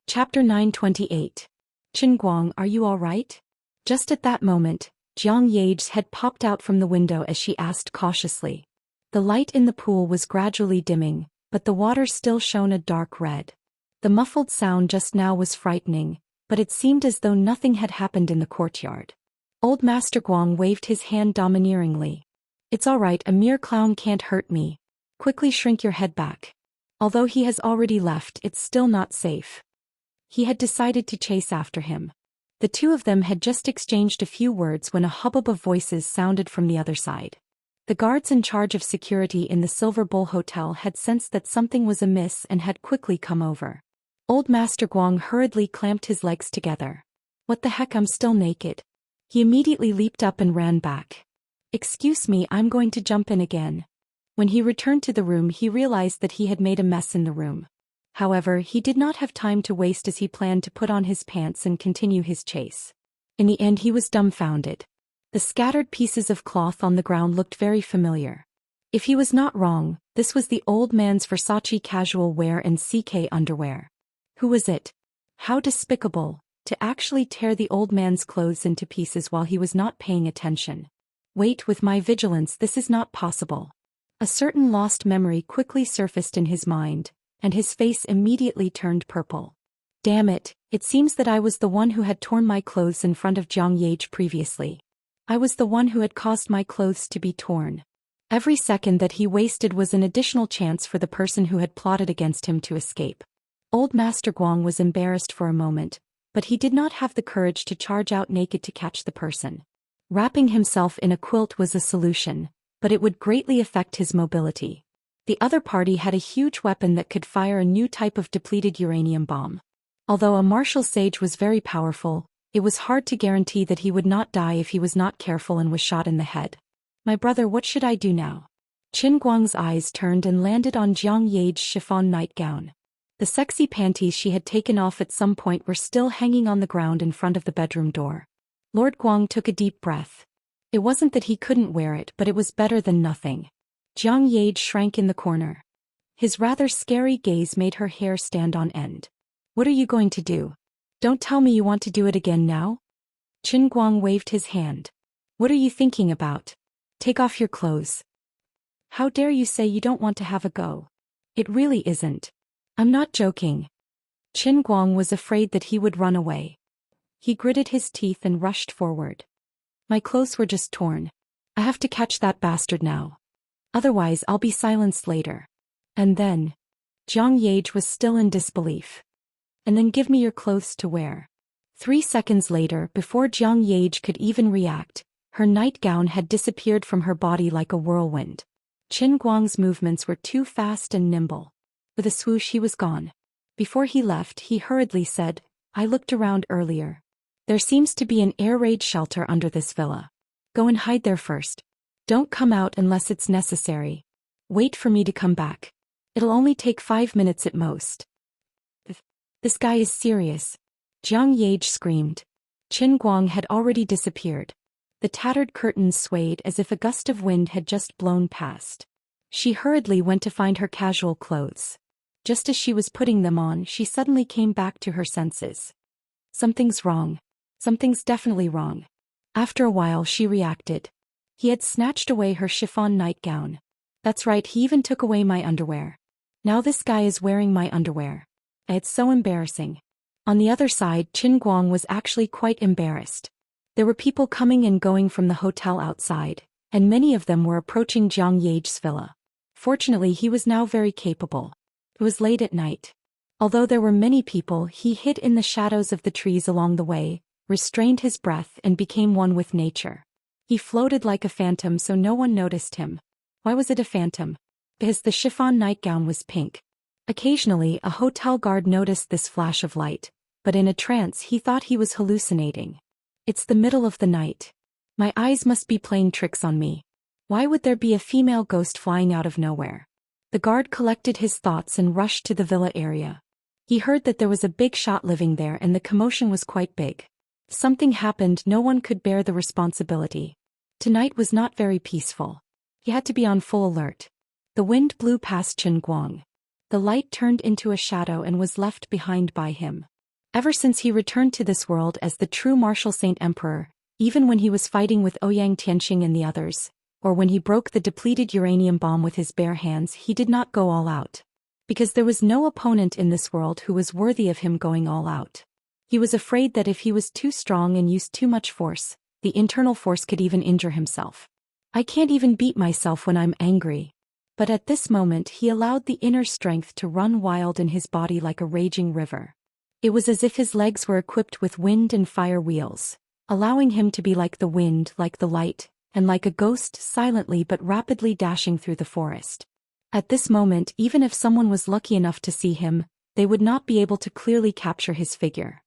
Chapter 928. Qinguang, are you all right? Just at that moment, Jiang Yage's head popped out from the window as she asked cautiously. The light in the pool was gradually dimming, but the water still shone a dark red. The muffled sound just now was frightening, but it seemed as though nothing had happened in the courtyard. Old Master Guang waved his hand domineeringly. It's all right, a mere clown can't hurt me. Quickly shrink your head back. Although he has already left, it's still not safe. He had decided to chase after him. The two of them had just exchanged a few words when a hubbub of voices sounded from the other side. The guards in charge of security in the Silver Bowl Hotel had sensed that something was amiss and had quickly come over. Old Master Guang hurriedly clamped his legs together. What the heck, I'm still naked. He immediately leaped up and ran back. Excuse me, I'm going to jump in again. When he returned to the room, he realized that he had made a mess in the room. However, he did not have time to waste as he planned to put on his pants and continue his chase. In the end, he was dumbfounded. The scattered pieces of cloth on the ground looked very familiar. If he was not wrong, this was the old man's Versace casual wear and CK underwear. Who was it? How despicable, to actually tear the old man's clothes into pieces while he was not paying attention. Wait, with my vigilance this is not possible. A certain lost memory quickly surfaced in his mind, and his face immediately turned purple. Damn it, it seems that I was the one who had torn my clothes in front of Jiang Yage previously. I was the one who had caused my clothes to be torn. Every second that he wasted was an additional chance for the person who had plotted against him to escape. Old Master Guang was embarrassed for a moment, but he did not have the courage to charge out naked to catch the person. Wrapping himself in a quilt was a solution, but it would greatly affect his mobility. The other party had a huge weapon that could fire a new type of depleted uranium bomb. Although a martial sage was very powerful, it was hard to guarantee that he would not die if he was not careful and was shot in the head. My brother, what should I do now? Qin Guang's eyes turned and landed on Jiang Yage's chiffon nightgown. The sexy panties she had taken off at some point were still hanging on the ground in front of the bedroom door. Lord Guang took a deep breath. It wasn't that he couldn't wear it, but it was better than nothing. Jiang Yage shrank in the corner. His rather scary gaze made her hair stand on end. What are you going to do? Don't tell me you want to do it again now? Qin Guang waved his hand. What are you thinking about? Take off your clothes. How dare you say you don't want to have a go? It really isn't. I'm not joking. Qin Guang was afraid that he would run away. He gritted his teeth and rushed forward. My clothes were just torn. I have to catch that bastard now. Otherwise I'll be silenced later. And then... Jiang Yage was still in disbelief. And then give me your clothes to wear. 3 seconds later, before Jiang Yage could even react, her nightgown had disappeared from her body like a whirlwind. Qin Guang's movements were too fast and nimble. With a swoosh he was gone. Before he left, he hurriedly said, I looked around earlier. There seems to be an air raid shelter under this villa. Go and hide there first. Don't come out unless it's necessary. Wait for me to come back. It'll only take 5 minutes at most. This guy is serious. Jiang Yage screamed. Qin Guang had already disappeared. The tattered curtains swayed as if a gust of wind had just blown past. She hurriedly went to find her casual clothes. Just as she was putting them on, she suddenly came back to her senses. Something's wrong. Something's definitely wrong. After a while she reacted. He had snatched away her chiffon nightgown. That's right, he even took away my underwear. Now this guy is wearing my underwear. It's so embarrassing. On the other side, Qin Guang was actually quite embarrassed. There were people coming and going from the hotel outside, and many of them were approaching Jiang Yage's villa. Fortunately, he was now very capable. It was late at night. Although there were many people, he hid in the shadows of the trees along the way, restrained his breath and became one with nature. He floated like a phantom so no one noticed him. Why was it a phantom? Because the chiffon nightgown was pink. Occasionally, a hotel guard noticed this flash of light, but in a trance he thought he was hallucinating. It's the middle of the night. My eyes must be playing tricks on me. Why would there be a female ghost flying out of nowhere? The guard collected his thoughts and rushed to the villa area. He heard that there was a big shot living there and the commotion was quite big. If something happened, no one could bear the responsibility. Tonight was not very peaceful. He had to be on full alert. The wind blew past Qin Guang. The light turned into a shadow and was left behind by him. Ever since he returned to this world as the true martial saint emperor, even when he was fighting with Ouyang Tianxing and the others, or when he broke the depleted uranium bomb with his bare hands, he did not go all out. Because there was no opponent in this world who was worthy of him going all out. He was afraid that if he was too strong and used too much force, the internal force could even injure himself. I can't even beat myself when I'm angry. But at this moment he allowed the inner strength to run wild in his body like a raging river. It was as if his legs were equipped with wind and fire wheels, allowing him to be like the wind, like the light, and like a ghost silently but rapidly dashing through the forest. At this moment, even if someone was lucky enough to see him, they would not be able to clearly capture his figure.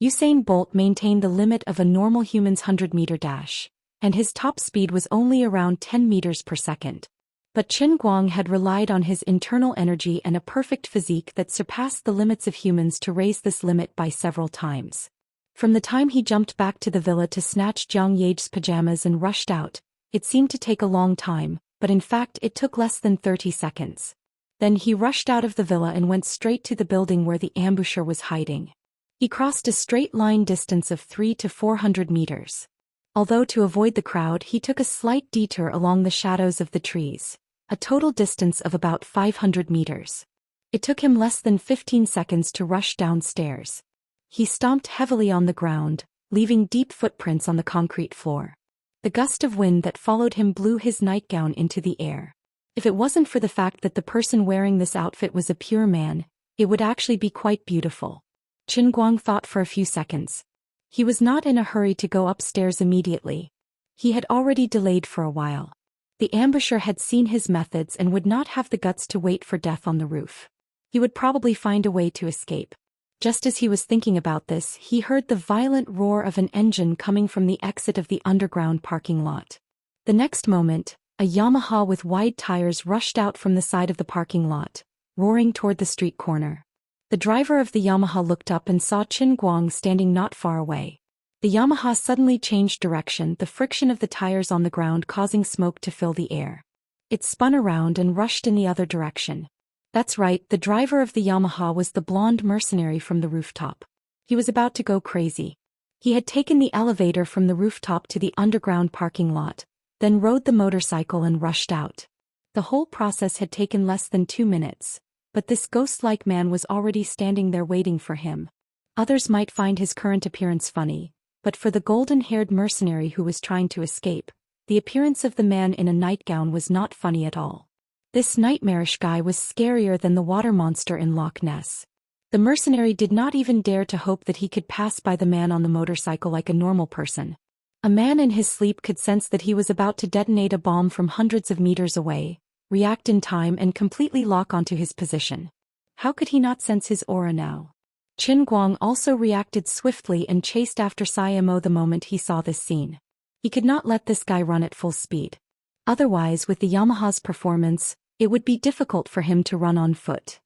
Usain Bolt maintained the limit of a normal human's 100-meter dash, and his top speed was only around 10 meters per second. But Qin Guang had relied on his internal energy and a perfect physique that surpassed the limits of humans to raise this limit by several times. From the time he jumped back to the villa to snatch Jiang Yage's pajamas and rushed out, it seemed to take a long time, but in fact it took less than 30 seconds. Then he rushed out of the villa and went straight to the building where the ambusher was hiding. He crossed a straight-line distance of 300 to 400 meters. Although to avoid the crowd he took a slight detour along the shadows of the trees, a total distance of about 500 meters. It took him less than 15 seconds to rush downstairs. He stomped heavily on the ground, leaving deep footprints on the concrete floor. The gust of wind that followed him blew his nightgown into the air. If it wasn't for the fact that the person wearing this outfit was a pure man, it would actually be quite beautiful. Qin Guang thought for a few seconds. He was not in a hurry to go upstairs immediately. He had already delayed for a while. The ambusher had seen his methods and would not have the guts to wait for death on the roof. He would probably find a way to escape. Just as he was thinking about this, he heard the violent roar of an engine coming from the exit of the underground parking lot. The next moment, a Yamaha with wide tires rushed out from the side of the parking lot, roaring toward the street corner. The driver of the Yamaha looked up and saw Qin Guang standing not far away. The Yamaha suddenly changed direction, the friction of the tires on the ground causing smoke to fill the air. It spun around and rushed in the other direction. That's right, the driver of the Yamaha was the blonde mercenary from the rooftop. He was about to go crazy. He had taken the elevator from the rooftop to the underground parking lot, then rode the motorcycle and rushed out. The whole process had taken less than 2 minutes. But this ghost-like man was already standing there waiting for him. Others might find his current appearance funny, but for the golden-haired mercenary who was trying to escape, the appearance of the man in a nightgown was not funny at all. This nightmarish guy was scarier than the water monster in Loch Ness. The mercenary did not even dare to hope that he could pass by the man on the motorcycle like a normal person. A man in his sleep could sense that he was about to detonate a bomb from hundreds of meters away, react in time and completely lock onto his position. How could he not sense his aura now? Qin Guang also reacted swiftly and chased after Siamo the moment he saw this scene. He could not let this guy run at full speed. Otherwise, with the Yamaha's performance, it would be difficult for him to run on foot.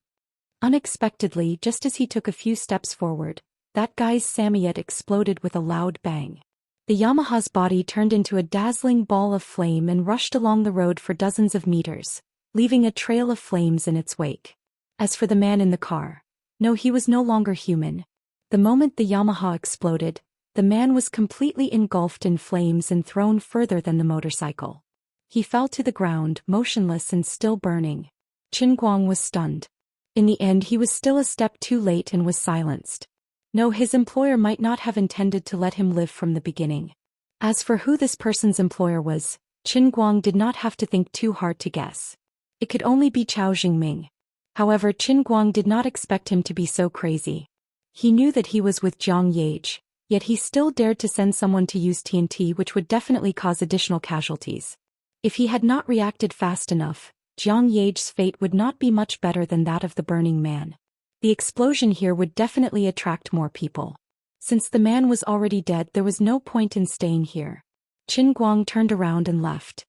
Unexpectedly, just as he took a few steps forward, that guy's Samoyed exploded with a loud bang. The Yamaha's body turned into a dazzling ball of flame and rushed along the road for dozens of meters, leaving a trail of flames in its wake. As for the man in the car, no, he was no longer human. The moment the Yamaha exploded, the man was completely engulfed in flames and thrown further than the motorcycle. He fell to the ground, motionless and still burning. Qin Guang was stunned. In the end, he was still a step too late and was silenced. No, his employer might not have intended to let him live from the beginning. As for who this person's employer was, Qin Guang did not have to think too hard to guess. It could only be Cao Jingming. However, Qin Guang did not expect him to be so crazy. He knew that he was with Jiang Yage, yet he still dared to send someone to use TNT, which would definitely cause additional casualties. If he had not reacted fast enough, Jiang Yage's fate would not be much better than that of the Burning Man. The explosion here would definitely attract more people. Since the man was already dead, there was no point in staying here. Qin Guang turned around and left.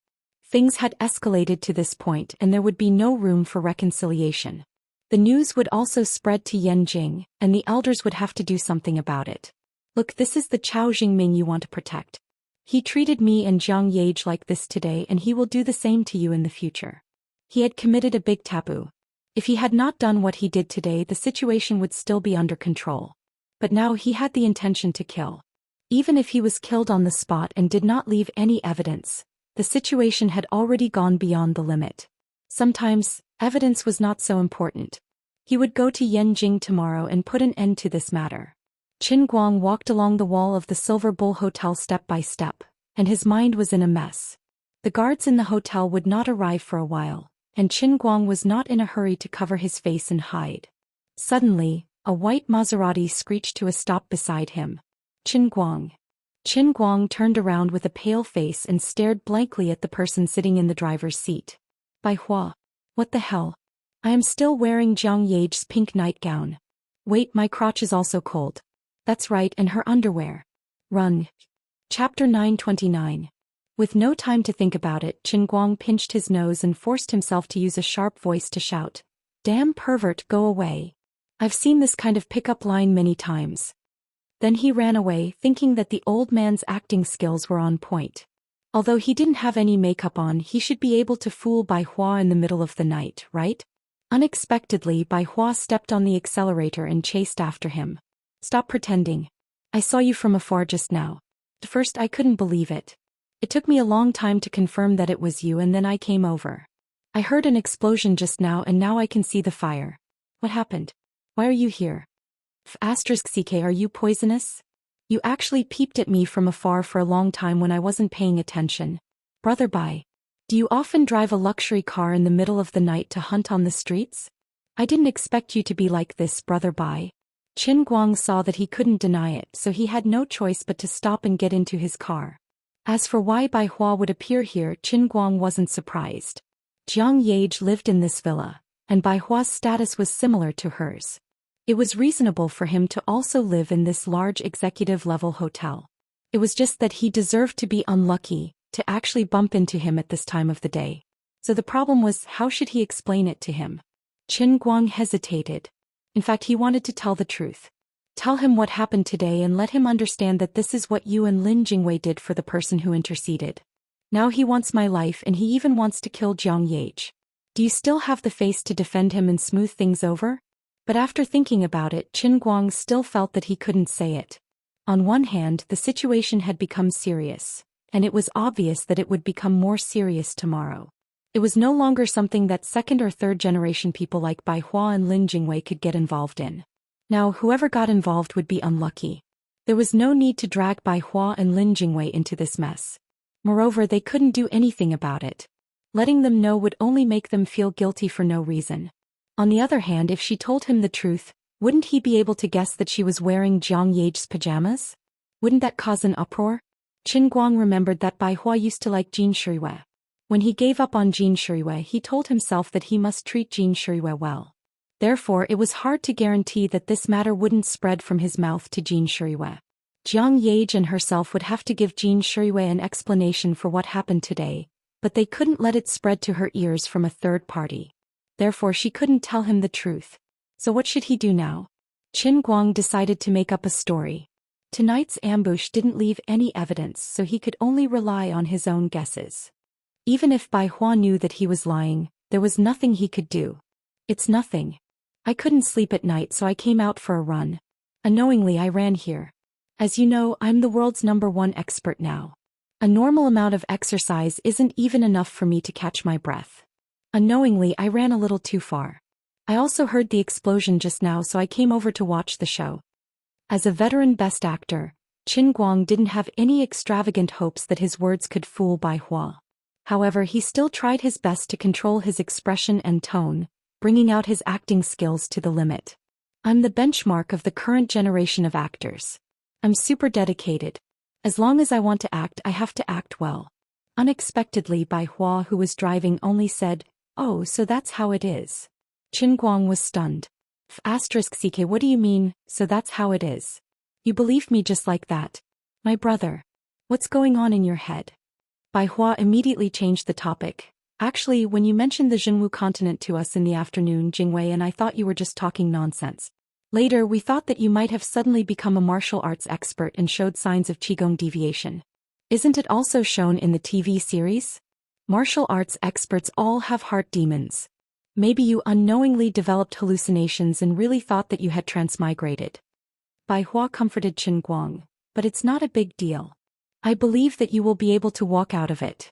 Things had escalated to this point and there would be no room for reconciliation. The news would also spread to Yanjing, and the elders would have to do something about it. Look, this is the Cao Jingming you want to protect. He treated me and Jiang Yage like this today and he will do the same to you in the future. He had committed a big taboo. If he had not done what he did today, the situation would still be under control. but now he had the intention to kill. Even if he was killed on the spot and did not leave any evidence, the situation had already gone beyond the limit. Sometimes, evidence was not so important. He would go to Yanjing tomorrow and put an end to this matter. Qin Guang walked along the wall of the Silver Bull Hotel step by step, and his mind was in a mess. The guards in the hotel would not arrive for a while, and Qin Guang was not in a hurry to cover his face and hide. Suddenly, a white Maserati screeched to a stop beside him. Qin Guang. Qin Guang turned around with a pale face and stared blankly at the person sitting in the driver's seat. Bai Hua. What the hell? I am still wearing Jiang Yage's pink nightgown. Wait, my crotch is also cold. That's right, and her underwear. Run. Chapter 929. With no time to think about it, Qin Guang pinched his nose and forced himself to use a sharp voice to shout. Damn pervert, go away. I've seen this kind of pickup line many times. Then he ran away, thinking that the old man's acting skills were on point. Although he didn't have any makeup on, he should be able to fool Bai Hua in the middle of the night, right? Unexpectedly, Bai Hua stepped on the accelerator and chased after him. Stop pretending. I saw you from afar just now. At first I couldn't believe it. It took me a long time to confirm that it was you, and then I came over. I heard an explosion just now, and now I can see the fire. What happened? Why are you here? *CK, are you poisonous? You actually peeped at me from afar for a long time when I wasn't paying attention. Brother Bai. Do you often drive a luxury car in the middle of the night to hunt on the streets? I didn't expect you to be like this, Brother Bai. Qin Guang saw that he couldn't deny it, so he had no choice but to stop and get into his car. As for why Bai Hua would appear here, Qin Guang wasn't surprised. Jiang Yage lived in this villa, and Bai Hua's status was similar to hers. It was reasonable for him to also live in this large executive-level hotel. It was just that he deserved to be unlucky to actually bump into him at this time of the day. So the problem was, how should he explain it to him? Qin Guang hesitated. In fact, he wanted to tell the truth. Tell him what happened today and let him understand that this is what you and Lin Jingwei did for the person who interceded. Now he wants my life, and he even wants to kill Jiang Yage. Do you still have the face to defend him and smooth things over? But after thinking about it, Qin Guang still felt that he couldn't say it. On one hand, the situation had become serious, and it was obvious that it would become more serious tomorrow. It was no longer something that second or third generation people like Bai Hua and Lin Jingwei could get involved in. Now, whoever got involved would be unlucky. There was no need to drag Bai Hua and Lin Jingwei into this mess. Moreover, they couldn't do anything about it. Letting them know would only make them feel guilty for no reason. On the other hand, if she told him the truth, wouldn't he be able to guess that she was wearing Jiang Yage's pajamas? Wouldn't that cause an uproar? Qin Guang remembered that Bai Hua used to like Jin Shiriyue. When he gave up on Jin Shiriyue, he told himself that he must treat Jin Shiriyue well. Therefore, it was hard to guarantee that this matter wouldn't spread from his mouth to Jin Shiriyue. Jiang Yage and herself would have to give Jin Shiriyue an explanation for what happened today, but they couldn't let it spread to her ears from a third party. Therefore, she couldn't tell him the truth. So what should he do now? Qin Guang decided to make up a story. Tonight's ambush didn't leave any evidence, so he could only rely on his own guesses. Even if Bai Hua knew that he was lying, there was nothing he could do. It's nothing. I couldn't sleep at night, so I came out for a run. Unknowingly, I ran here. As you know, I'm the world's #1 expert now. A normal amount of exercise isn't even enough for me to catch my breath. Unknowingly, I ran a little too far. I also heard the explosion just now, so I came over to watch the show. As a veteran best actor, Qin Guang didn't have any extravagant hopes that his words could fool Bai Hua. However, he still tried his best to control his expression and tone, bringing out his acting skills to the limit. I'm the benchmark of the current generation of actors. I'm super dedicated. As long as I want to act, I have to act well. Unexpectedly, Bai Hua, who was driving, only said, "Oh, so that's how it is." Qin Guang was stunned. *CK, what do you mean, so that's how it is? You believe me just like that? My brother. What's going on in your head? Bai Hua immediately changed the topic. Actually, when you mentioned the Zhenwu continent to us in the afternoon, Jingwei and I thought you were just talking nonsense. Later, we thought that you might have suddenly become a martial arts expert and showed signs of Qigong deviation. Isn't it also shown in the TV series? Martial arts experts all have heart demons. Maybe you unknowingly developed hallucinations and really thought that you had transmigrated. Bai Hua comforted Qin Guang, but it's not a big deal. I believe that you will be able to walk out of it.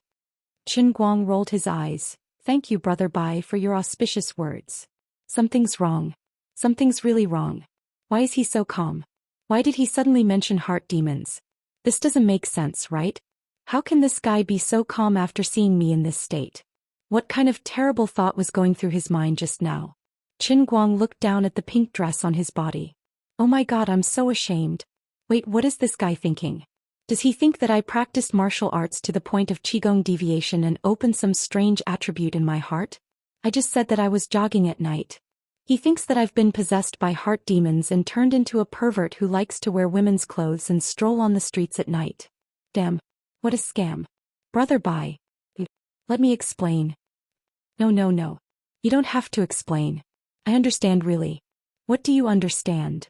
Qin Guang rolled his eyes. Thank you, Brother Bai, for your auspicious words. Something's wrong. Something's really wrong. Why is he so calm? Why did he suddenly mention heart demons? This doesn't make sense, right? How can this guy be so calm after seeing me in this state? What kind of terrible thought was going through his mind just now? Qin Guang looked down at the pink dress on his body. Oh my god, I'm so ashamed. Wait, what is this guy thinking? Does he think that I practiced martial arts to the point of qigong deviation and opened some strange attribute in my heart? I just said that I was jogging at night. He thinks that I've been possessed by heart demons and turned into a pervert who likes to wear women's clothes and stroll on the streets at night. Damn. What a scam. Brother Bai. Let me explain. No. You don't have to explain. I understand really. What do you understand?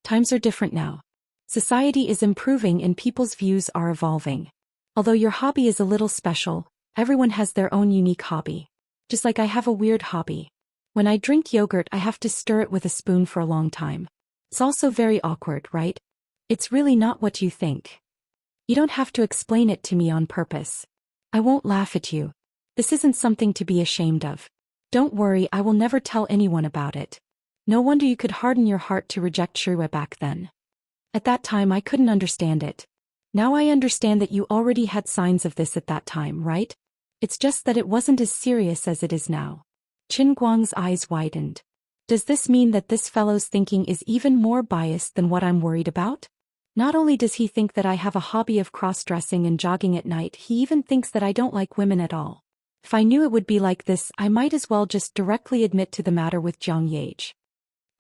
Times are different now. Society is improving and people's views are evolving. Although your hobby is a little special, everyone has their own unique hobby. Just like I have a weird hobby. When I drink yogurt, I have to stir it with a spoon for a long time. It's also very awkward, right? It's really not what you think. You don't have to explain it to me on purpose. I won't laugh at you. This isn't something to be ashamed of. Don't worry, I will never tell anyone about it. No wonder you could harden your heart to reject Shui back then. At that time I couldn't understand it. Now I understand that you already had signs of this at that time, right? It's just that it wasn't as serious as it is now. Qin Guang's eyes widened. Does this mean that this fellow's thinking is even more biased than what I'm worried about? Not only does he think that I have a hobby of cross-dressing and jogging at night, he even thinks that I don't like women at all. If I knew it would be like this, I might as well just directly admit to the matter with Jiang Yage.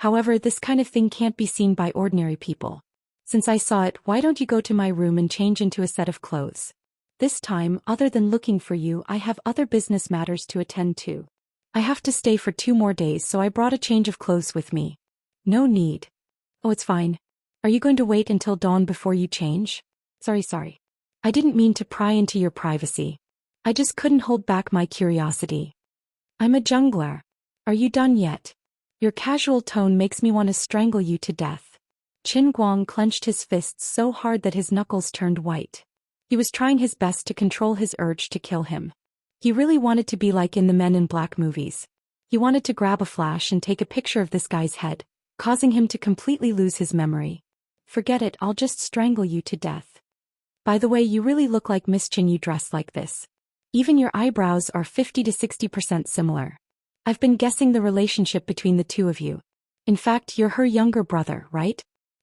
However, this kind of thing can't be seen by ordinary people. Since I saw it, why don't you go to my room and change into a set of clothes? This time, other than looking for you, I have other business matters to attend to. I have to stay for 2 more days, so I brought a change of clothes with me. No need. Oh, it's fine. Are you going to wait until dawn before you change? Sorry. I didn't mean to pry into your privacy. I just couldn't hold back my curiosity. I'm a jungler. Are you done yet? Your casual tone makes me want to strangle you to death. Qin Guang clenched his fists so hard that his knuckles turned white. He was trying his best to control his urge to kill him. He really wanted to be like in the Men in Black movies. He wanted to grab a flash and take a picture of this guy's head, causing him to completely lose his memory. Forget it, I'll just strangle you to death. By the way, you really look like Miss Qin, you dress like this. Even your eyebrows are 50 to 60% similar. I've been guessing the relationship between the two of you. In fact, you're her younger brother, right?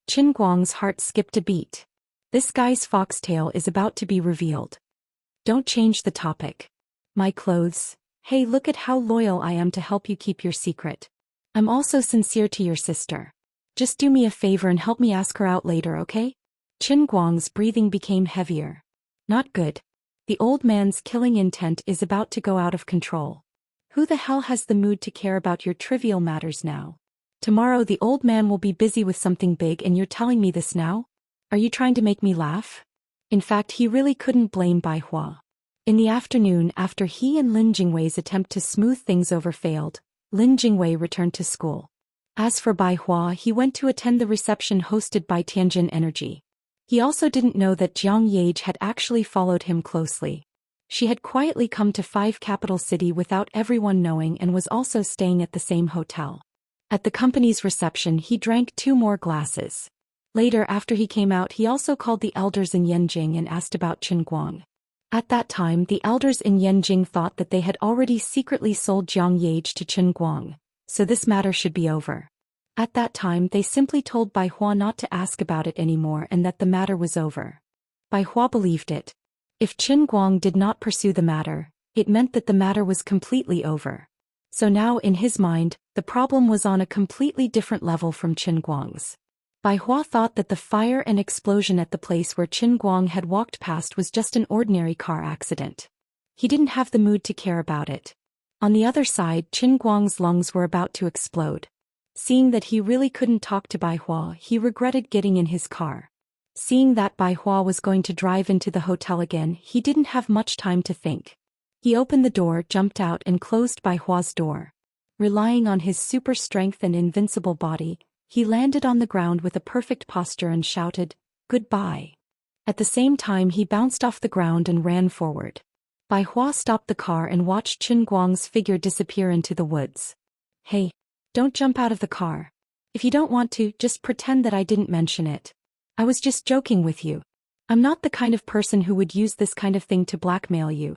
Qin Guang's heart skipped a beat. This guy's foxtail is about to be revealed. Don't change the topic. My clothes. Hey, look at how loyal I am to help you keep your secret. I'm also sincere to your sister. Just do me a favor and help me ask her out later, okay? Qin Guang's breathing became heavier. Not good. The old man's killing intent is about to go out of control. Who the hell has the mood to care about your trivial matters now? Tomorrow the old man will be busy with something big and you're telling me this now? Are you trying to make me laugh? In fact, he really couldn't blame Bai Hua. In the afternoon, after he and Lin Jingwei's attempt to smooth things over failed, Lin Jingwei returned to school. As for Bai Hua, he went to attend the reception hosted by Tianjin Energy. He also didn't know that Jiang Yage had actually followed him closely. She had quietly come to 5 Capital City without everyone knowing and was also staying at the same hotel. At the company's reception, he drank 2 more glasses. Later, after he came out, he also called the elders in Yanjing and asked about Qin Guang. At that time, the elders in Yanjing thought that they had already secretly sold Jiang Yage to Qin Guang, so this matter should be over. At that time, they simply told Bai Hua not to ask about it anymore and that the matter was over. Bai Hua believed it. If Qin Guang did not pursue the matter, it meant that the matter was completely over. So now, in his mind, the problem was on a completely different level from Qin Guang's. Bai Hua thought that the fire and explosion at the place where Qin Guang had walked past was just an ordinary car accident. He didn't have the mood to care about it. On the other side, Qin Guang's lungs were about to explode. Seeing that he really couldn't talk to Bai Hua, he regretted getting in his car. Seeing that Bai Hua was going to drive into the hotel again, he didn't have much time to think. He opened the door, jumped out and closed Bai Hua's door. Relying on his super strength and invincible body, He landed on the ground with a perfect posture and shouted, "Goodbye." At the same time he bounced off the ground and ran forward. Bai Hua stopped the car and watched Qin Guang's figure disappear into the woods. "Hey, don't jump out of the car. If you don't want to, just pretend that I didn't mention it. I was just joking with you. I'm not the kind of person who would use this kind of thing to blackmail you."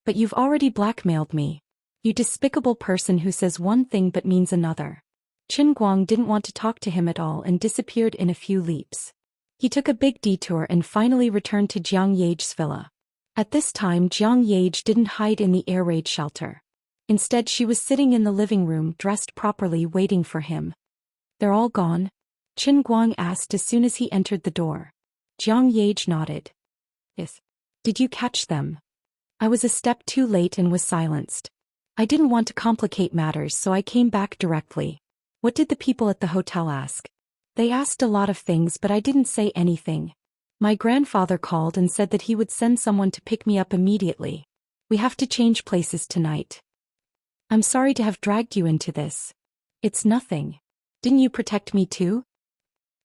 "But you've already blackmailed me. You despicable person who says one thing but means another." Qin Guang didn't want to talk to him at all and disappeared in a few leaps. He took a big detour and finally returned to Jiang Yage's villa. At this time Jiang Yage didn't hide in the air raid shelter. Instead she was sitting in the living room dressed properly waiting for him. "They're all gone?" Qin Guang asked as soon as he entered the door. Jiang Yage nodded. "Yes. Did you catch them?" "I was a step too late and was silenced. I didn't want to complicate matters so I came back directly." "What did the people at the hotel ask?" "They asked a lot of things but I didn't say anything. My grandfather called and said that he would send someone to pick me up immediately. We have to change places tonight." "I'm sorry to have dragged you into this." "It's nothing. Didn't you protect me too?"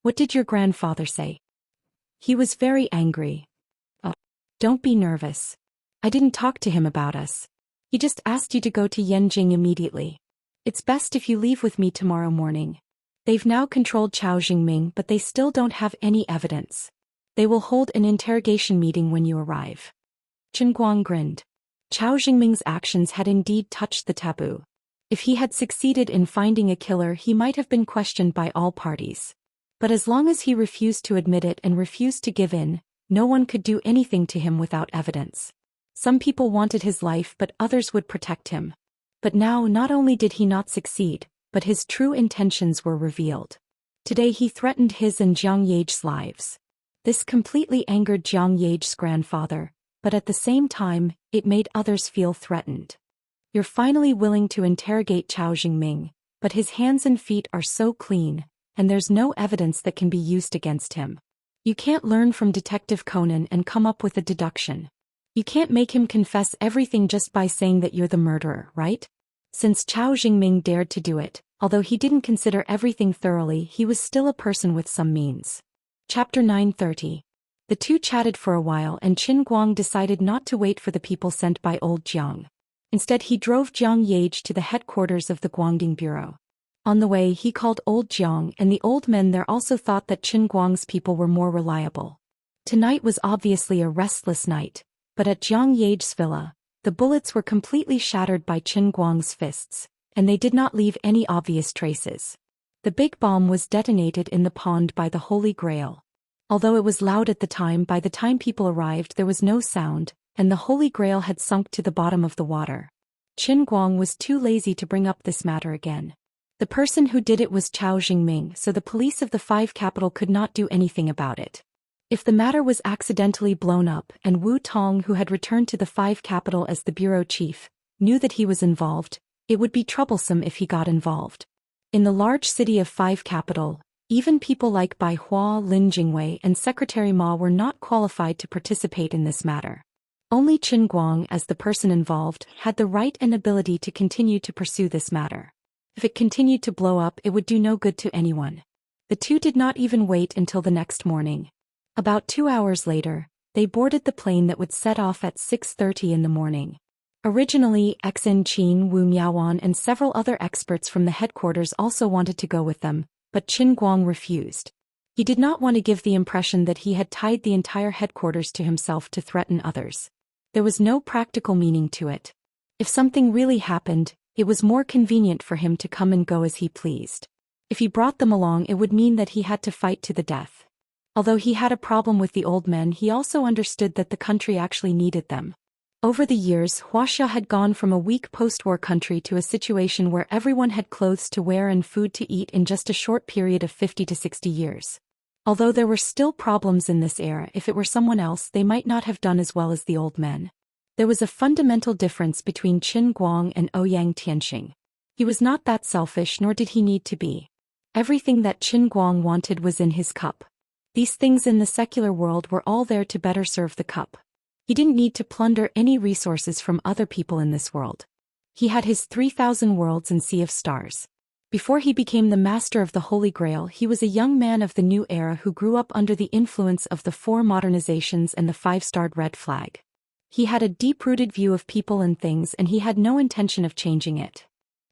"What did your grandfather say?" "He was very angry." "Oh, don't be nervous. I didn't talk to him about us. He just asked you to go to Yanjing immediately. It's best if you leave with me tomorrow morning. They've now controlled Chao Jingming but they still don't have any evidence. They will hold an interrogation meeting when you arrive." Qin Guang grinned. Chao Jingming's actions had indeed touched the taboo. If he had succeeded in finding a killer he might have been questioned by all parties. But as long as he refused to admit it and refused to give in, no one could do anything to him without evidence. Some people wanted his life but others would protect him. But now not only did he not succeed, but his true intentions were revealed. Today he threatened his and Jiang Yage's lives. This completely angered Jiang Yage's grandfather, but at the same time, it made others feel threatened. "You're finally willing to interrogate Chao Jingming, but his hands and feet are so clean, and there's no evidence that can be used against him. You can't learn from Detective Conan and come up with a deduction. You can't make him confess everything just by saying that you're the murderer, right?" Since Chao Jingming dared to do it, although he didn't consider everything thoroughly, he was still a person with some means. Chapter 930. The two chatted for a while and Qin Guang decided not to wait for the people sent by old Jiang. Instead he drove Jiang Yage to the headquarters of the Guangding Bureau. On the way he called old Jiang and the old men there also thought that Qin Guang's people were more reliable. Tonight was obviously a restless night, but at Jiang Yage's villa, the bullets were completely shattered by Qin Guang's fists, and they did not leave any obvious traces. The big bomb was detonated in the pond by the Holy Grail. Although it was loud at the time, by the time people arrived there was no sound, and the Holy Grail had sunk to the bottom of the water. Qin Guang was too lazy to bring up this matter again. The person who did it was Chao Jingming, so the police of the Five Capital could not do anything about it. If the matter was accidentally blown up and Wu Tong, who had returned to the Five Capital as the bureau chief, knew that he was involved, it would be troublesome if he got involved. In the large city of Five Capital, even people like Bai Hua, Lin Jingwei and Secretary Ma were not qualified to participate in this matter. Only Qin Guang, as the person involved, had the right and ability to continue to pursue this matter. If it continued to blow up, it would do no good to anyone. The two did not even wait until the next morning. About 2 hours later, they boarded the plane that would set off at 6:30 in the morning. Originally, Xin Qin, Wu Miaowan and several other experts from the headquarters also wanted to go with them, but Qin Guang refused. He did not want to give the impression that he had tied the entire headquarters to himself to threaten others. There was no practical meaning to it. If something really happened, it was more convenient for him to come and go as he pleased. If he brought them along, it would mean that he had to fight to the death. Although he had a problem with the old men, he also understood that the country actually needed them. Over the years, Wuxia had gone from a weak post-war country to a situation where everyone had clothes to wear and food to eat in just a short period of 50 to 60 years. Although there were still problems in this era, if it were someone else they might not have done as well as the old men. There was a fundamental difference between Qin Guang and Ouyang Tianxing. He was not that selfish, nor did he need to be. Everything that Qin Guang wanted was in his cup. These things in the secular world were all there to better serve the cup. He didn't need to plunder any resources from other people in this world. He had his 3,000 worlds and sea of stars. Before he became the master of the Holy Grail, he was a young man of the new era who grew up under the influence of the 4 modernizations and the 5-starred red flag. He had a deep-rooted view of people and things, and he had no intention of changing it.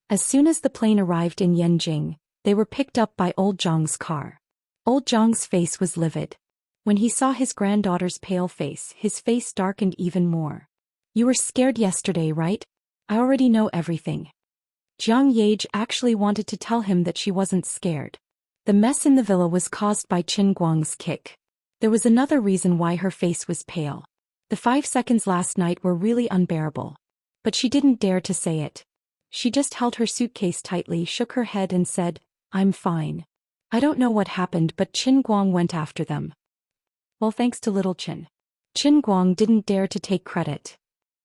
As soon as the plane arrived in Yanjing, they were picked up by old Zhang's car. Old Zhang's face was livid. When he saw his granddaughter's pale face, his face darkened even more. "You were scared yesterday, right? I already know everything." Jiang Yage actually wanted to tell him that she wasn't scared. The mess in the villa was caused by Qin Guang's kick. There was another reason why her face was pale. The 5 seconds last night were really unbearable. But she didn't dare to say it. She just held her suitcase tightly, shook her head and said, "I'm fine. I don't know what happened, but Qin Guang went after them." Well, thanks to little Qin. Qin Guang didn't dare to take credit.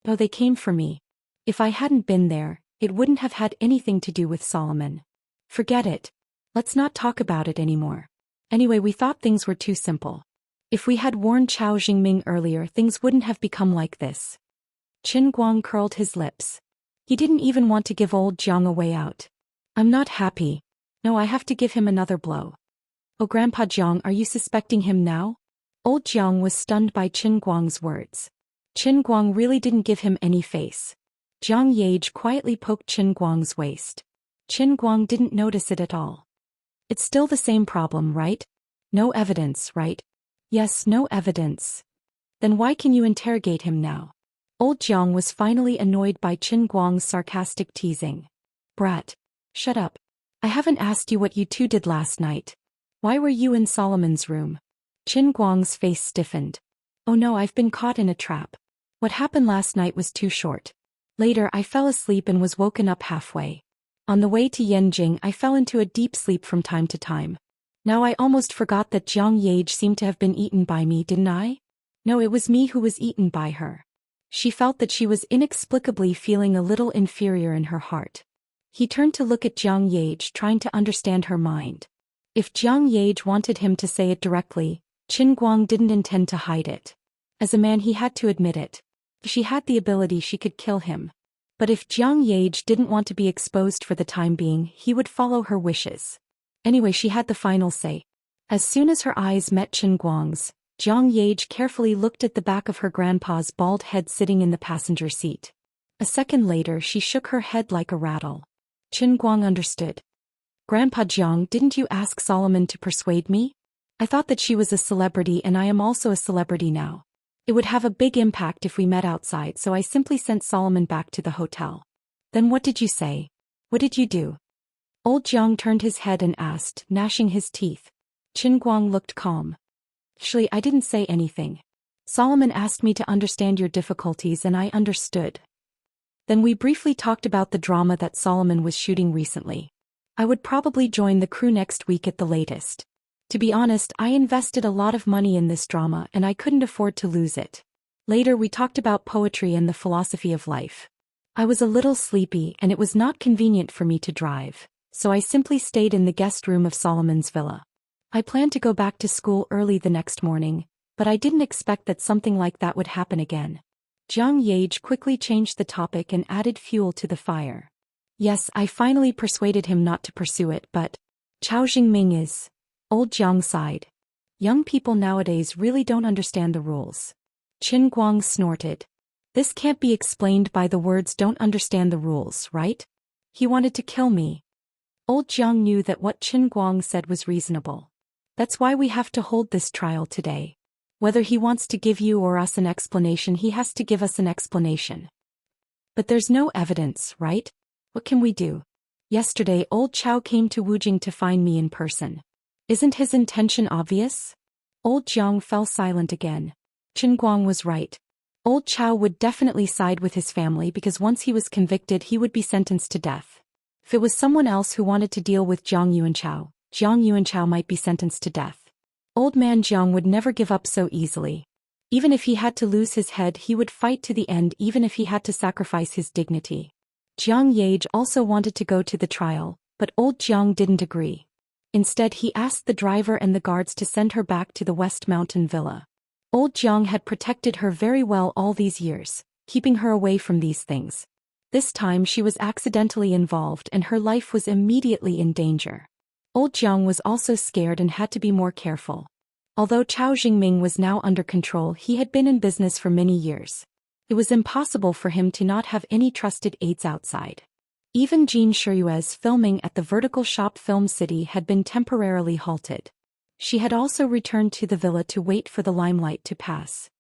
"Oh, they came for me. If I hadn't been there, it wouldn't have had anything to do with Solomon. Forget it. Let's not talk about it anymore. Anyway, we thought things were too simple. If we had warned Chao Jingming earlier, things wouldn't have become like this." Qin Guang curled his lips. He didn't even want to give old Jiang a way out. "I'm not happy. No, I have to give him another blow." "Oh, Grandpa Jiang, are you suspecting him now?" Old Jiang was stunned by Qin Guang's words. Qin Guang really didn't give him any face. Jiang Yage quietly poked Qin Guang's waist. Qin Guang didn't notice it at all. "It's still the same problem, right? No evidence, right?" "Yes, no evidence." "Then why can you interrogate him now?" Old Jiang was finally annoyed by Qin Guang's sarcastic teasing. "Brat. Shut up. I haven't asked you what you two did last night. Why were you in Solomon's room?" Qin Guang's face stiffened. "Oh no, I've been caught in a trap. What happened last night was too short. Later I fell asleep and was woken up halfway. On the way to Yanjing I fell into a deep sleep from time to time. Now I almost forgot that Jiang Yage seemed to have been eaten by me, didn't I? No, it was me who was eaten by her." She felt that she was inexplicably feeling a little inferior in her heart. He turned to look at Jiang Yage, trying to understand her mind. If Jiang Yage wanted him to say it directly, Qin Guang didn't intend to hide it. As a man he had to admit it. If she had the ability, she could kill him. But if Jiang Yage didn't want to be exposed for the time being, he would follow her wishes. Anyway, she had the final say. As soon as her eyes met Qin Guang's, Jiang Yage carefully looked at the back of her grandpa's bald head sitting in the passenger seat. A second later she shook her head like a rattle. Qin Guang understood. "Grandpa Jiang, didn't you ask Solomon to persuade me? I thought that she was a celebrity and I am also a celebrity now. It would have a big impact if we met outside, so I simply sent Solomon back to the hotel." "Then what did you say? What did you do?" Old Jiang turned his head and asked, gnashing his teeth. Qin Guang looked calm. "Actually, I didn't say anything. Solomon asked me to understand your difficulties and I understood. Then we briefly talked about the drama that Solomon was shooting recently. I would probably join the crew next week at the latest. To be honest, I invested a lot of money in this drama and I couldn't afford to lose it. Later we talked about poetry and the philosophy of life. I was a little sleepy and it was not convenient for me to drive, so I simply stayed in the guest room of Solomon's villa. I planned to go back to school early the next morning, but I didn't expect that something like that would happen again." Jiang Yage quickly changed the topic and added fuel to the fire. "Yes, I finally persuaded him not to pursue it, but Chao Jingming is..." Old Jiang sighed. "Young people nowadays really don't understand the rules." Qin Guang snorted. "This can't be explained by the words 'don't understand the rules,' right? He wanted to kill me." Old Jiang knew that what Qin Guang said was reasonable. "That's why we have to hold this trial today. Whether he wants to give you or us an explanation, he has to give us an explanation." "But there's no evidence, right? What can we do? Yesterday old Chao came to Wujing to find me in person. Isn't his intention obvious?" Old Jiang fell silent again. Qin Guang was right. Old Chao would definitely side with his family because once he was convicted he would be sentenced to death. If it was someone else who wanted to deal with Jiang Yuanchao might be sentenced to death. Old man Jiang would never give up so easily. Even if he had to lose his head, he would fight to the end, even if he had to sacrifice his dignity. Jiang Yage also wanted to go to the trial, but old Jiang didn't agree. Instead, he asked the driver and the guards to send her back to the West Mountain Villa. Old Jiang had protected her very well all these years, keeping her away from these things. This time she was accidentally involved and her life was immediately in danger. Old Jiang was also scared and had to be more careful. Although Chao Jingming was now under control, he had been in business for many years. It was impossible for him to not have any trusted aides outside. Even Jean Shiyue's filming at the Vertical Shop Film City had been temporarily halted. She had also returned to the villa to wait for the limelight to pass.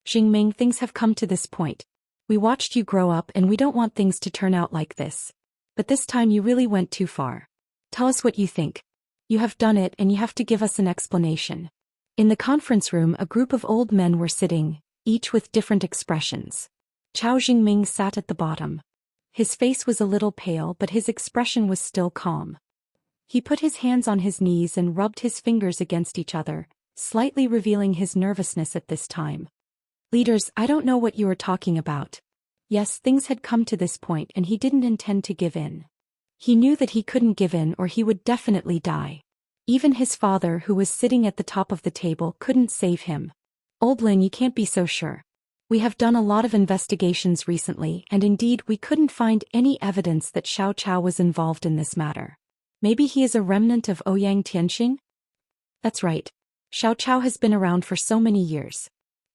Jingming, things have come to this point. We watched you grow up and we don't want things to turn out like this. But this time you really went too far. Tell us what you think. You have done it and you have to give us an explanation. In the conference room, a group of old men were sitting, each with different expressions. Chao Jingming sat at the bottom. His face was a little pale, but his expression was still calm. He put his hands on his knees and rubbed his fingers against each other, slightly revealing his nervousness at this time. Leaders, I don't know what you are talking about. Yes, things had come to this point and he didn't intend to give in. He knew that he couldn't give in or he would definitely die. Even his father, who was sitting at the top of the table, couldn't save him. Old Lin, you can't be so sure. We have done a lot of investigations recently and indeed we couldn't find any evidence that Xiao Chao was involved in this matter. Maybe he is a remnant of Ouyang Tianxing? That's right. Xiao Chao has been around for so many years.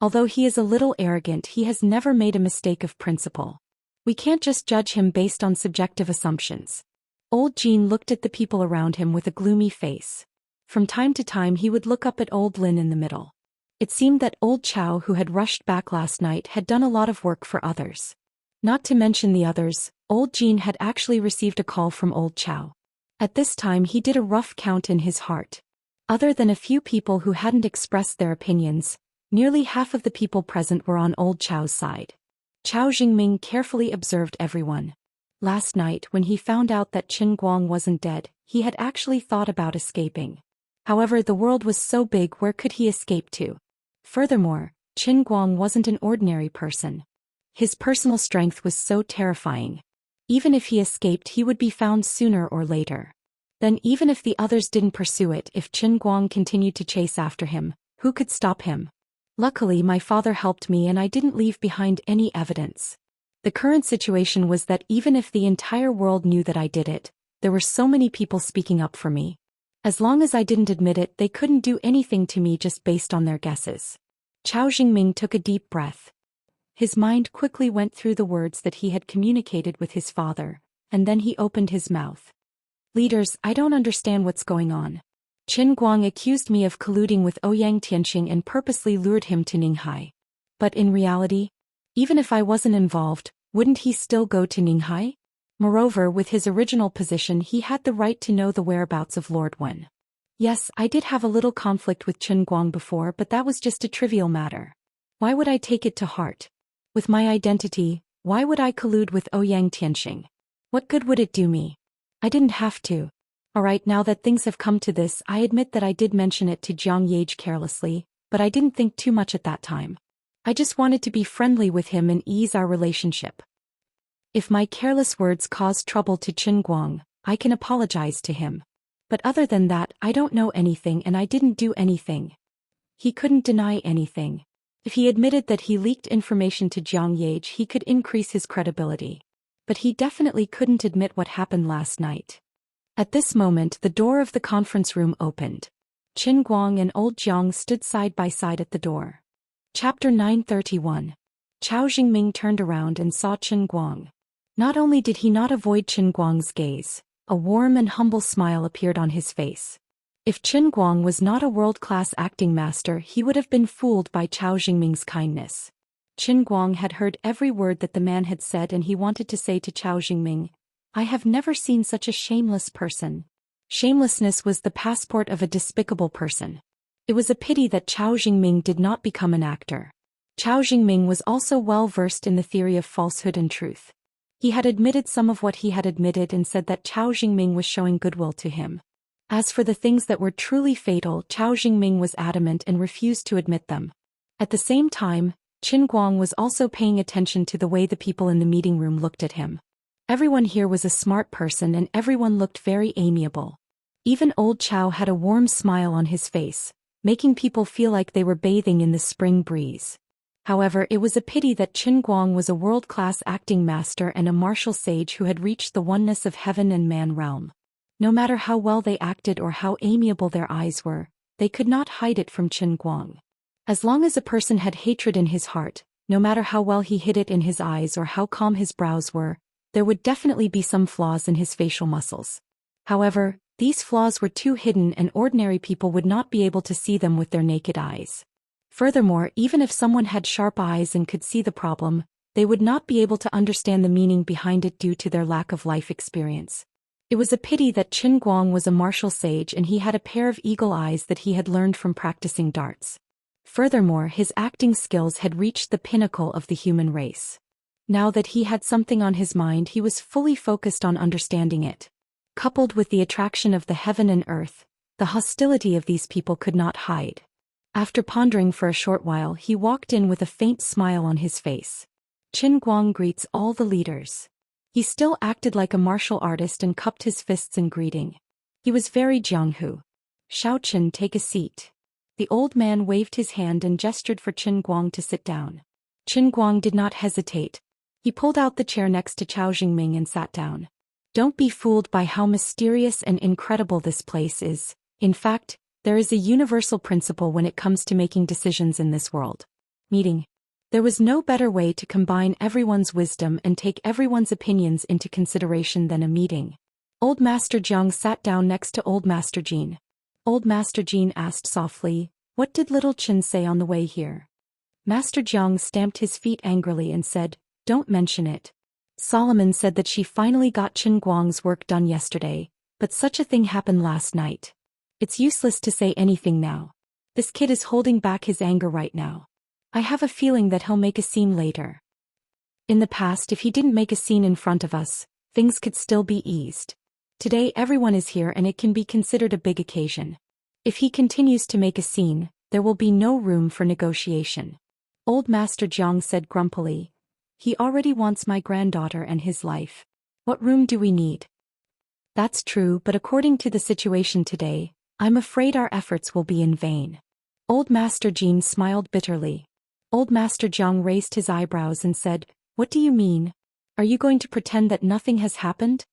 Although he is a little arrogant, he has never made a mistake of principle. We can't just judge him based on subjective assumptions. Old Jean looked at the people around him with a gloomy face. From time to time he would look up at old Lin in the middle. It seemed that old Chao, who had rushed back last night, had done a lot of work for others. Not to mention the others, old Jean had actually received a call from old Chao. At this time he did a rough count in his heart. Other than a few people who hadn't expressed their opinions, nearly half of the people present were on old Chao's side. Chao Jingming carefully observed everyone. Last night, when he found out that Qin Guang wasn't dead, he had actually thought about escaping. However, the world was so big, where could he escape to? Furthermore, Qin Guang wasn't an ordinary person. His personal strength was so terrifying. Even if he escaped, he would be found sooner or later. Then even if the others didn't pursue it, if Qin Guang continued to chase after him, who could stop him? Luckily, my father helped me and I didn't leave behind any evidence. The current situation was that even if the entire world knew that I did it, there were so many people speaking up for me. As long as I didn't admit it, they couldn't do anything to me just based on their guesses. Chao Jingming took a deep breath. His mind quickly went through the words that he had communicated with his father, and then he opened his mouth. Leaders, I don't understand what's going on. Qin Guang accused me of colluding with Ouyang Tianxing and purposely lured him to Ninghai. But in reality, even if I wasn't involved, wouldn't he still go to Ninghai? Moreover, with his original position, he had the right to know the whereabouts of Lord Wen. Yes, I did have a little conflict with Qin Guang before, but that was just a trivial matter. Why would I take it to heart? With my identity, why would I collude with Ouyang Tianxing? What good would it do me? I didn't have to. Alright, now that things have come to this, I admit that I did mention it to Jiang Yage carelessly, but I didn't think too much at that time. I just wanted to be friendly with him and ease our relationship. If my careless words caused trouble to Qin Guang, I can apologize to him. But other than that, I don't know anything and I didn't do anything. He couldn't deny anything. If he admitted that he leaked information to Jiang Yage, he could increase his credibility. But he definitely couldn't admit what happened last night. At this moment, the door of the conference room opened. Qin Guang and old Jiang stood side by side at the door. Chapter 931. Chao Jingming turned around and saw Qin Guang. Not only did he not avoid Qin Guang's gaze, a warm and humble smile appeared on his face. If Qin Guang was not a world-class acting master, he would have been fooled by Chao Jingming's kindness. Qin Guang had heard every word that the man had said and he wanted to say to Chao Jingming, I have never seen such a shameless person. Shamelessness was the passport of a despicable person. It was a pity that Chao Jingming did not become an actor. Chao Jingming was also well versed in the theory of falsehood and truth. He had admitted some of what he had admitted and said that Chao Jingming was showing goodwill to him. As for the things that were truly fatal, Chao Jingming was adamant and refused to admit them. At the same time, Qin Guang was also paying attention to the way the people in the meeting room looked at him. Everyone here was a smart person and everyone looked very amiable. Even old Chao had a warm smile on his face, making people feel like they were bathing in the spring breeze. However, it was a pity that Qin Guang was a world-class acting master and a martial sage who had reached the oneness of heaven and man realm. No matter how well they acted or how amiable their eyes were, they could not hide it from Qin Guang. As long as a person had hatred in his heart, no matter how well he hid it in his eyes or how calm his brows were, there would definitely be some flaws in his facial muscles. However, these flaws were too hidden and ordinary people would not be able to see them with their naked eyes. Furthermore, even if someone had sharp eyes and could see the problem, they would not be able to understand the meaning behind it due to their lack of life experience. It was a pity that Qin Guang was a martial sage and he had a pair of eagle eyes that he had learned from practicing darts. Furthermore, his acting skills had reached the pinnacle of the human race. Now that he had something on his mind, he was fully focused on understanding it. Coupled with the attraction of the heaven and earth, the hostility of these people could not hide. After pondering for a short while, he walked in with a faint smile on his face. Qin Guang greets all the leaders. He still acted like a martial artist and cupped his fists in greeting. He was very Jianghu. Xiaoqin, take a seat. The old man waved his hand and gestured for Qin Guang to sit down. Qin Guang did not hesitate. He pulled out the chair next to Chao Jingming and sat down. Don't be fooled by how mysterious and incredible this place is. In fact, there is a universal principle when it comes to making decisions in this world. Meeting. There was no better way to combine everyone's wisdom and take everyone's opinions into consideration than a meeting. Old Master Jiang sat down next to Old Master Jin. Old Master Jin asked softly, "What did little Qin say on the way here?" Master Jiang stamped his feet angrily and said, "Don't mention it. Solomon said that she finally got Qin Guang's work done yesterday, but such a thing happened last night. It's useless to say anything now. This kid is holding back his anger right now. I have a feeling that he'll make a scene later. In the past, if he didn't make a scene in front of us, things could still be eased. Today everyone is here and it can be considered a big occasion. If he continues to make a scene, there will be no room for negotiation." Old Master Jiang said grumpily, "He already wants my granddaughter and his life. What room do we need?" "That's true, but according to the situation today, I'm afraid our efforts will be in vain." Old Master Jin smiled bitterly. Old Master Jiang raised his eyebrows and said, "What do you mean? Are you going to pretend that nothing has happened?"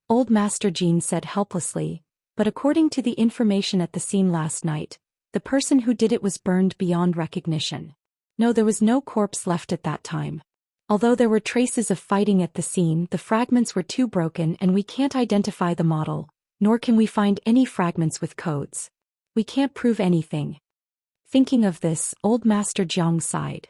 Old Master Jin said helplessly, "But according to the information at the scene last night, the person who did it was burned beyond recognition. No, there was no corpse left at that time. Although there were traces of fighting at the scene, the fragments were too broken and we can't identify the model, nor can we find any fragments with codes. We can't prove anything." Thinking of this, Old Master Jiang sighed.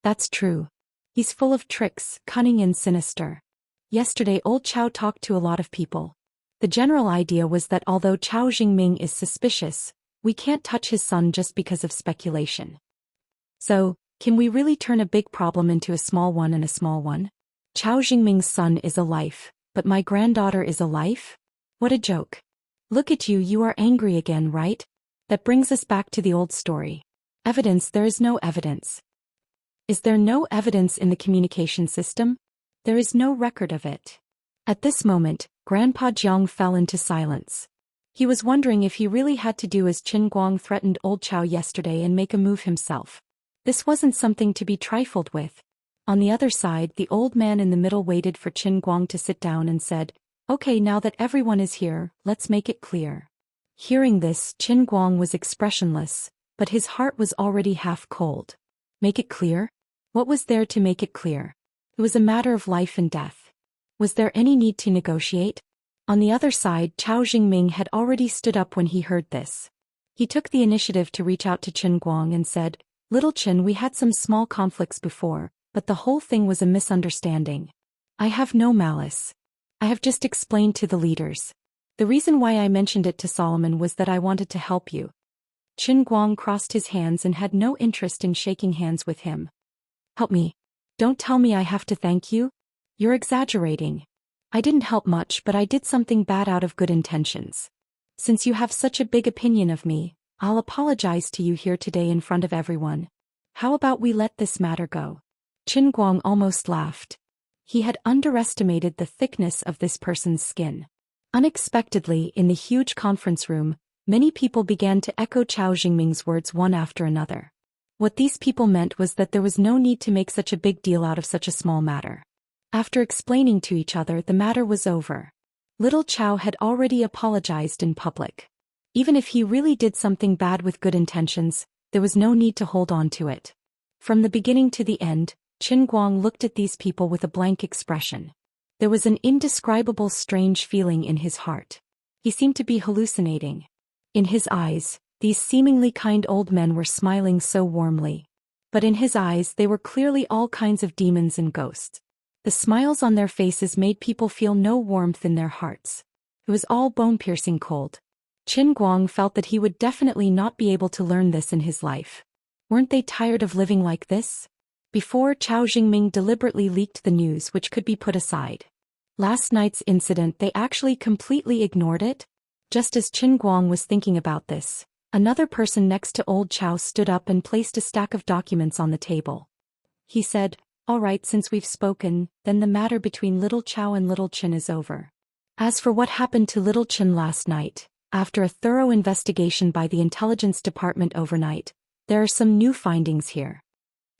"That's true. He's full of tricks, cunning and sinister. Yesterday old Chao talked to a lot of people. The general idea was that although Chao Jingming is suspicious, we can't touch his son just because of speculation. So, can we really turn a big problem into a small one and a small one? Chao Jingming's son is a life, but my granddaughter is a life? What a joke. Look at you, you are angry again, right? That brings us back to the old story. Evidence, there is no evidence. Is there no evidence in the communication system? There is no record of it." At this moment, Grandpa Jiang fell into silence. He was wondering if he really had to do as Qin Guang threatened old Chao yesterday and make a move himself. This wasn't something to be trifled with. On the other side, the old man in the middle waited for Qin Guang to sit down and said, "Okay, now that everyone is here, let's make it clear." Hearing this, Qin Guang was expressionless, but his heart was already half cold. Make it clear? What was there to make it clear? It was a matter of life and death. Was there any need to negotiate? On the other side, Chao Jingming had already stood up when he heard this. He took the initiative to reach out to Qin Guang and said, "Little Qin, we had some small conflicts before, but the whole thing was a misunderstanding. I have no malice. I have just explained to the leaders. The reason why I mentioned it to Solomon was that I wanted to help you." Qin Guang crossed his hands and had no interest in shaking hands with him. "Help me. Don't tell me I have to thank you. You're exaggerating. I didn't help much, but I did something bad out of good intentions. Since you have such a big opinion of me, I'll apologize to you here today in front of everyone. How about we let this matter go?" Qin Guang almost laughed. He had underestimated the thickness of this person's skin. Unexpectedly, in the huge conference room, many people began to echo Chao Jingming's words one after another. What these people meant was that there was no need to make such a big deal out of such a small matter. After explaining to each other, the matter was over. Little Chow had already apologized in public. Even if he really did something bad with good intentions, there was no need to hold on to it. From the beginning to the end, Qin Guang looked at these people with a blank expression. There was an indescribable strange feeling in his heart. He seemed to be hallucinating. In his eyes, these seemingly kind old men were smiling so warmly. But in his eyes they were clearly all kinds of demons and ghosts. The smiles on their faces made people feel no warmth in their hearts. It was all bone-piercing cold. Qin Guang felt that he would definitely not be able to learn this in his life. Weren't they tired of living like this? Before, Chao Jingming deliberately leaked the news which could be put aside. Last night's incident, they actually completely ignored it. Just as Qin Guang was thinking about this, another person next to old Chao stood up and placed a stack of documents on the table. He said, "All right, since we've spoken, then the matter between little Chao and little Qin is over. As for what happened to little Qin last night, after a thorough investigation by the intelligence department overnight, there are some new findings here."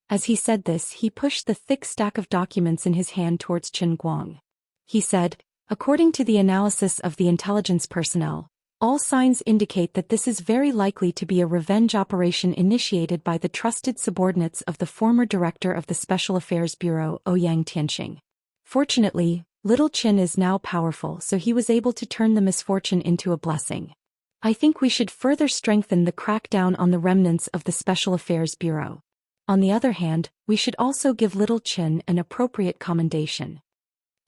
As he said this, he pushed the thick stack of documents in his hand towards Qin Guang. He said, "According to the analysis of the intelligence personnel, all signs indicate that this is very likely to be a revenge operation initiated by the trusted subordinates of the former director of the Special Affairs Bureau, Ouyang Tianxing. Fortunately, little Qin is now powerful, so he was able to turn the misfortune into a blessing. I think we should further strengthen the crackdown on the remnants of the Special Affairs Bureau. On the other hand, we should also give little Qin an appropriate commendation."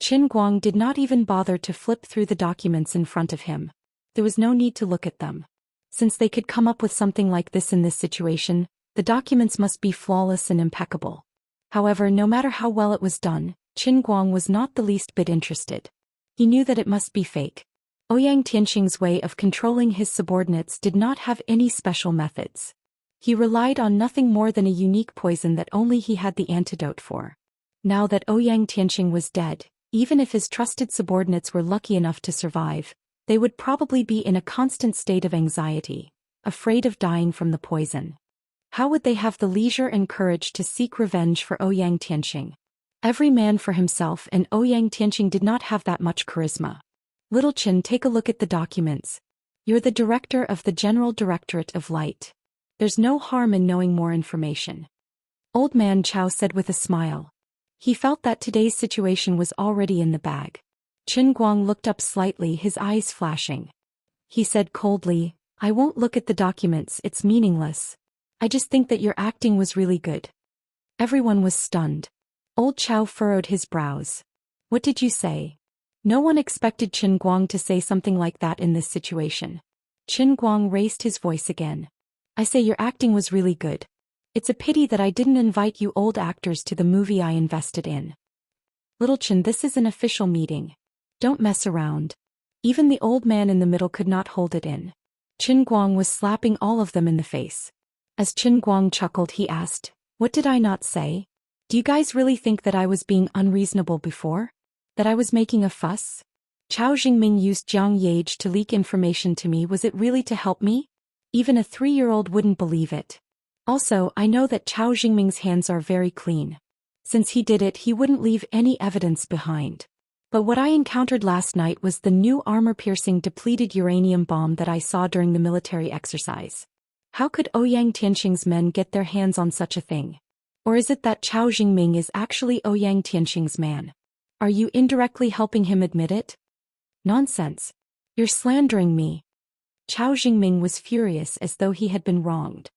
Qin Guang did not even bother to flip through the documents in front of him. There was no need to look at them. Since they could come up with something like this in this situation, the documents must be flawless and impeccable. However, no matter how well it was done, Qin Guang was not the least bit interested. He knew that it must be fake. Ouyang Tianxing's way of controlling his subordinates did not have any special methods. He relied on nothing more than a unique poison that only he had the antidote for. Now that Ouyang Tianxing was dead, even if his trusted subordinates were lucky enough to survive, they would probably be in a constant state of anxiety, afraid of dying from the poison. How would they have the leisure and courage to seek revenge for Ouyang Tianxing? Every man for himself, and Ouyang Tianxing did not have that much charisma. "Little Qin, take a look at the documents. You're the director of the General Directorate of Light. There's no harm in knowing more information." Old man Chao said with a smile. He felt that today's situation was already in the bag. Qin Guang looked up slightly, his eyes flashing. He said coldly, "I won't look at the documents, it's meaningless. I just think that your acting was really good." Everyone was stunned. Old Chao furrowed his brows. "What did you say?" No one expected Qin Guang to say something like that in this situation. Qin Guang raised his voice again. "I say your acting was really good. It's a pity that I didn't invite you old actors to the movie I invested in. Little Qin, this is an official meeting. Don't mess around." Even the old man in the middle could not hold it in. Qin Guang was slapping all of them in the face. As Qin Guang chuckled, he asked, "What did I not say? Do you guys really think that I was being unreasonable before? That I was making a fuss? Chao Jingming used Jiang Yage to leak information to me. Was it really to help me? Even a 3-year-old wouldn't believe it. Also, I know that Chao Jingming's hands are very clean. Since he did it, he wouldn't leave any evidence behind. But what I encountered last night was the new armor-piercing depleted uranium bomb that I saw during the military exercise. How could Ouyang Tianxing's men get their hands on such a thing? Or is it that Chao Jingming is actually Ouyang Tianxing's man? Are you indirectly helping him admit it?" "Nonsense. You're slandering me." Chao Jingming was furious, as though he had been wronged.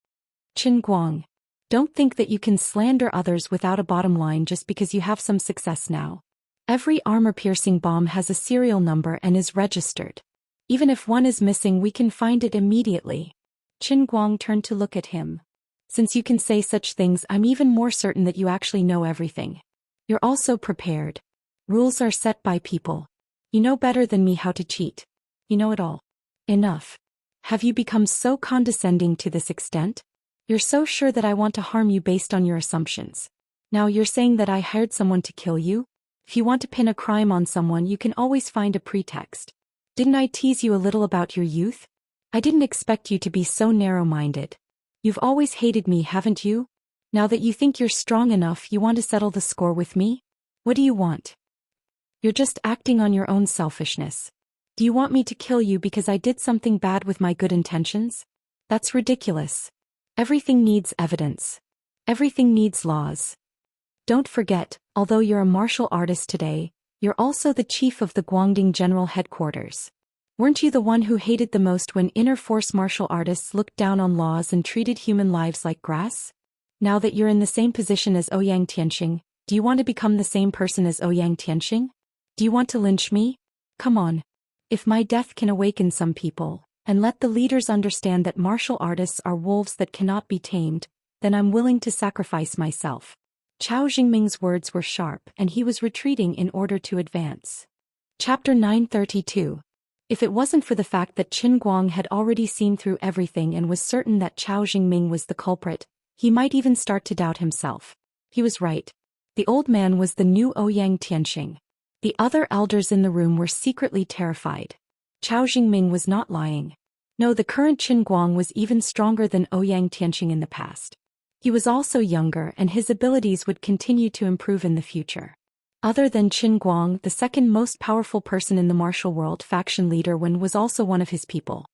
"Qin Guang, don't think that you can slander others without a bottom line just because you have some success now. Every armor-piercing bomb has a serial number and is registered. Even if one is missing, we can find it immediately." Qin Guang turned to look at him. "Since you can say such things, I'm even more certain that you actually know everything. You're also prepared. Rules are set by people. You know better than me how to cheat. You know it all. Enough. Have you become so condescending to this extent? You're so sure that I want to harm you based on your assumptions. Now you're saying that I hired someone to kill you? If you want to pin a crime on someone, you can always find a pretext. Didn't I tease you a little about your youth? I didn't expect you to be so narrow-minded. You've always hated me, haven't you? Now that you think you're strong enough, you want to settle the score with me? What do you want? You're just acting on your own selfishness. Do you want me to kill you because I did something bad with my good intentions? That's ridiculous. Everything needs evidence. Everything needs laws. Don't forget, although you're a martial artist today, you're also the chief of the Guangdong General Headquarters. Weren't you the one who hated the most when inner force martial artists looked down on laws and treated human lives like grass? Now that you're in the same position as Ouyang Tianxing, do you want to become the same person as Ouyang Tianxing? Do you want to lynch me? Come on. If my death can awaken some people, and let the leaders understand that martial artists are wolves that cannot be tamed, then I'm willing to sacrifice myself. Chao Jingming's words were sharp and he was retreating in order to advance. Chapter 932. If it wasn't for the fact that Qin Guang had already seen through everything and was certain that Chao Jingming was the culprit, he might even start to doubt himself. He was right. The old man was the new Ouyang Tianxing. The other elders in the room were secretly terrified. Chao Jingming was not lying. No, the current Qin Guang was even stronger than Ouyang Tianxing in the past. He was also younger and his abilities would continue to improve in the future. Other than Qin Guang, the second most powerful person in the martial world, faction leader Wen, was also one of his people.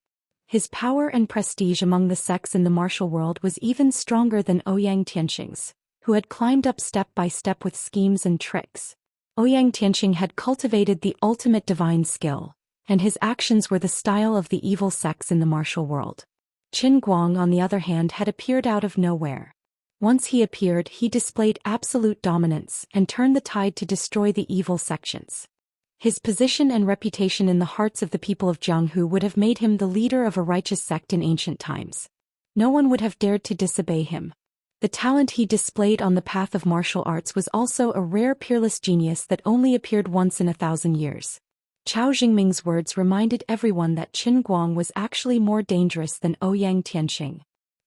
His power and prestige among the sects in the martial world was even stronger than Ouyang Tianxing's, who had climbed up step by step with schemes and tricks. Ouyang Tianxing had cultivated the ultimate divine skill, and his actions were the style of the evil sects in the martial world. Qin Guang, on the other hand, had appeared out of nowhere. Once he appeared, he displayed absolute dominance and turned the tide to destroy the evil sections. His position and reputation in the hearts of the people of Jianghu would have made him the leader of a righteous sect in ancient times. No one would have dared to disobey him. The talent he displayed on the path of martial arts was also a rare peerless genius that only appeared once in 1,000 years. Chao Jingming's words reminded everyone that Qin Guang was actually more dangerous than Ouyang Tianxing.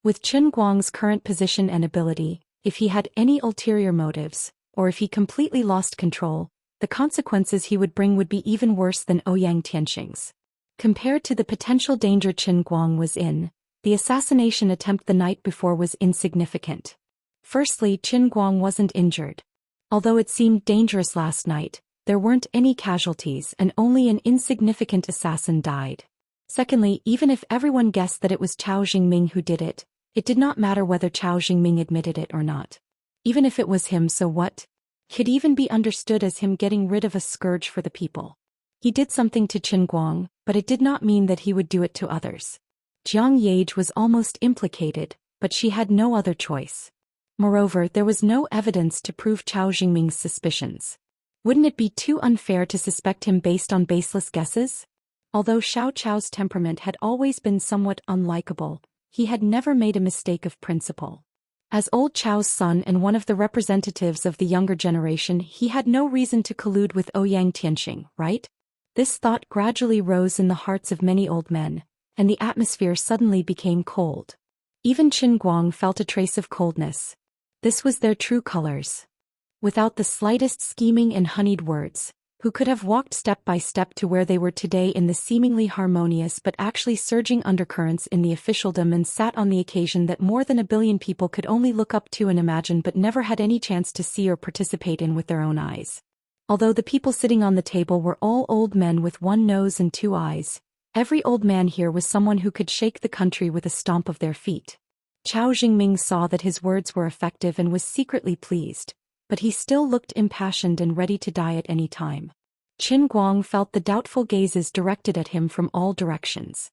With Qin Guang's current position and ability, if he had any ulterior motives, or if he completely lost control, the consequences he would bring would be even worse than Ouyang Tianxing's. Compared to the potential danger Qin Guang was in, the assassination attempt the night before was insignificant. Firstly, Qin Guang wasn't injured. Although it seemed dangerous last night, there weren't any casualties and only an insignificant assassin died. Secondly, even if everyone guessed that it was Chao Jingming who did it did not matter whether Chao Jingming admitted it or not. Even if it was him, so what? Could even be understood as him getting rid of a scourge for the people. He did something to Qin Guang, but it did not mean that he would do it to others. Jiang Yage was almost implicated, but she had no other choice. Moreover, there was no evidence to prove Chao Jingming's suspicions. Wouldn't it be too unfair to suspect him based on baseless guesses? Although Xiao Chao's temperament had always been somewhat unlikable, he had never made a mistake of principle. As old Chao's son and one of the representatives of the younger generation, he had no reason to collude with Ouyang Tianxing, right? This thought gradually rose in the hearts of many old men, and the atmosphere suddenly became cold. Even Qin Guang felt a trace of coldness. This was their true colors. Without the slightest scheming and honeyed words, who could have walked step by step to where they were today in the seemingly harmonious but actually surging undercurrents in the officialdom, and sat on the occasion that more than 1 billion people could only look up to and imagine but never had any chance to see or participate in with their own eyes. Although the people sitting on the table were all old men with 1 nose and 2 eyes, every old man here was someone who could shake the country with a stomp of their feet. Chao Jingming saw that his words were effective and was secretly pleased, but he still looked impassioned and ready to die at any time. Qin Guang felt the doubtful gazes directed at him from all directions.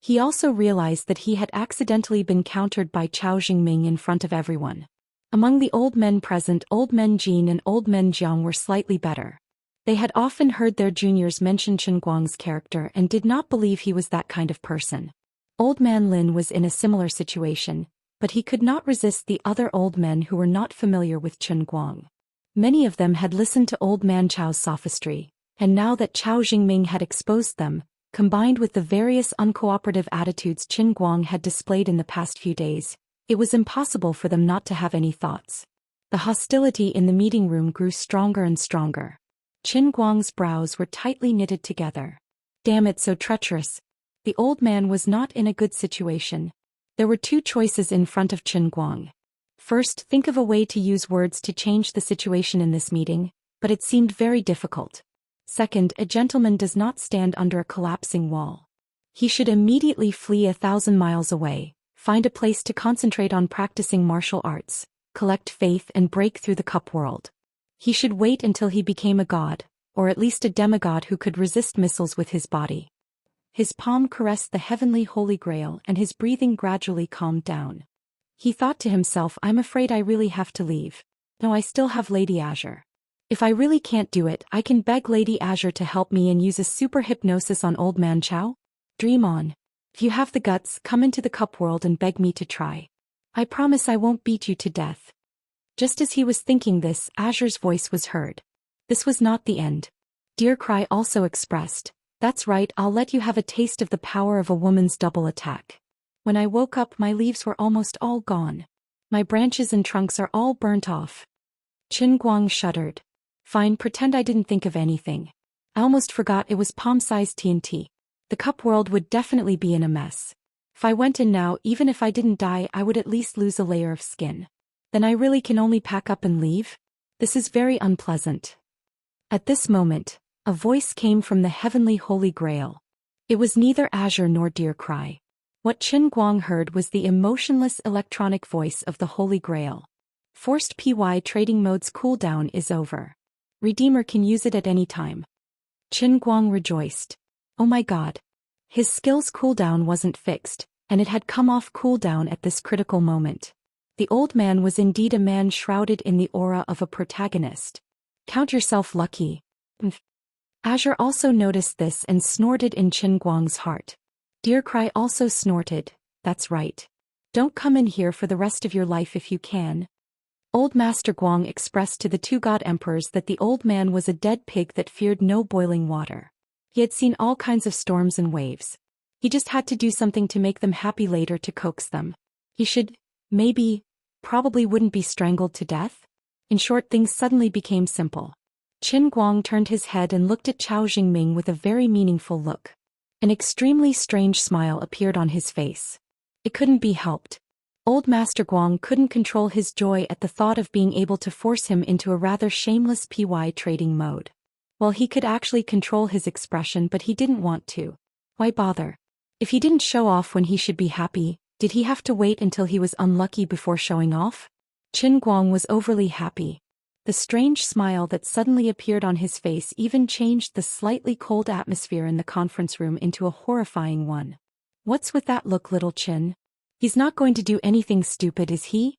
He also realized that he had accidentally been countered by Chao Jingming in front of everyone. Among the old men present, Old Men Jin and Old Men Jiang were slightly better. They had often heard their juniors mention Qin Guang's character and did not believe he was that kind of person. Old Man Lin was in a similar situation, but he could not resist the other old men who were not familiar with Qin Guang. Many of them had listened to Old Man Chao's sophistry, and now that Chao Jingming had exposed them, combined with the various uncooperative attitudes Qin Guang had displayed in the past few days, it was impossible for them not to have any thoughts. The hostility in the meeting room grew stronger and stronger. Qin Guang's brows were tightly knitted together. Damn it, so treacherous. The old man was not in a good situation. There were two choices in front of Qin Guang. First, think of a way to use words to change the situation in this meeting, but it seemed very difficult. Second, a gentleman does not stand under a collapsing wall. He should immediately flee 1,000 miles away, find a place to concentrate on practicing martial arts, collect faith and break through the cup world. He should wait until he became a god, or at least a demigod who could resist missiles with his body. His palm caressed the heavenly Holy Grail and his breathing gradually calmed down. He thought to himself, I'm afraid I really have to leave. No, I still have Lady Azure. If I really can't do it, I can beg Lady Azure to help me and use a super hypnosis on Old Man Chow. Dream on. If you have the guts, come into the cup world and beg me to try. I promise I won't beat you to death. Just as he was thinking this, Azure's voice was heard. This was not the end. Dear Cry also expressed, that's right, I'll let you have a taste of the power of a woman's double attack. When I woke up, my leaves were almost all gone. My branches and trunks are all burnt off. Qin Guang shuddered. Fine, pretend I didn't think of anything. I almost forgot it was palm-sized TNT. The cup world would definitely be in a mess. If I went in now, even if I didn't die, I would at least lose a layer of skin. Then I really can only pack up and leave? This is very unpleasant. At this moment, a voice came from the heavenly Holy Grail. It was neither Azure nor Dear Cry. What Qin Guang heard was the emotionless electronic voice of the Holy Grail. Forced PY trading mode's cooldown is over. Redeemer can use it at any time. Qin Guang rejoiced. Oh my god. His skill's cooldown wasn't fixed, and it had come off cooldown at this critical moment. The old man was indeed a man shrouded in the aura of a protagonist. Count yourself lucky. Azure also noticed this and snorted in Qin Guang's heart. Dear Cry also snorted, that's right. Don't come in here for the rest of your life if you can. Old Master Guang expressed to the two god emperors that the old man was a dead pig that feared no boiling water. He had seen all kinds of storms and waves. He just had to do something to make them happy later to coax them. He should, probably wouldn't be strangled to death? In short, things suddenly became simple. Qin Guang turned his head and looked at Chao Jingming with a very meaningful look. An extremely strange smile appeared on his face. It couldn't be helped. Old Master Guang couldn't control his joy at the thought of being able to force him into a rather shameless PY trading mode. Well, he could actually control his expression, but he didn't want to. Why bother? If he didn't show off when he should be happy, did he have to wait until he was unlucky before showing off? Qin Guang was overly happy. The strange smile that suddenly appeared on his face even changed the slightly cold atmosphere in the conference room into a horrifying one. What's with that look, little Qin? He's not going to do anything stupid, is he?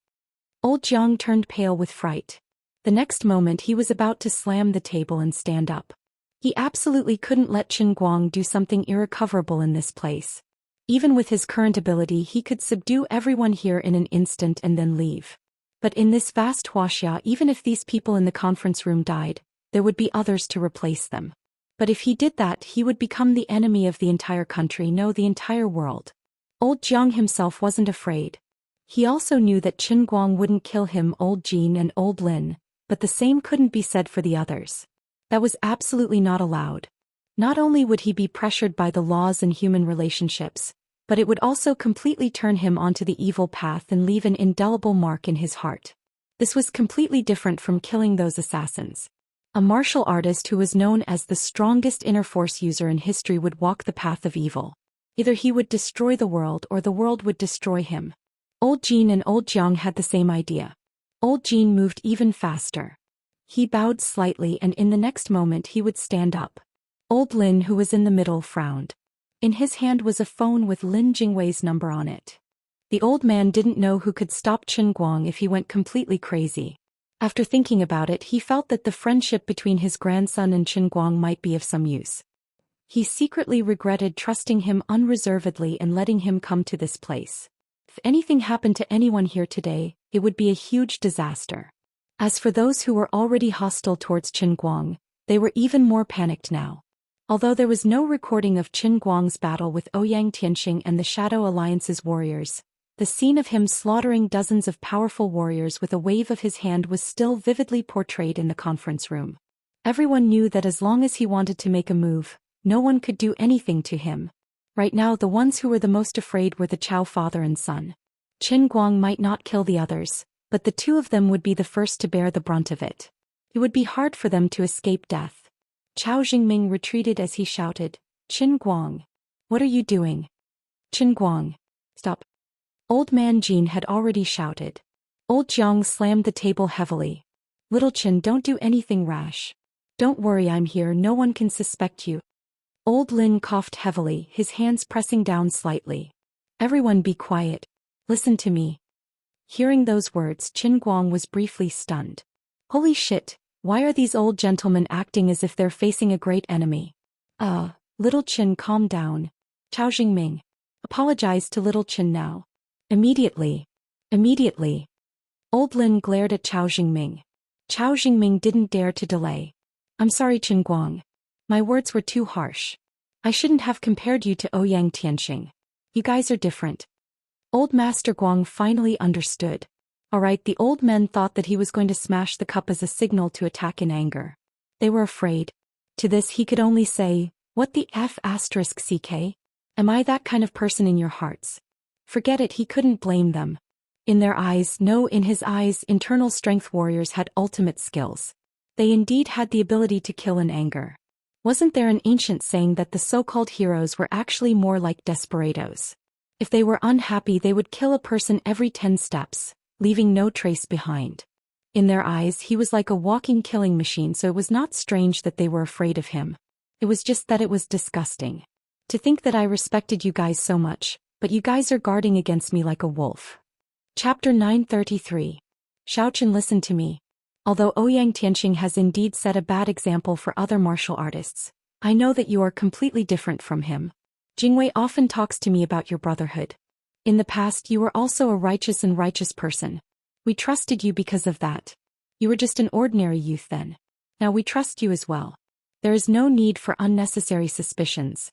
Old Jiang turned pale with fright. The next moment he was about to slam the table and stand up. He absolutely couldn't let Qin Guang do something irrecoverable in this place. Even with his current ability, he could subdue everyone here in an instant and then leave. But in this vast Wuxia, even if these people in the conference room died, there would be others to replace them. But if he did that, he would become the enemy of the entire country, no, the entire world. Old Jiang himself wasn't afraid. He also knew that Qin Guang wouldn't kill him, Old Jin and Old Lin, but the same couldn't be said for the others. That was absolutely not allowed. Not only would he be pressured by the laws and human relationships, but it would also completely turn him onto the evil path and leave an indelible mark in his heart. This was completely different from killing those assassins. A martial artist who was known as the strongest inner force user in history would walk the path of evil. Either he would destroy the world or the world would destroy him. Old Jin and Old Jiang had the same idea. Old Jin moved even faster. He bowed slightly and in the next moment he would stand up. Old Lin, who was in the middle, frowned. In his hand was a phone with Lin Jingwei's number on it. The old man didn't know who could stop Qin Guang if he went completely crazy. After thinking about it, he felt that the friendship between his grandson and Qin Guang might be of some use. He secretly regretted trusting him unreservedly and letting him come to this place. If anything happened to anyone here today, it would be a huge disaster. As for those who were already hostile towards Qin Guang, they were even more panicked now. Although there was no recording of Qin Guang's battle with Ouyang Tianxing and the Shadow Alliance's warriors, the scene of him slaughtering dozens of powerful warriors with a wave of his hand was still vividly portrayed in the conference room. Everyone knew that as long as he wanted to make a move, no one could do anything to him. Right now the ones who were the most afraid were the Chao father and son. Qin Guang might not kill the others, but the two of them would be the first to bear the brunt of it. It would be hard for them to escape death. Chao Jingming retreated as he shouted, "Qin Guang! What are you doing? Qin Guang! Stop!" Old man Jin had already shouted. Old Jiang slammed the table heavily. "Little Qin, don't do anything rash. Don't worry, I'm here, no one can suspect you." Old Lin coughed heavily, his hands pressing down slightly. "Everyone be quiet. Listen to me." Hearing those words, Qin Guang was briefly stunned. Holy shit, why are these old gentlemen acting as if they're facing a great enemy? Little Qin, calm down. Chao Jingming. Apologize to little Qin now. Immediately. Immediately. Old Lin glared at Chao Jingming. Chao Jingming didn't dare to delay. "I'm sorry, Qin Guang. My words were too harsh. I shouldn't have compared you to Ouyang Tianxing. You guys are different." Old Master Guang finally understood. Alright, the old men thought that he was going to smash the cup as a signal to attack in anger. They were afraid. To this he could only say, "What the F***ck? Am I that kind of person in your hearts?" Forget it, he couldn't blame them. In their eyes, no, in his eyes, internal strength warriors had ultimate skills. They indeed had the ability to kill in anger. Wasn't there an ancient saying that the so-called heroes were actually more like desperados? If they were unhappy, they would kill a person every 10 steps, leaving no trace behind. In their eyes, he was like a walking killing machine, so it was not strange that they were afraid of him. It was just that it was disgusting. To think that I respected you guys so much, but you guys are guarding against me like a wolf. Chapter 933. Xiaochen, listen to me. Although Ouyang Tianxing has indeed set a bad example for other martial artists, I know that you are completely different from him. Jingwei often talks to me about your brotherhood. In the past you were also a righteous person. We trusted you because of that. You were just an ordinary youth then. Now we trust you as well. There is no need for unnecessary suspicions.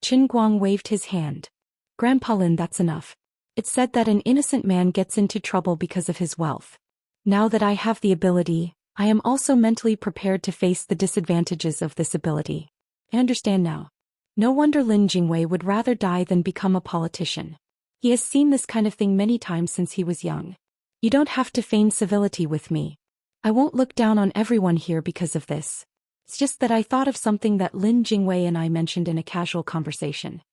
Qin Guang waved his hand. Grandpa Lin, that's enough. It's said that an innocent man gets into trouble because of his wealth. Now that I have the ability, I am also mentally prepared to face the disadvantages of this ability. I understand now. No wonder Lin Jingwei would rather die than become a politician. He has seen this kind of thing many times since he was young. You don't have to feign civility with me. I won't look down on everyone here because of this. It's just that I thought of something that Lin Jingwei and I mentioned in a casual conversation.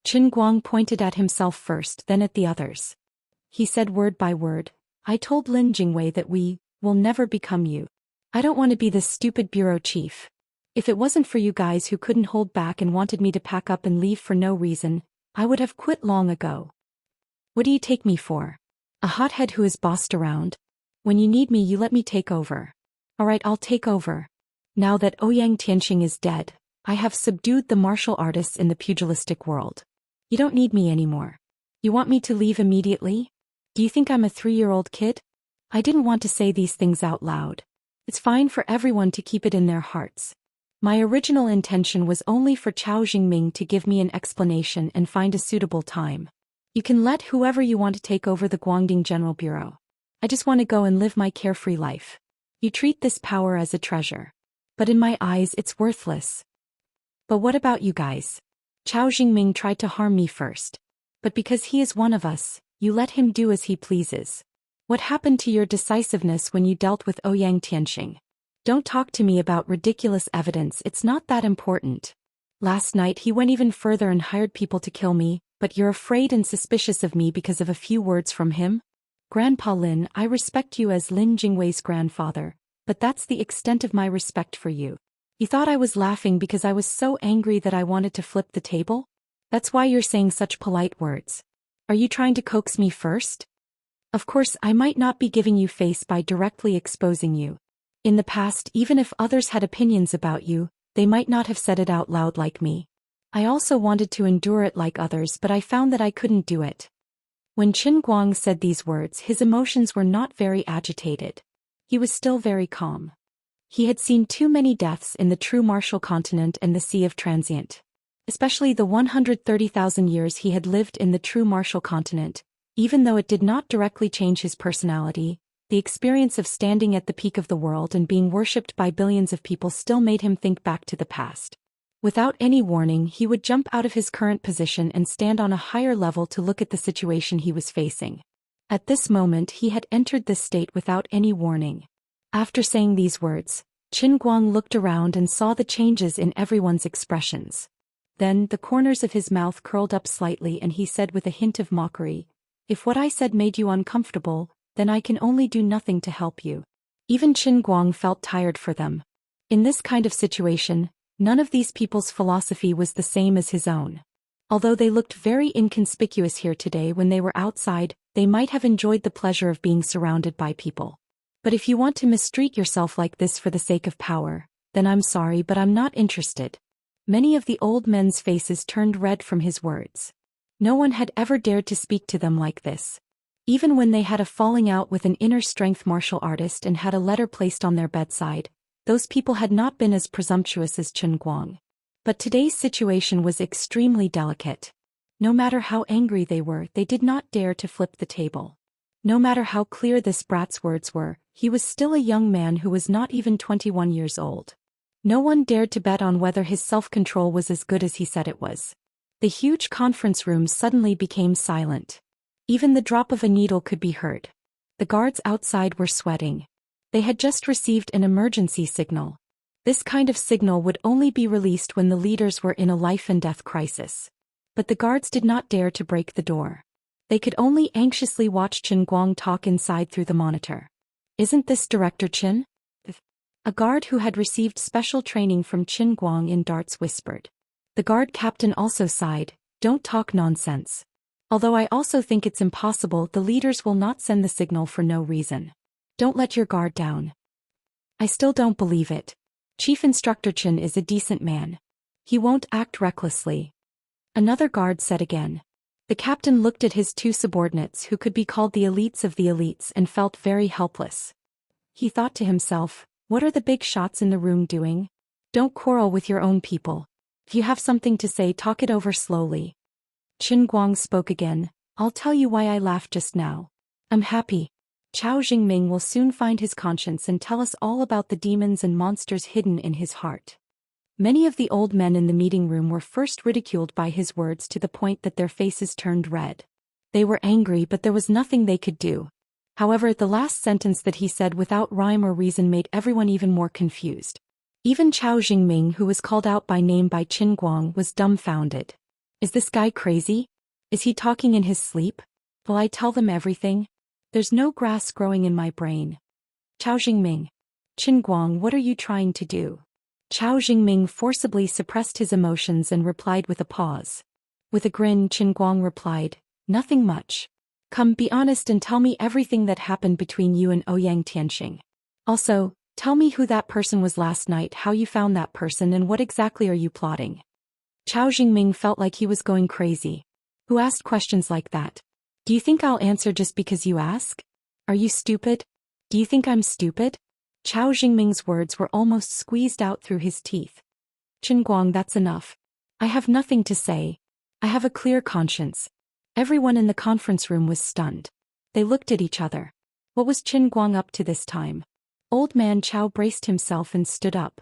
Qin Guang pointed at himself first, then at the others. He said word by word, "I told Lin Jingwei that we will never become you. I don't want to be this stupid bureau chief. If it wasn't for you guys who couldn't hold back and wanted me to pack up and leave for no reason, I would have quit long ago. What do you take me for? A hothead who is bossed around? When you need me, you let me take over. Alright, I'll take over. Now that Ouyang Tianxing is dead, I have subdued the martial artists in the pugilistic world. You don't need me anymore. You want me to leave immediately? Do you think I'm a 3-year-old kid? I didn't want to say these things out loud. It's fine for everyone to keep it in their hearts. My original intention was only for Chao Jingming to give me an explanation and find a suitable time. You can let whoever you want to take over the Guangding General Bureau. I just want to go and live my carefree life. You treat this power as a treasure. But in my eyes it's worthless. But what about you guys? Chao Jingming tried to harm me first. But because he is one of us, you let him do as he pleases. What happened to your decisiveness when you dealt with Ouyang Tianxing? Don't talk to me about ridiculous evidence, it's not that important. Last night he went even further and hired people to kill me, but you're afraid and suspicious of me because of a few words from him? Grandpa Lin, I respect you as Lin Jingwei's grandfather, but that's the extent of my respect for you. You thought I was laughing because I was so angry that I wanted to flip the table? That's why you're saying such polite words. Are you trying to coax me first? Of course, I might not be giving you face by directly exposing you. In the past, even if others had opinions about you, they might not have said it out loud like me. I also wanted to endure it like others, but I found that I couldn't do it. When Qin Guang said these words, his emotions were not very agitated. He was still very calm. He had seen too many deaths in the true martial continent and the Sea of Transient. Especially the 130,000 years he had lived in the true martial continent, even though it did not directly change his personality. The experience of standing at the peak of the world and being worshipped by billions of people still made him think back to the past. Without any warning, he would jump out of his current position and stand on a higher level to look at the situation he was facing. At this moment he had entered this state without any warning. After saying these words, Qin Guang looked around and saw the changes in everyone's expressions. Then the corners of his mouth curled up slightly and he said with a hint of mockery, "If what I said made you uncomfortable, then I can only do nothing to help you." Even Qin Guang felt tired for them. In this kind of situation, none of these people's philosophy was the same as his own. Although they looked very inconspicuous here today when they were outside, they might have enjoyed the pleasure of being surrounded by people. But if you want to mistreat yourself like this for the sake of power, then I'm sorry but I'm not interested. Many of the old men's faces turned red from his words. No one had ever dared to speak to them like this. Even when they had a falling out with an inner strength martial artist and had a letter placed on their bedside, those people had not been as presumptuous as Qin Guang. But today's situation was extremely delicate. No matter how angry they were, they did not dare to flip the table. No matter how clear this brat's words were, he was still a young man who was not even 21 years old. No one dared to bet on whether his self-control was as good as he said it was. The huge conference room suddenly became silent. Even the drop of a needle could be heard. The guards outside were sweating. They had just received an emergency signal. This kind of signal would only be released when the leaders were in a life-and-death crisis. But the guards did not dare to break the door. They could only anxiously watch Qin Guang talk inside through the monitor. "Isn't this Director Qin?" A guard who had received special training from Qin Guang in darts whispered. The guard captain also sighed, "Don't talk nonsense. Although I also think it's impossible, the leaders will not send the signal for no reason. Don't let your guard down." "I still don't believe it. Chief Instructor Qin is a decent man. He won't act recklessly." Another guard said again. The captain looked at his two subordinates who could be called the elites of the elites and felt very helpless. He thought to himself, what are the big shots in the room doing? Don't quarrel with your own people. If you have something to say, talk it over slowly. Qin Guang spoke again. "I'll tell you why I laughed just now. I'm happy. Chao Jingming will soon find his conscience and tell us all about the demons and monsters hidden in his heart." Many of the old men in the meeting room were first ridiculed by his words to the point that their faces turned red. They were angry, but there was nothing they could do. However, the last sentence that he said without rhyme or reason made everyone even more confused. Even Chao Jingming, who was called out by name by Qin Guang, was dumbfounded. Is this guy crazy? Is he talking in his sleep? Will I tell them everything? There's no grass growing in my brain. Chao Jingming. Qin Guang, what are you trying to do? Chao Jingming forcibly suppressed his emotions and replied with a pause. With a grin, Qin Guang replied, "Nothing much. Come, be honest and tell me everything that happened between you and Ouyang Tianxing. Also, tell me who that person was last night, how you found that person, and what exactly are you plotting?" Chao Jingming felt like he was going crazy. Who asked questions like that? Do you think I'll answer just because you ask? Are you stupid? Do you think I'm stupid? Chao Jingming's words were almost squeezed out through his teeth. Qin Guang, that's enough. I have nothing to say. I have a clear conscience. Everyone in the conference room was stunned. They looked at each other. What was Qin Guang up to this time? Old man Chao braced himself and stood up.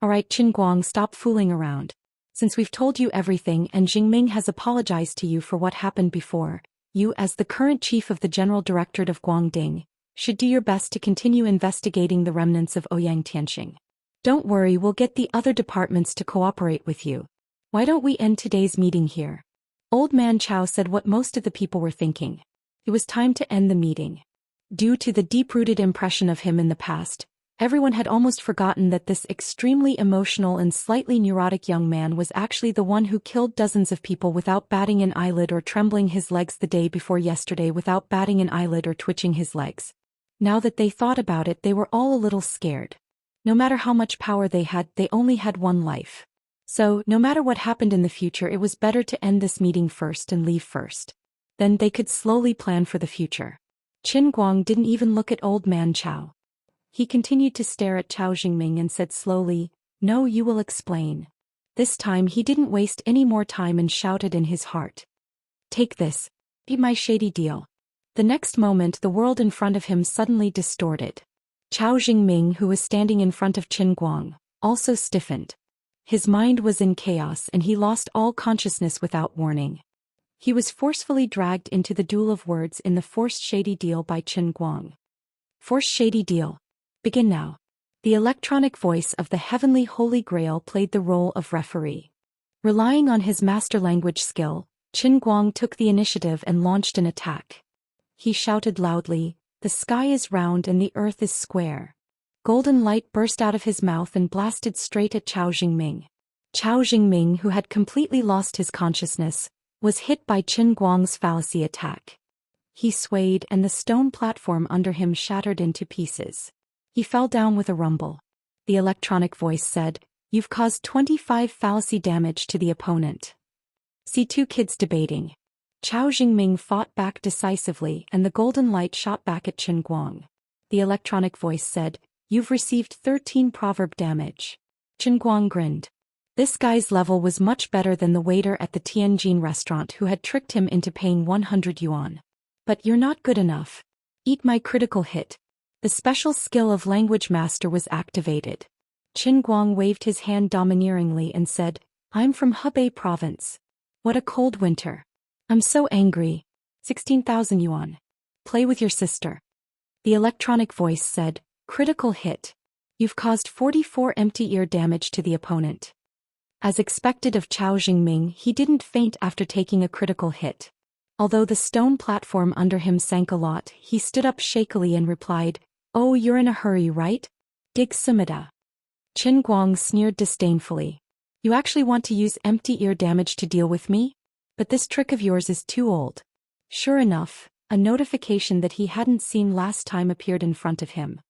All right, Qin Guang, stop fooling around. Since we've told you everything and Jingming has apologized to you for what happened before, you, as the current chief of the General Directorate of Guangding, should do your best to continue investigating the remnants of Ouyang Tianxing. Don't worry, we'll get the other departments to cooperate with you. Why don't we end today's meeting here? Old man Chao said what most of the people were thinking. It was time to end the meeting. Due to the deep-rooted impression of him in the past, everyone had almost forgotten that this extremely emotional and slightly neurotic young man was actually the one who killed dozens of people without batting an eyelid or trembling his legs the day before yesterday without batting an eyelid or twitching his legs. Now that they thought about it, they were all a little scared. No matter how much power they had, they only had one life. So, no matter what happened in the future, it was better to end this meeting first and leave first. Then they could slowly plan for the future. Qin Guang didn't even look at old man Chao. He continued to stare at Chao Jingming and said slowly, "No, you will explain." This time he didn't waste any more time and shouted in his heart. "Take this. Be my shady deal." The next moment the world in front of him suddenly distorted. Chao Jingming, who was standing in front of Qin Guang, also stiffened. His mind was in chaos and he lost all consciousness without warning. He was forcefully dragged into the duel of words in the forced shady deal by Qin Guang. Forced shady deal. Begin now. The electronic voice of the heavenly Holy Grail played the role of referee. Relying on his master language skill, Qin Guang took the initiative and launched an attack. He shouted loudly, "The sky is round and the earth is square." Golden light burst out of his mouth and blasted straight at Chao Jingming. Chao Jingming, who had completely lost his consciousness, was hit by Qin Guang's fallacy attack. He swayed and the stone platform under him shattered into pieces. He fell down with a rumble. The electronic voice said, "You've caused 25 fallacy damage to the opponent." See two kids debating. Chao Jingming fought back decisively and the golden light shot back at Qin Guang. The electronic voice said, "You've received 13 proverb damage." Qin Guang grinned. This guy's level was much better than the waiter at the Tianjin restaurant who had tricked him into paying 100 yuan. "But you're not good enough. Eat my critical hit." The special skill of Language Master was activated. Qin Guang waved his hand domineeringly and said, "I'm from Hebei province. What a cold winter. I'm so angry. 16,000 yuan. Play with your sister." The electronic voice said, "Critical hit. You've caused 44 empty ear damage to the opponent." As expected of Chao Jingming, he didn't faint after taking a critical hit. Although the stone platform under him sank a lot, he stood up shakily and replied, "Oh, you're in a hurry, right? Dig sumida." Qin Guang sneered disdainfully. "You actually want to use empty ear damage to deal with me? But this trick of yours is too old." Sure enough, a notification that he hadn't seen last time appeared in front of him.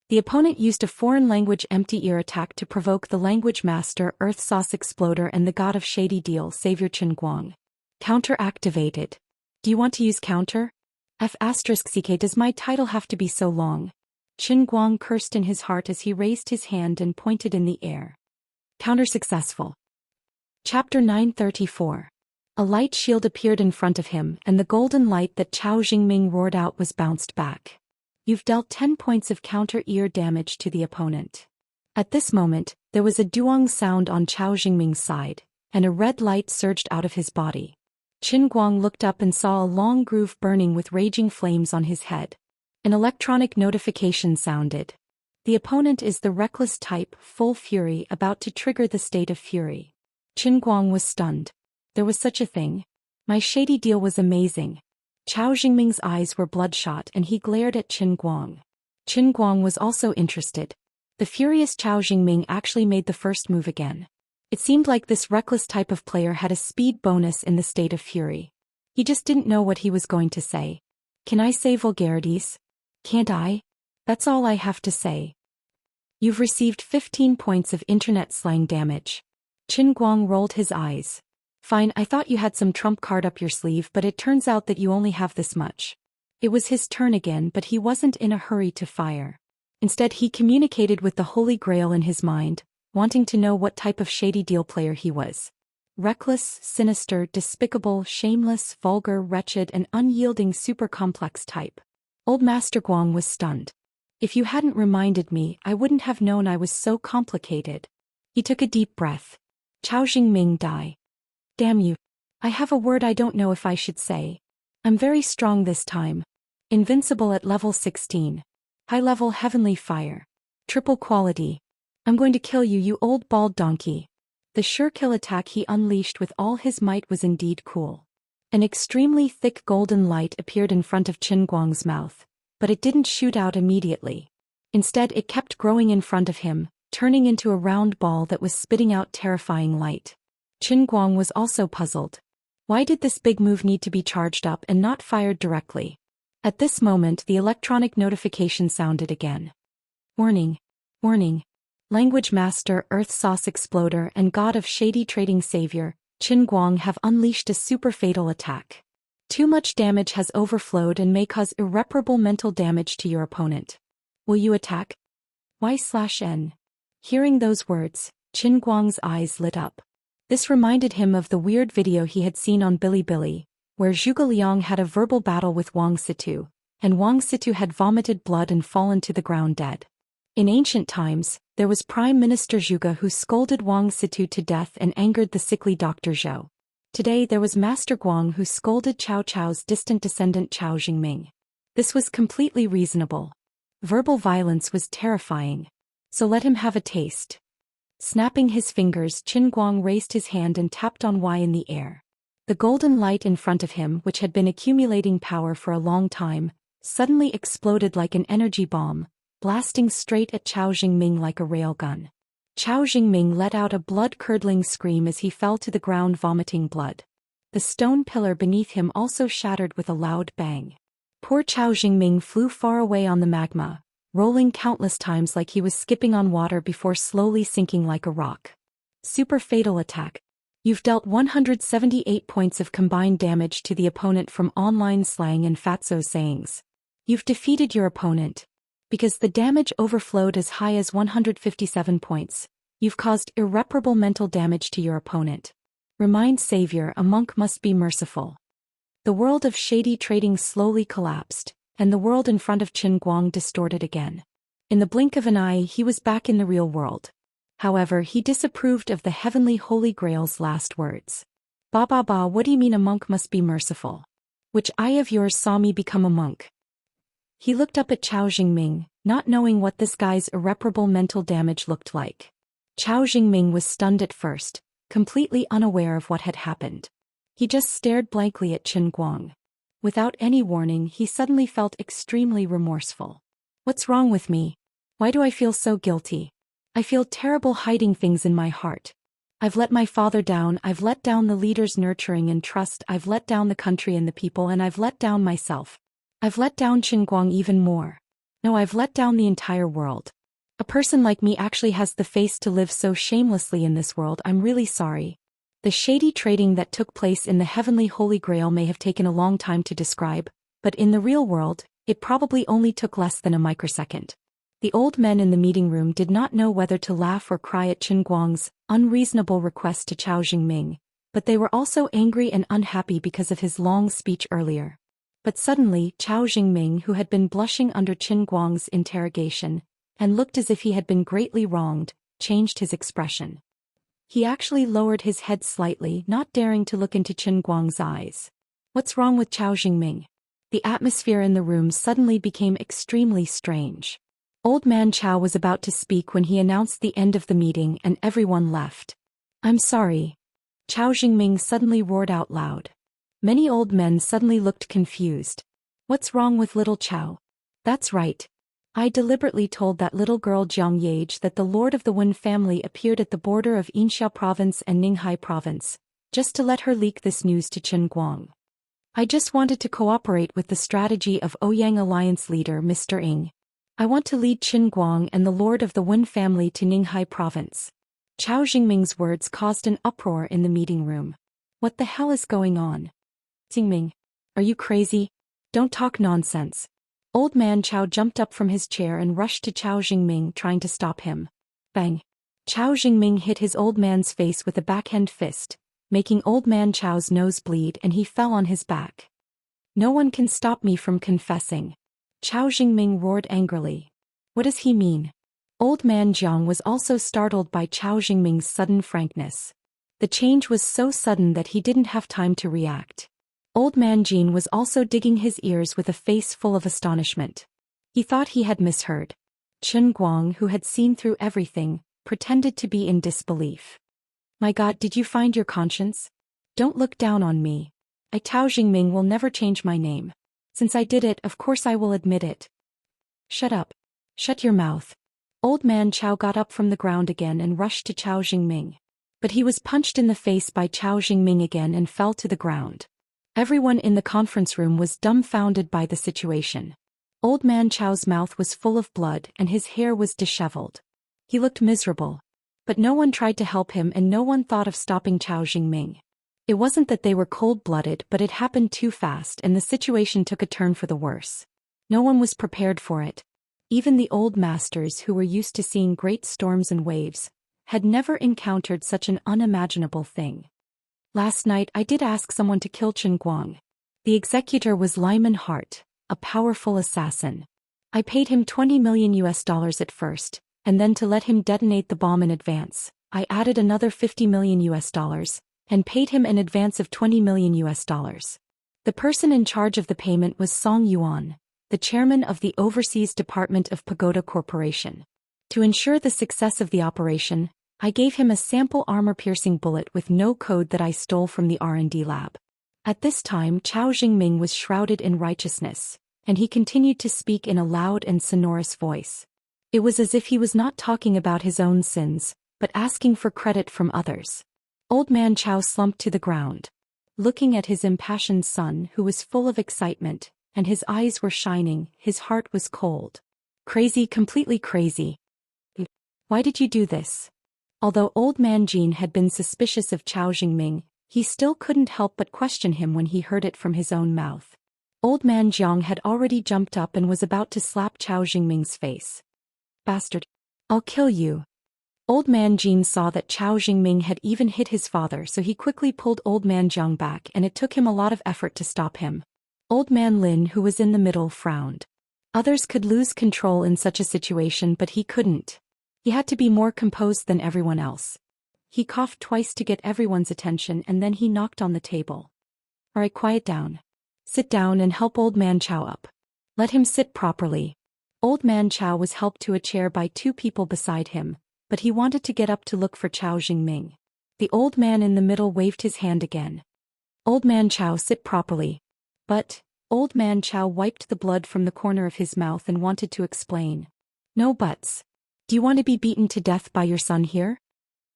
The opponent used a foreign language empty ear attack to provoke the Language Master, Earth Sauce Exploder and the God of Shady Deal, Savior Qin Guang. Counter activated. Do you want to use counter? F***ck, does my title have to be so long? Qin Guang cursed in his heart as he raised his hand and pointed in the air. Counter successful. Chapter 934. A light shield appeared in front of him and the golden light that Chao Jingming roared out was bounced back. You've dealt 10 points of counter ear damage to the opponent. At this moment, there was a duong sound on Chao Jingming's side, and a red light surged out of his body. Qin Guang looked up and saw a long groove burning with raging flames on his head. An electronic notification sounded. The opponent is the reckless type, Full Fury, about to trigger the state of fury. Qin Guang was stunned. There was such a thing. My shady deal was amazing. Chao Jingming's eyes were bloodshot and he glared at Qin Guang. Qin Guang was also interested. The furious Chao Jingming actually made the first move again. It seemed like this reckless type of player had a speed bonus in the state of fury. He just didn't know what he was going to say. Can I say vulgarities? Can't I? That's all I have to say. You've received 15 points of internet slang damage. Qin Guang rolled his eyes. Fine, I thought you had some trump card up your sleeve, but it turns out that you only have this much. It was his turn again, but he wasn't in a hurry to fire. Instead, he communicated with the Holy Grail in his mind, wanting to know what type of shady deal player he was. Reckless, sinister, despicable, shameless, vulgar, wretched, and unyielding super complex type. Old Master Guang was stunned. If you hadn't reminded me, I wouldn't have known I was so complicated. He took a deep breath. Chao Jingming die. Damn you. I have a word I don't know if I should say. I'm very strong this time. Invincible at level 16. High level heavenly fire. Triple quality. I'm going to kill you, you old bald donkey. The sure kill attack he unleashed with all his might was indeed cool. An extremely thick golden light appeared in front of Qin Guang's mouth, but it didn't shoot out immediately. Instead, it kept growing in front of him, turning into a round ball that was spitting out terrifying light. Qin Guang was also puzzled. Why did this big move need to be charged up and not fired directly? At this moment, the electronic notification sounded again. Warning. Warning. Language Master, Earth Sauce Exploder, and God of Shady Trading Savior, Qin Guang have unleashed a super fatal attack. Too much damage has overflowed and may cause irreparable mental damage to your opponent. Will you attack? Y/N. Hearing those words, Qin Guang's eyes lit up. This reminded him of the weird video he had seen on Bilibili, where Zhuge Liang had a verbal battle with Wang Situ, and Wang Situ had vomited blood and fallen to the ground dead. In ancient times, there was Prime Minister Zhuge who scolded Wang Situ to death and angered the sickly Dr. Zhou. Today there was Master Guang who scolded Cao Cao's distant descendant Cao Jingming. This was completely reasonable. Verbal violence was terrifying. So let him have a taste. Snapping his fingers, Qin Guang raised his hand and tapped on Y in the air. The golden light in front of him, which had been accumulating power for a long time, suddenly exploded like an energy bomb, blasting straight at Cao Jingming like a railgun. Cao Jingming let out a blood-curdling scream as he fell to the ground vomiting blood. The stone pillar beneath him also shattered with a loud bang. Poor Cao Jingming flew far away on the magma, rolling countless times like he was skipping on water before slowly sinking like a rock. Super fatal attack. You've dealt 178 points of combined damage to the opponent from online slang and fatso sayings. You've defeated your opponent. Because the damage overflowed as high as 157 points, you've caused irreparable mental damage to your opponent. Remind Savior, a monk must be merciful. The world of shady trading slowly collapsed, and the world in front of Qin Guang distorted again. In the blink of an eye he was back in the real world. However, he disapproved of the heavenly Holy Grail's last words. Ba ba ba, what do you mean a monk must be merciful? Which eye of yours saw me become a monk? He looked up at Cao Jingming, not knowing what this guy's irreparable mental damage looked like. Cao Jingming was stunned at first, completely unaware of what had happened. He just stared blankly at Qin Guang. Without any warning, he suddenly felt extremely remorseful. What's wrong with me? Why do I feel so guilty? I feel terrible hiding things in my heart. I've let my father down, I've let down the leader's nurturing and trust, I've let down the country and the people, and I've let down myself. I've let down Qin Guang even more. No, I've let down the entire world. A person like me actually has the face to live so shamelessly in this world. I'm really sorry. The shady trading that took place in the heavenly Holy Grail may have taken a long time to describe, but in the real world, it probably only took less than a microsecond. The old men in the meeting room did not know whether to laugh or cry at Qin Guang's unreasonable request to Cao Jingming, but they were also angry and unhappy because of his long speech earlier. But suddenly, Cao Jingming, who had been blushing under Qin Guang's interrogation, and looked as if he had been greatly wronged, changed his expression. He actually lowered his head slightly, not daring to look into Qin Guang's eyes. What's wrong with Cao Jingming? The atmosphere in the room suddenly became extremely strange. Old man Cao was about to speak when he announced the end of the meeting and everyone left. I'm sorry. Cao Jingming suddenly roared out loud. Many old men suddenly looked confused. What's wrong with little Cao? That's right. I deliberately told that little girl Jiang Yage that the Lord of the Wen family appeared at the border of Xianxia province and Ninghai province, just to let her leak this news to Qin Guang. I just wanted to cooperate with the strategy of Ouyang Alliance leader Mr. Ing. I want to lead Qin Guang and the Lord of the Wen family to Ninghai province. Cao Jingming's words caused an uproar in the meeting room. What the hell is going on? Jingming, are you crazy? Don't talk nonsense. Old man Cao jumped up from his chair and rushed to Cao Jingming, trying to stop him. Bang! Cao Jingming hit his old man's face with a backhand fist, making old man Chao's nose bleed, and he fell on his back. No one can stop me from confessing. Cao Jingming roared angrily. What does he mean? Old man Jiang was also startled by Cao Jingming's sudden frankness. The change was so sudden that he didn't have time to react. Old man Jean was also digging his ears with a face full of astonishment. He thought he had misheard. Qin Guang, who had seen through everything, pretended to be in disbelief. My God, did you find your conscience? Don't look down on me. I Cao Jingming will never change my name. Since I did it, of course I will admit it. Shut up. Shut your mouth. Old man Cao got up from the ground again and rushed to Cao Jingming. But he was punched in the face by Cao Jingming again and fell to the ground. Everyone in the conference room was dumbfounded by the situation. Old man Chao's mouth was full of blood and his hair was disheveled. He looked miserable. But no one tried to help him and no one thought of stopping Cao Jingming. It wasn't that they were cold-blooded, but it happened too fast and the situation took a turn for the worse. No one was prepared for it. Even the old masters, who were used to seeing great storms and waves, had never encountered such an unimaginable thing. Last night I did ask someone to kill Qin Guang. The executor was Lyman Hart, a powerful assassin. I paid him 20 million US dollars at first, and then to let him detonate the bomb in advance, I added another 50 million US dollars, and paid him an advance of 20 million US dollars. The person in charge of the payment was Song Yuan, the chairman of the Overseas Department of Pagoda Corporation. To ensure the success of the operation, I gave him a sample armor-piercing bullet with no code that I stole from the R&D lab. At this time Chao Jingming was shrouded in righteousness, and he continued to speak in a loud and sonorous voice. It was as if he was not talking about his own sins, but asking for credit from others. Old man Chao slumped to the ground, looking at his impassioned son who was full of excitement, and his eyes were shining, his heart was cold. Crazy, completely crazy. Why did you do this? Although old man Jin had been suspicious of Chao Jingming, he still couldn't help but question him when he heard it from his own mouth. Old man Jiang had already jumped up and was about to slap Chao Jingming's face. Bastard. I'll kill you. Old man Jin saw that Chao Jingming had even hit his father, so he quickly pulled old man Jiang back, and it took him a lot of effort to stop him. Old man Lin, who was in the middle, frowned. Others could lose control in such a situation, but he couldn't. He had to be more composed than everyone else. He coughed twice to get everyone's attention, and then he knocked on the table. All right, quiet down. Sit down and help old man Chao up. Let him sit properly. Old man Chao was helped to a chair by two people beside him, but he wanted to get up to look for Chao Jingming. The old man in the middle waved his hand again. Old man Chao, sit properly. But, old man Chao wiped the blood from the corner of his mouth and wanted to explain. No buts. Do you want to be beaten to death by your son here?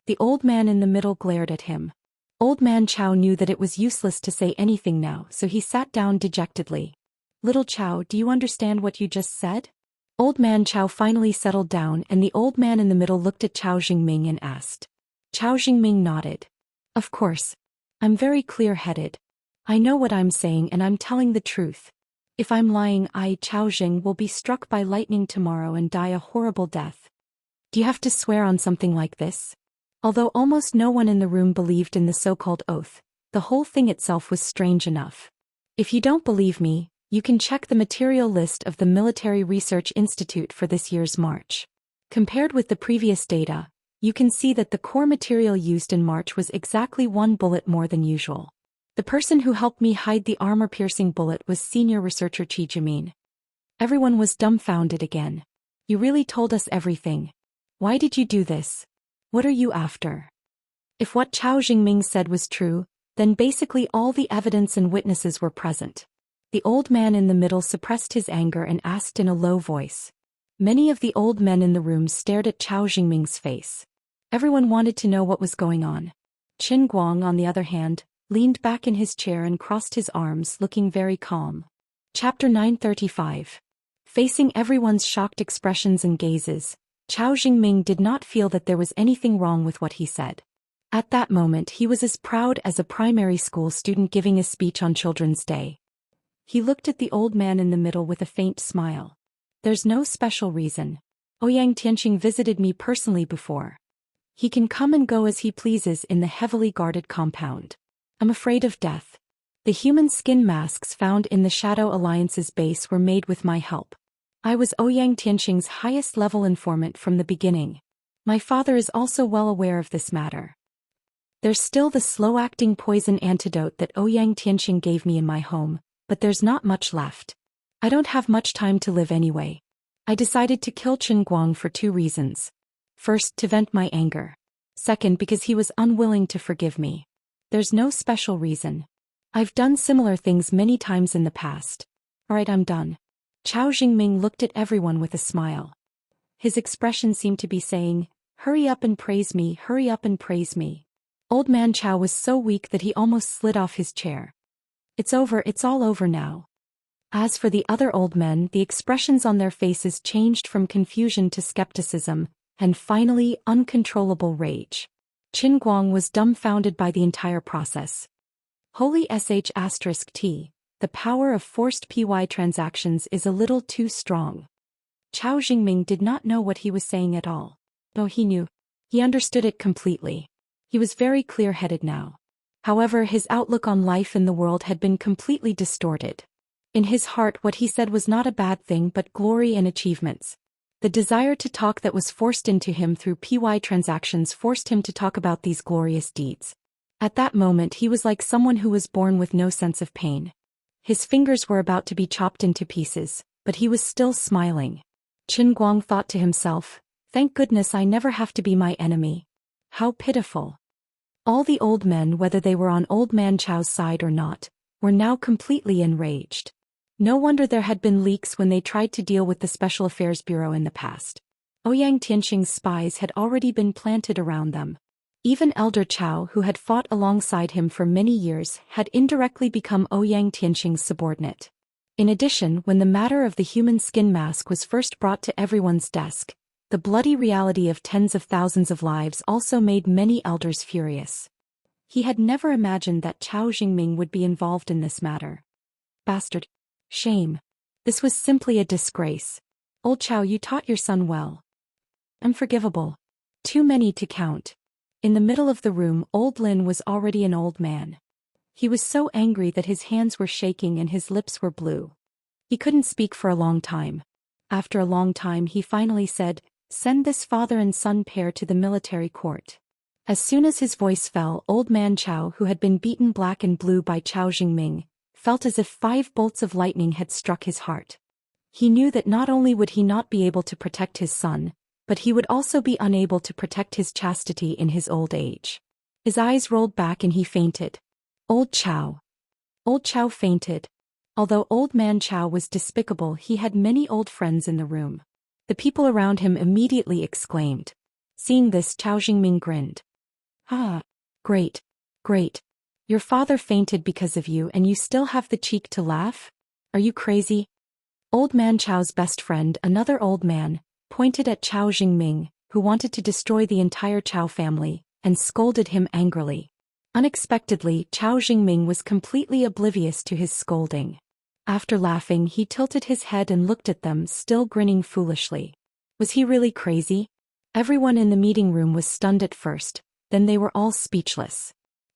The old man in the middle glared at him. Old man Chao knew that it was useless to say anything now, so he sat down dejectedly. Little Chao, do you understand what you just said? Old man Chao finally settled down, and the old man in the middle looked at Chao Jingming and asked. Chao Jingming nodded. Of course. I'm very clear-headed. I know what I'm saying and I'm telling the truth. If I'm lying, I, Chao Jing, will be struck by lightning tomorrow and die a horrible death. Do you have to swear on something like this? Although almost no one in the room believed in the so-called oath, the whole thing itself was strange enough. If you don't believe me, you can check the material list of the Military Research Institute for this year's March. Compared with the previous data, you can see that the core material used in March was exactly 1 bullet more than usual. The person who helped me hide the armor-piercing bullet was senior researcher Qi Jimin. Everyone was dumbfounded again. You really told us everything. Why did you do this? What are you after? If what Chao Jingming said was true, then basically all the evidence and witnesses were present. The old man in the middle suppressed his anger and asked in a low voice. Many of the old men in the room stared at Chao Jingming's face. Everyone wanted to know what was going on. Qin Guang, on the other hand, leaned back in his chair and crossed his arms, looking very calm. Chapter 935. Facing everyone's shocked expressions and gazes, Chao Jingming did not feel that there was anything wrong with what he said. At that moment he was as proud as a primary school student giving a speech on Children's Day. He looked at the old man in the middle with a faint smile. There's no special reason. Ouyang Tianqing visited me personally before. He can come and go as he pleases in the heavily guarded compound. I'm afraid of death. The human skin masks found in the Shadow Alliance's base were made with my help. I was Ouyang Tianqing's highest-level informant from the beginning. My father is also well aware of this matter. There's still the slow-acting poison antidote that Ouyang Tianqing gave me in my home, but there's not much left. I don't have much time to live anyway. I decided to kill Qin Guang for 2 reasons. First, to vent my anger. Second, because he was unwilling to forgive me. There's no special reason. I've done similar things many times in the past. Alright, I'm done. Chao Jingming looked at everyone with a smile. His expression seemed to be saying, hurry up and praise me, hurry up and praise me. Old man Chao was so weak that he almost slid off his chair. It's over, it's all over now. As for the other old men, the expressions on their faces changed from confusion to skepticism, and finally uncontrollable rage. Qin Guang was dumbfounded by the entire process. Holy sh*T, the power of forced PY transactions is a little too strong. Chao Jingming did not know what he was saying at all. Though he knew. He understood it completely. He was very clear-headed now. However, his outlook on life in the world had been completely distorted. In his heart, what he said was not a bad thing but glory and achievements. The desire to talk that was forced into him through PY transactions forced him to talk about these glorious deeds. At that moment he was like someone who was born with no sense of pain. His fingers were about to be chopped into pieces, but he was still smiling. Qin Guang thought to himself, "Thank goodness I never have to be my enemy. How pitiful." All the old men, whether they were on Old Man Chao's side or not, were now completely enraged. No wonder there had been leaks when they tried to deal with the Special Affairs Bureau in the past. Ouyang Tianxing's spies had already been planted around them. Even Elder Chao, who had fought alongside him for many years, had indirectly become Ouyang Tianxing's subordinate. In addition, when the matter of the human skin mask was first brought to everyone's desk, the bloody reality of tens of thousands of lives also made many elders furious. He had never imagined that Chao Jingming would be involved in this matter. Bastard. Shame. This was simply a disgrace. Old Chao, you taught your son well. Unforgivable. Too many to count. In the middle of the room, old Lin was already an old man. He was so angry that his hands were shaking and his lips were blue. He couldn't speak for a long time. After a long time he finally said, "Send this father and son pair to the military court." As soon as his voice fell, Old Man Chao, who had been beaten black and blue by Chao Jingming, felt as if 5 bolts of lightning had struck his heart. He knew that not only would he not be able to protect his son, but he would also be unable to protect his chastity in his old age. His eyes rolled back and he fainted. Old Chao. Old Chao fainted. Although Old Man Chao was despicable, he had many old friends in the room. The people around him immediately exclaimed. Seeing this, Chao Jingming grinned. "Ah, great, great. Your father fainted because of you and you still have the cheek to laugh? Are you crazy?" Old Man Chao's best friend, another old man, pointed at Chao Jingming, who wanted to destroy the entire Chao family, and scolded him angrily. Unexpectedly, Chao Jingming was completely oblivious to his scolding. After laughing, he tilted his head and looked at them, still grinning foolishly. Was he really crazy? Everyone in the meeting room was stunned at first, then they were all speechless.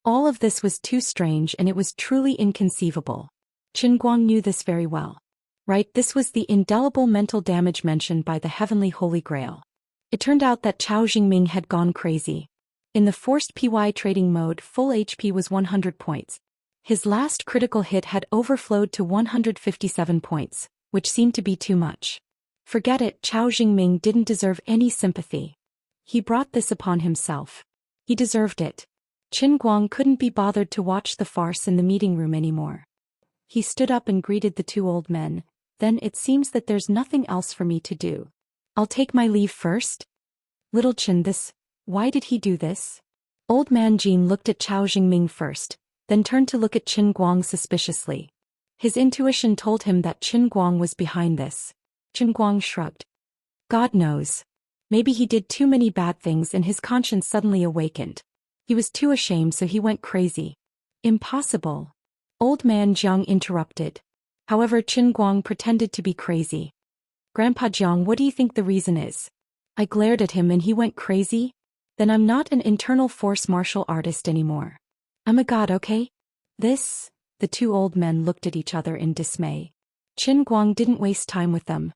All of this was too strange and it was truly inconceivable. Qin Guang knew this very well. Right, this was the indelible mental damage mentioned by the Heavenly Holy Grail. It turned out that Chao Jingming had gone crazy. In the forced PY trading mode, full HP was 100 points. His last critical hit had overflowed to 157 points, which seemed to be too much. Forget it, Chao Jingming didn't deserve any sympathy. He brought this upon himself. He deserved it. Qin Guang couldn't be bothered to watch the farce in the meeting room anymore. He stood up and greeted the 2 old men. "Then it seems that there's nothing else for me to do. I'll take my leave first." Little Qin, why did he do this? Old Man Jin looked at Chao Jingming first, then turned to look at Qin Guang suspiciously. His intuition told him that Qin Guang was behind this. Qin Guang shrugged. God knows. Maybe he did too many bad things and his conscience suddenly awakened. He was too ashamed, so he went crazy. Impossible. Old Man Jiang interrupted. However, Qin Guang pretended to be crazy. "Grandpa Jiang, what do you think the reason is?" I glared at him and he went crazy? Then I'm not an internal force martial artist anymore. I'm a god, okay? The 2 old men looked at each other in dismay. Qin Guang didn't waste time with them.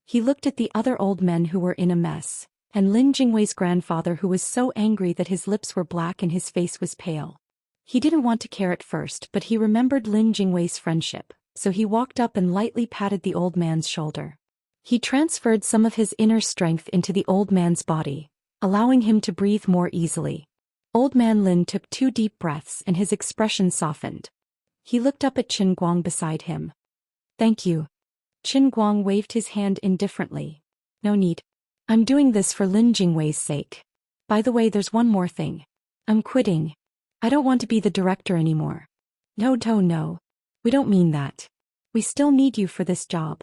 He looked at the other old men who were in a mess, and Lin Jingwei's grandfather, who was so angry that his lips were black and his face was pale. He didn't want to care at first, but he remembered Lin Jingwei's friendship, so he walked up and lightly patted the old man's shoulder. He transferred some of his inner strength into the old man's body, allowing him to breathe more easily. Old Man Lin took 2 deep breaths and his expression softened. He looked up at Qin Guang beside him. "Thank you." Qin Guang waved his hand indifferently. "No need. I'm doing this for Lin Jingwei's sake. By the way, there's one more thing. I'm quitting. I don't want to be the director anymore." No. We don't mean that. We still need you for this job."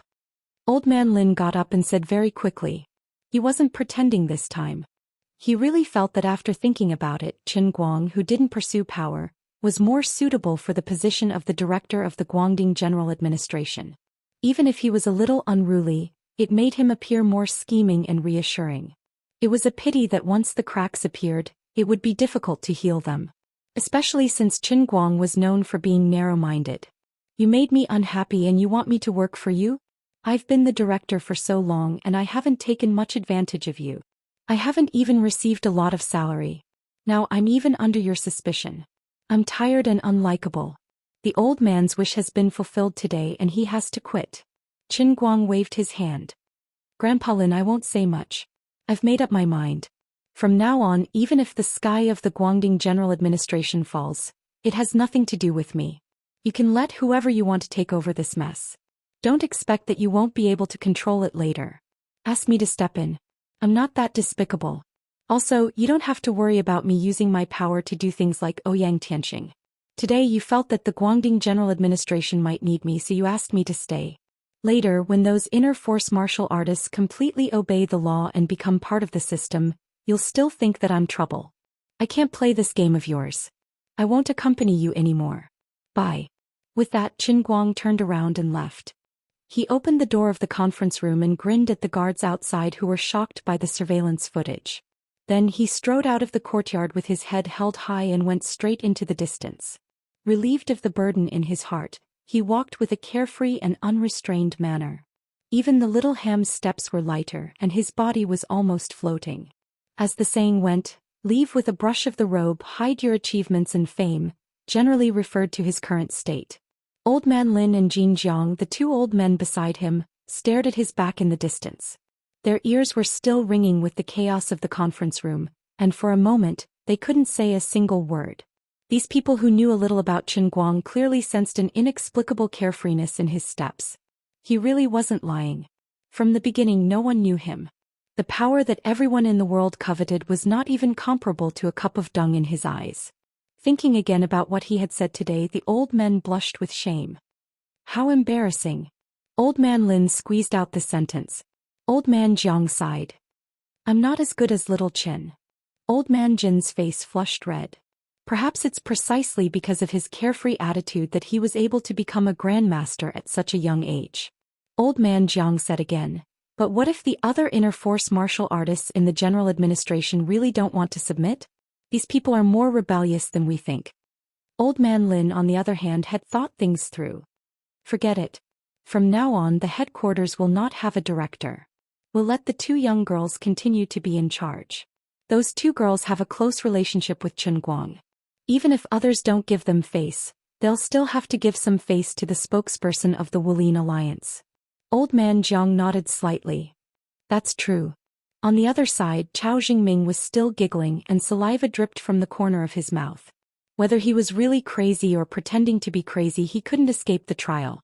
Old Man Lin got up and said very quickly. He wasn't pretending this time. He really felt that after thinking about it, Qin Guang, who didn't pursue power, was more suitable for the position of the director of the Guangding General Administration. Even if he was a little unruly, it made him appear more scheming and reassuring. It was a pity that once the cracks appeared, it would be difficult to heal them. Especially since Qin Guang was known for being narrow-minded. You made me unhappy and you want me to work for you? I've been the director for so long and I haven't taken much advantage of you. I haven't even received a lot of salary. Now I'm even under your suspicion. I'm tired and unlikable. The old man's wish has been fulfilled today and he has to quit. Qin Guang waved his hand. Grandpa Lin, I won't say much. I've made up my mind. From now on, even if the sky of the Guangdong General Administration falls, it has nothing to do with me. You can let whoever you want to take over this mess. Don't expect that you won't be able to control it later. Ask me to step in. I'm not that despicable. Also, you don't have to worry about me using my power to do things like Ouyang Tianxing. Today you felt that the Guangdong General Administration might need me, so you asked me to stay. Later, when those inner force martial artists completely obey the law and become part of the system, you'll still think that I'm trouble. I can't play this game of yours. I won't accompany you anymore. Bye. With that, Qin Guang turned around and left. He opened the door of the conference room and grinned at the guards outside who were shocked by the surveillance footage. Then he strode out of the courtyard with his head held high and went straight into the distance. Relieved of the burden in his heart, he walked with a carefree and unrestrained manner. Even the little ham's steps were lighter and his body was almost floating. As the saying went, leave with a brush of the robe, hide your achievements and fame, generally referred to his current state. Old Man Lin and Jin Jiang, the two old men beside him, stared at his back in the distance. Their ears were still ringing with the chaos of the conference room, and for a moment, they couldn't say a single word. These people who knew a little about Qin Guang clearly sensed an inexplicable carefreeness in his steps. He really wasn't lying. From the beginning, no one knew him. The power that everyone in the world coveted was not even comparable to a cup of dung in his eyes. Thinking again about what he had said today, the old men blushed with shame. How embarrassing. Old Man Lin squeezed out the sentence. Old Man Jiang sighed. I'm not as good as little Qin. Old Man Jin's face flushed red. Perhaps it's precisely because of his carefree attitude that he was able to become a grandmaster at such a young age. Old Man Jiang said again, but what if the other inner force martial artists in the general administration really don't want to submit? These people are more rebellious than we think. Old Man Lin, on the other hand, had thought things through. Forget it. From now on, the headquarters will not have a director. We'll let the two young girls continue to be in charge. Those two girls have a close relationship with Qin Guang. Even if others don't give them face, they'll still have to give some face to the spokesperson of the Wulin Alliance. Old Man Jiang nodded slightly. That's true. On the other side, Chao Jingming was still giggling and saliva dripped from the corner of his mouth. Whether he was really crazy or pretending to be crazy, he couldn't escape the trial.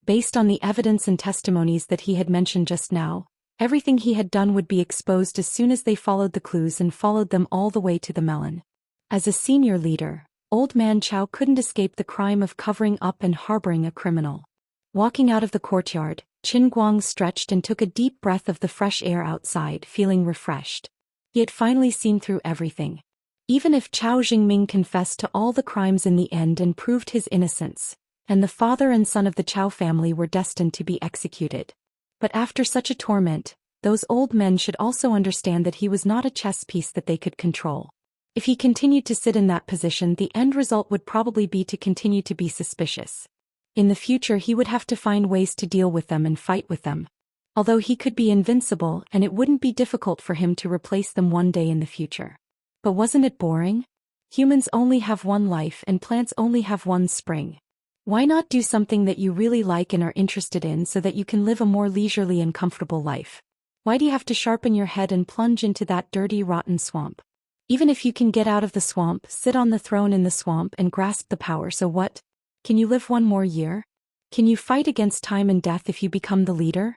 Based on the evidence and testimonies that he had mentioned just now, everything he had done would be exposed as soon as they followed the clues and followed them all the way to the melon. As a senior leader, Old Man Chao couldn't escape the crime of covering up and harboring a criminal. Walking out of the courtyard, Qin Guang stretched and took a deep breath of the fresh air outside, feeling refreshed. He had finally seen through everything. Even if Chao Jingming confessed to all the crimes in the end and proved his innocence, and the father and son of the Chao family were destined to be executed. But after such a torment, those old men should also understand that he was not a chess piece that they could control. If he continued to sit in that position, the end result would probably be to continue to be suspicious. In the future, he would have to find ways to deal with them and fight with them. Although he could be invincible and it wouldn't be difficult for him to replace them one day in the future. But wasn't it boring? Humans only have one life and plants only have one spring. Why not do something that you really like and are interested in so that you can live a more leisurely and comfortable life? Why do you have to sharpen your head and plunge into that dirty, rotten swamp? Even if you can get out of the swamp, sit on the throne in the swamp and grasp the power, so what? Can you live one more year? Can you fight against time and death if you become the leader?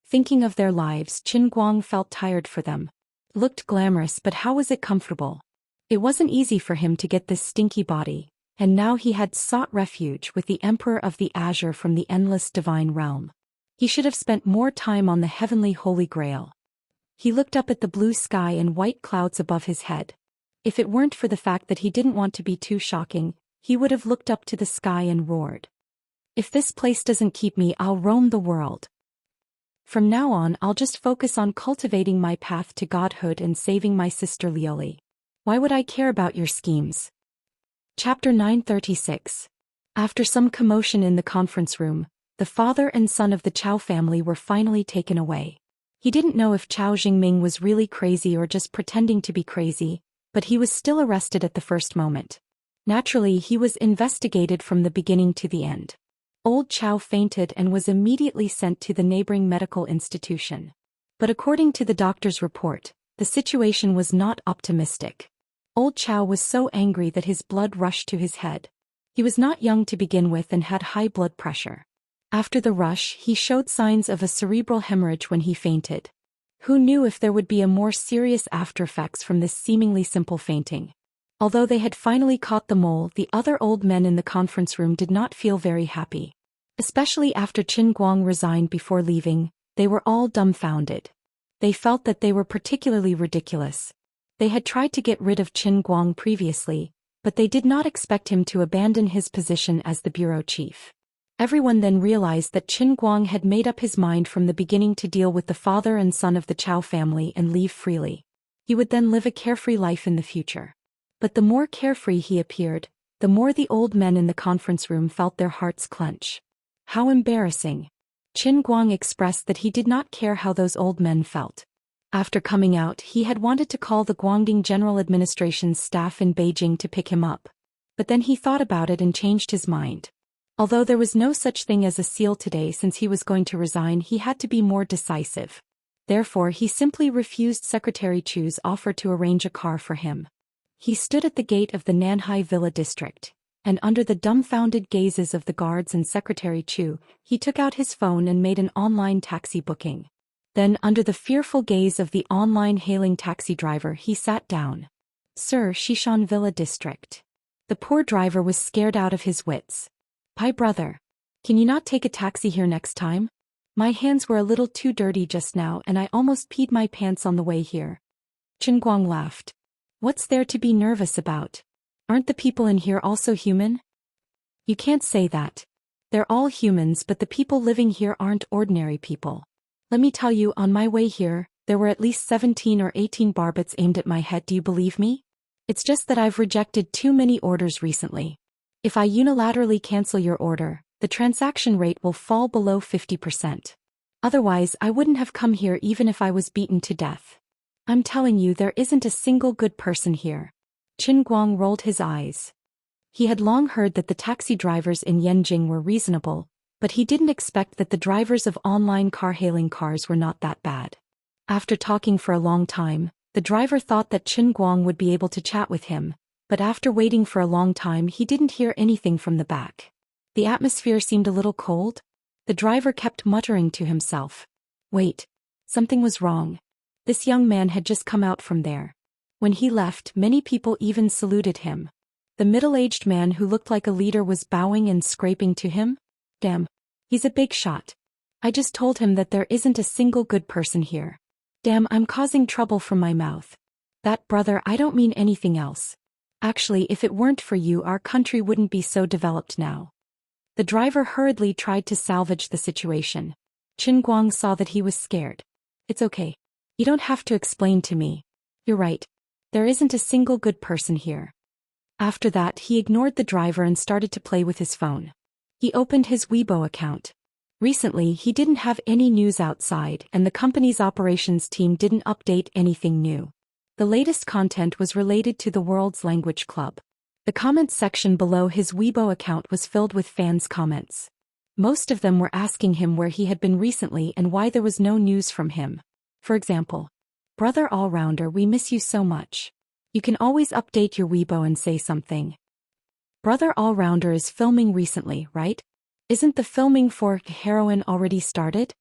Thinking of their lives, Qin Guang felt tired for them. It looked glamorous, but how was it comfortable? It wasn't easy for him to get this stinky body, and now he had sought refuge with the Emperor of the Azure from the endless divine realm. He should have spent more time on the heavenly Holy Grail. He looked up at the blue sky and white clouds above his head. If it weren't for the fact that he didn't want to be too shocking, he would have looked up to the sky and roared. If this place doesn't keep me, I'll roam the world. From now on, I'll just focus on cultivating my path to godhood and saving my sister Lioli. Why would I care about your schemes? Chapter 936. After some commotion in the conference room, the father and son of the Chao family were finally taken away. He didn't know if Chao Jingming was really crazy or just pretending to be crazy, but he was still arrested at the first moment. Naturally, he was investigated from the beginning to the end. Old Chao fainted and was immediately sent to the neighboring medical institution. But according to the doctor's report, the situation was not optimistic. Old Chao was so angry that his blood rushed to his head. He was not young to begin with and had high blood pressure. After the rush, he showed signs of a cerebral hemorrhage when he fainted. Who knew if there would be a more serious aftereffects from this seemingly simple fainting? Although they had finally caught the mole, the other old men in the conference room did not feel very happy. Especially after Qin Guang resigned before leaving, they were all dumbfounded. They felt that they were particularly ridiculous. They had tried to get rid of Qin Guang previously, but they did not expect him to abandon his position as the bureau chief. Everyone then realized that Qin Guang had made up his mind from the beginning to deal with the father and son of the Chao family and leave freely. He would then live a carefree life in the future. But the more carefree he appeared, the more the old men in the conference room felt their hearts clench. How embarrassing. Qin Guang expressed that he did not care how those old men felt. After coming out, he had wanted to call the Guangdong General Administration's staff in Beijing to pick him up. But then he thought about it and changed his mind. Although there was no such thing as a seal today since he was going to resign, he had to be more decisive. Therefore, he simply refused Secretary Chu's offer to arrange a car for him. He stood at the gate of the Nanhai Villa district, and under the dumbfounded gazes of the guards and Secretary Chu, he took out his phone and made an online taxi booking. Then, under the fearful gaze of the online hailing taxi driver, he sat down. Sir, Xishan Villa district. The poor driver was scared out of his wits. Hi brother. Can you not take a taxi here next time? My hands were a little too dirty just now and I almost peed my pants on the way here. Qin Guang laughed. What's there to be nervous about? Aren't the people in here also human? You can't say that. They're all humans, but the people living here aren't ordinary people. Let me tell you, on my way here, there were at least 17 or 18 barbets aimed at my head. Do you believe me? It's just that I've rejected too many orders recently. If I unilaterally cancel your order, the transaction rate will fall below 50%. Otherwise, I wouldn't have come here even if I was beaten to death. I'm telling you, there isn't a single good person here. Qin Guang rolled his eyes. He had long heard that the taxi drivers in Yanjing were reasonable, but he didn't expect that the drivers of online car-hailing cars were not that bad. After talking for a long time, the driver thought that Qin Guang would be able to chat with him, but after waiting for a long time he didn't hear anything from the back. The atmosphere seemed a little cold. The driver kept muttering to himself. Wait. Something was wrong. This young man had just come out from there. When he left, many people even saluted him. The middle-aged man who looked like a leader was bowing and scraping to him. Damn. He's a big shot. I just told him that there isn't a single good person here. Damn, I'm causing trouble from my mouth. That brother, I don't mean anything else. Actually, if it weren't for you, our country wouldn't be so developed now. The driver hurriedly tried to salvage the situation. Qin Guang saw that he was scared. It's okay. You don't have to explain to me. You're right. There isn't a single good person here. After that, he ignored the driver and started to play with his phone. He opened his Weibo account. Recently, he didn't have any news outside, and the company's operations team didn't update anything new. The latest content was related to the World's Language Club. The comments section below his Weibo account was filled with fans' comments. Most of them were asking him where he had been recently and why there was no news from him. For example, Brother All-Rounder, we miss you so much. You can always update your Weibo and say something. Brother All-Rounder is filming recently, right? Isn't the filming for Heroine already started?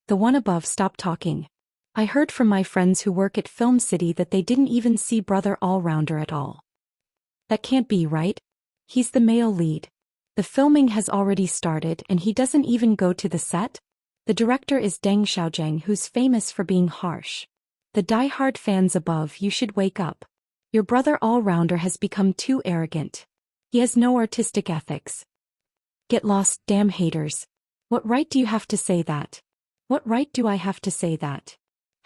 The one above, stop talking. I heard from my friends who work at Film City that they didn't even see Brother All-Rounder at all. That can't be right. He's the male lead. The filming has already started and he doesn't even go to the set? The director is Deng Xiaojiang, who's famous for being harsh. The die-hard fans above, you should wake up. Your Brother All-Rounder has become too arrogant. He has no artistic ethics. Get lost, damn haters. What right do you have to say that? What right do I have to say that?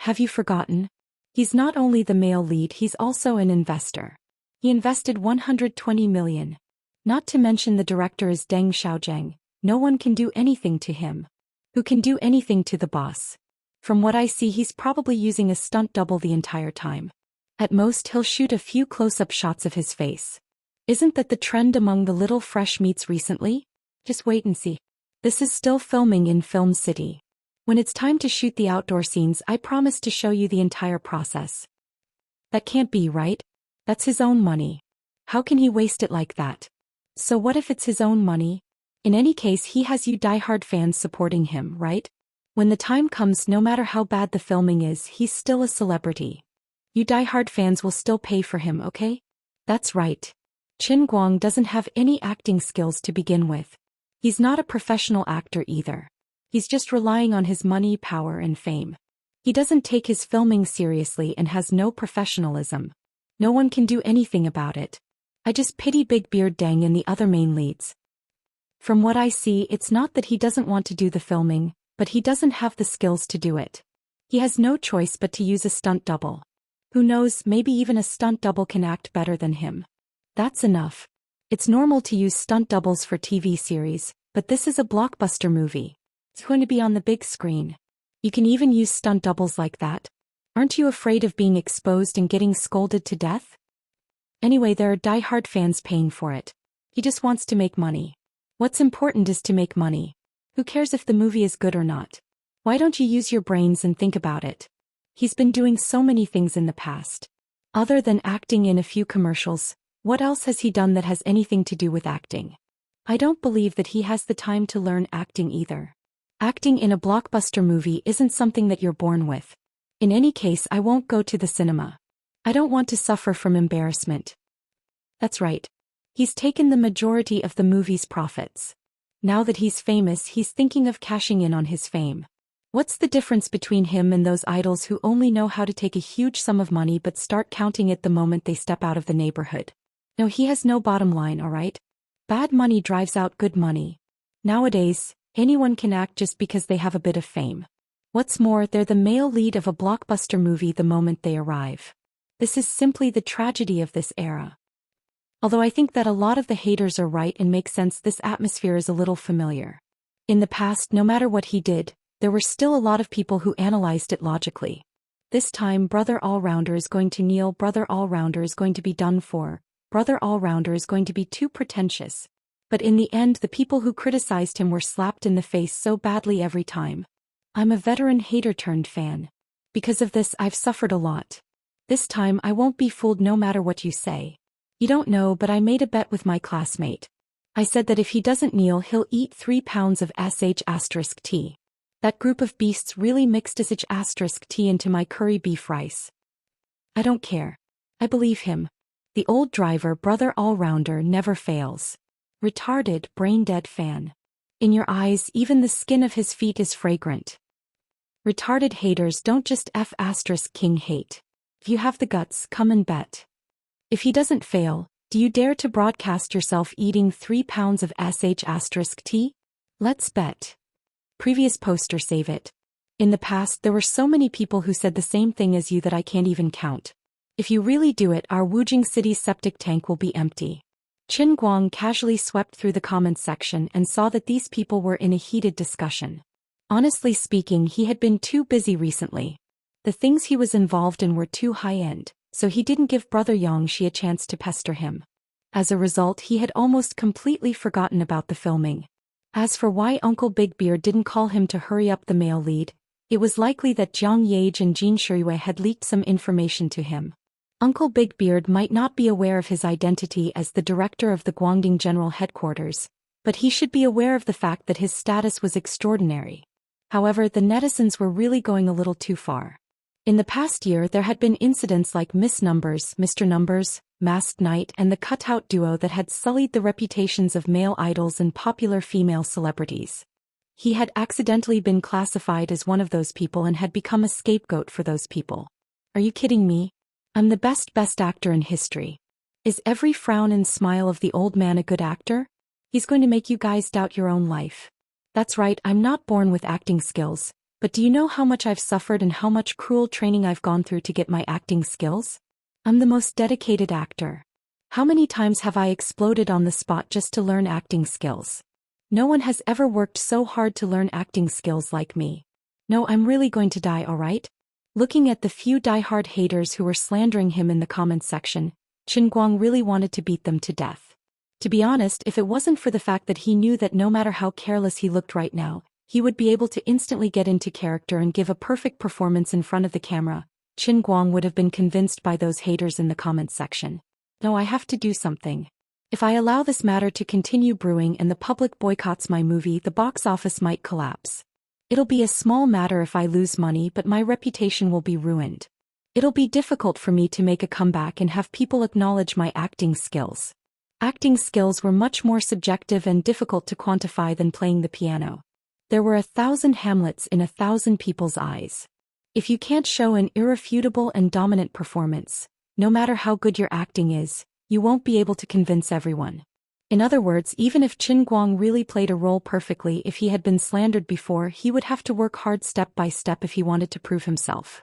Have you forgotten? He's not only the male lead, he's also an investor. He invested 120 million. Not to mention the director is Deng Xiaozheng. No one can do anything to him. Who can do anything to the boss? From what I see, he's probably using a stunt double the entire time. At most, he'll shoot a few close-up shots of his face. Isn't that the trend among the little fresh meats recently? Just wait and see. This is still filming in Film City. When it's time to shoot the outdoor scenes, I promise to show you the entire process. That can't be right. That's his own money. How can he waste it like that? So what if it's his own money? In any case, he has you diehard fans supporting him, right? When the time comes, no matter how bad the filming is, he's still a celebrity. You diehard fans will still pay for him, okay? That's right. Qin Guang doesn't have any acting skills to begin with. He's not a professional actor either. He's just relying on his money, power, and fame. He doesn't take his filming seriously and has no professionalism. No one can do anything about it. I just pity Big Beard Deng and the other main leads. From what I see, it's not that he doesn't want to do the filming, but he doesn't have the skills to do it. He has no choice but to use a stunt double. Who knows, maybe even a stunt double can act better than him. That's enough. It's normal to use stunt doubles for TV series, but this is a blockbuster movie. It's going to be on the big screen. You can even use stunt doubles like that. Aren't you afraid of being exposed and getting scolded to death? Anyway, there are diehard fans paying for it. He just wants to make money. What's important is to make money. Who cares if the movie is good or not? Why don't you use your brains and think about it? He's been doing so many things in the past. Other than acting in a few commercials, what else has he done that has anything to do with acting? I don't believe that he has the time to learn acting either. Acting in a blockbuster movie isn't something that you're born with. In any case, I won't go to the cinema. I don't want to suffer from embarrassment. That's right. He's taken the majority of the movie's profits. Now that he's famous, he's thinking of cashing in on his fame. What's the difference between him and those idols who only know how to take a huge sum of money but start counting it the moment they step out of the neighborhood? No, he has no bottom line, alright? Bad money drives out good money. Nowadays, anyone can act just because they have a bit of fame. What's more, they're the male lead of a blockbuster movie the moment they arrive. This is simply the tragedy of this era. Although I think that a lot of the haters are right and make sense, this atmosphere is a little familiar. In the past, no matter what he did, there were still a lot of people who analyzed it logically. This time, Brother All-Rounder is going to kneel, Brother All-Rounder is going to be done for, Brother All-Rounder is going to be too pretentious. But in the end, the people who criticized him were slapped in the face so badly every time. I'm a veteran hater turned fan. Because of this, I've suffered a lot. This time, I won't be fooled no matter what you say. You don't know, but I made a bet with my classmate. I said that if he doesn't kneel, he'll eat 3 pounds of sh*t. That group of beasts really mixed sh*t into my curry beef rice. I don't care. I believe him. The old driver, Brother All-Rounder, never fails. Retarded, brain-dead fan. In your eyes, even the skin of his feet is fragrant. Retarded haters don't just King hate. If you have the guts, come and bet. If he doesn't fail, do you dare to broadcast yourself eating 3 pounds of sh*t? Let's bet. Previous poster, save it. In the past, there were so many people who said the same thing as you that I can't even count. If you really do it, our Wujing City's septic tank will be empty. Qin Guang casually swept through the comments section and saw that these people were in a heated discussion. Honestly speaking, he had been too busy recently. The things he was involved in were too high-end, so he didn't give Brother Xianxia a chance to pester him. As a result, he had almost completely forgotten about the filming. As for why Uncle Big Beard didn't call him to hurry up the male lead, it was likely that Jiang Yage and Jin Shuiwei had leaked some information to him. Uncle Big Beard might not be aware of his identity as the director of the Guangdong General Headquarters, but he should be aware of the fact that his status was extraordinary. However, the netizens were really going a little too far. In the past year, there had been incidents like Miss Numbers, Mr. Numbers, Masked Knight, and the Cutout Duo that had sullied the reputations of male idols and popular female celebrities. He had accidentally been classified as one of those people and had become a scapegoat for those people. Are you kidding me? I'm the best actor in history. Is every frown and smile of the old man a good actor? He's going to make you guys doubt your own life. That's right, I'm not born with acting skills, but do you know how much I've suffered and how much cruel training I've gone through to get my acting skills? I'm the most dedicated actor. How many times have I exploded on the spot just to learn acting skills? No one has ever worked so hard to learn acting skills like me. No, I'm really going to die, alright? Looking at the few die-hard haters who were slandering him in the comments section, Qin Guang really wanted to beat them to death. To be honest, if it wasn't for the fact that he knew that no matter how careless he looked right now, he would be able to instantly get into character and give a perfect performance in front of the camera, Qin Guang would have been convinced by those haters in the comments section. No, I have to do something. If I allow this matter to continue brewing and the public boycotts my movie, the box office might collapse. It'll be a small matter if I lose money, but my reputation will be ruined. It'll be difficult for me to make a comeback and have people acknowledge my acting skills. Acting skills were much more subjective and difficult to quantify than playing the piano. There were 1,000 Hamlets in 1,000 people's eyes. If you can't show an irrefutable and dominant performance, no matter how good your acting is, you won't be able to convince everyone. In other words, even if Qin Guang really played a role perfectly, if he had been slandered before, he would have to work hard step by step if he wanted to prove himself.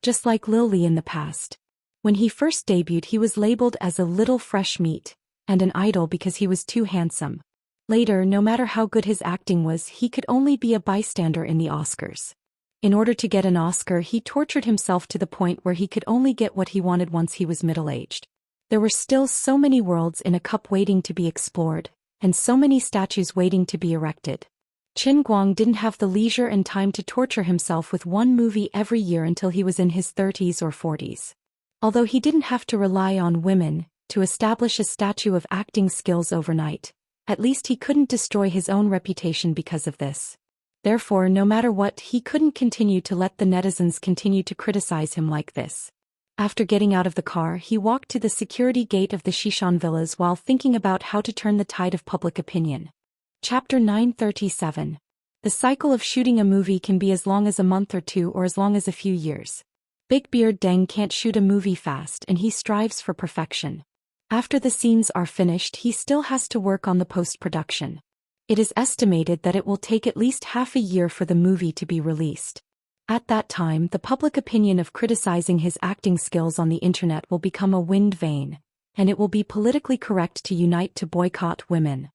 Just like Lil Li in the past. When he first debuted, he was labeled as a little fresh meat and an idol because he was too handsome. Later, no matter how good his acting was, he could only be a bystander in the Oscars. In order to get an Oscar, he tortured himself to the point where he could only get what he wanted once he was middle-aged. There were still so many worlds in a cup waiting to be explored, and so many statues waiting to be erected. Qin Guang didn't have the leisure and time to torture himself with one movie every year until he was in his 30s or 40s. Although he didn't have to rely on women to establish a statue of acting skills overnight, at least he couldn't destroy his own reputation because of this. Therefore, no matter what, he couldn't continue to let the netizens continue to criticize him like this. After getting out of the car, he walked to the security gate of the Xian villas while thinking about how to turn the tide of public opinion. Chapter 937. The cycle of shooting a movie can be as long as a month or two or as long as a few years. Big Beard Deng can't shoot a movie fast and he strives for perfection. After the scenes are finished, he still has to work on the post-production. It is estimated that it will take at least half a year for the movie to be released. At that time, the public opinion of criticizing his acting skills on the internet will become a wind vane, and it will be politically correct to unite to boycott women.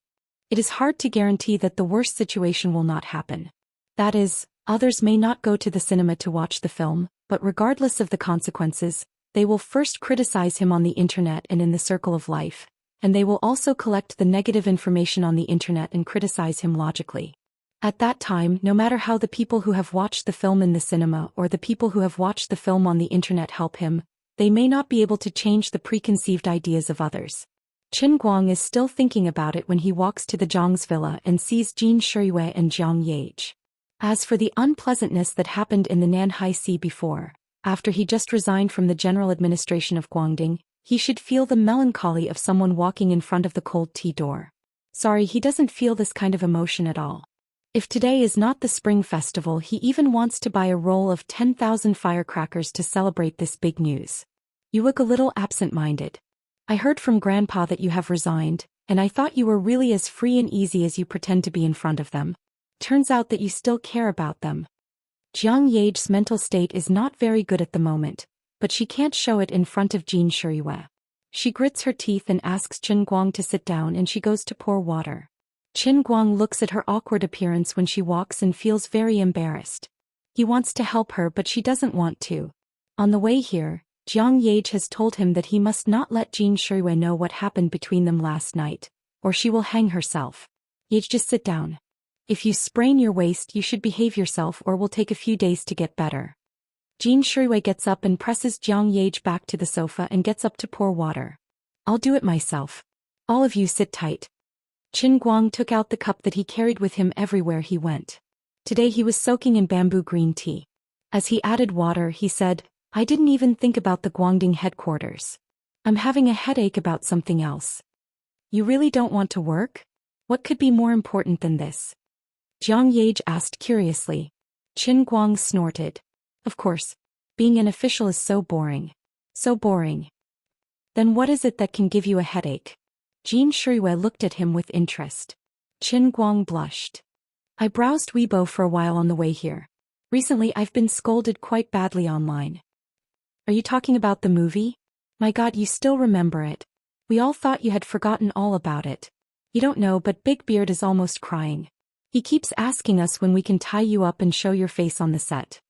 It is hard to guarantee that the worst situation will not happen. That is, others may not go to the cinema to watch the film, but regardless of the consequences, they will first criticize him on the internet and in the circle of life, and they will also collect the negative information on the internet and criticize him logically. At that time, no matter how the people who have watched the film in the cinema or the people who have watched the film on the internet help him, they may not be able to change the preconceived ideas of others. Qin Guang is still thinking about it when he walks to the Zhang's villa and sees Jin Shiyue and Jiang Yage. As for the unpleasantness that happened in the Nanhai Sea before, after he just resigned from the general administration of Guangding, he should feel the melancholy of someone walking in front of the cold tea door. Sorry, he doesn't feel this kind of emotion at all. If today is not the Spring Festival, he even wants to buy a roll of 10,000 firecrackers to celebrate this big news. You look a little absent-minded. I heard from Grandpa that you have resigned, and I thought you were really as free and easy as you pretend to be in front of them. Turns out that you still care about them. Jiang Yage's mental state is not very good at the moment, but she can't show it in front of Jin Shiyue. She grits her teeth and asks Qin Guang to sit down, and she goes to pour water. Qin Guang looks at her awkward appearance when she walks and feels very embarrassed. He wants to help her, but she doesn't want to. On the way here, Jiang Yage has told him that he must not let Jin Shiyue know what happened between them last night, or she will hang herself. Yage, just sit down. If you sprain your waist, you should behave yourself or will take a few days to get better. Jin Shiyue gets up and presses Jiang Yage back to the sofa and gets up to pour water. I'll do it myself. All of you sit tight. Qin Guang took out the cup that he carried with him everywhere he went. Today he was soaking in bamboo green tea. As he added water, he said, I didn't even think about the Guangding headquarters. I'm having a headache about something else. You really don't want to work? What could be more important than this? Jiang Yage asked curiously. Qin Guang snorted. Of course. Being an official is so boring. So boring. Then what is it that can give you a headache? Jin Shiyue looked at him with interest. Qin Guang blushed. I browsed Weibo for a while on the way here. Recently I've been scolded quite badly online. Are you talking about the movie? My God, you still remember it. We all thought you had forgotten all about it. You don't know, but Big Beard is almost crying. He keeps asking us when we can tie you up and show your face on the set.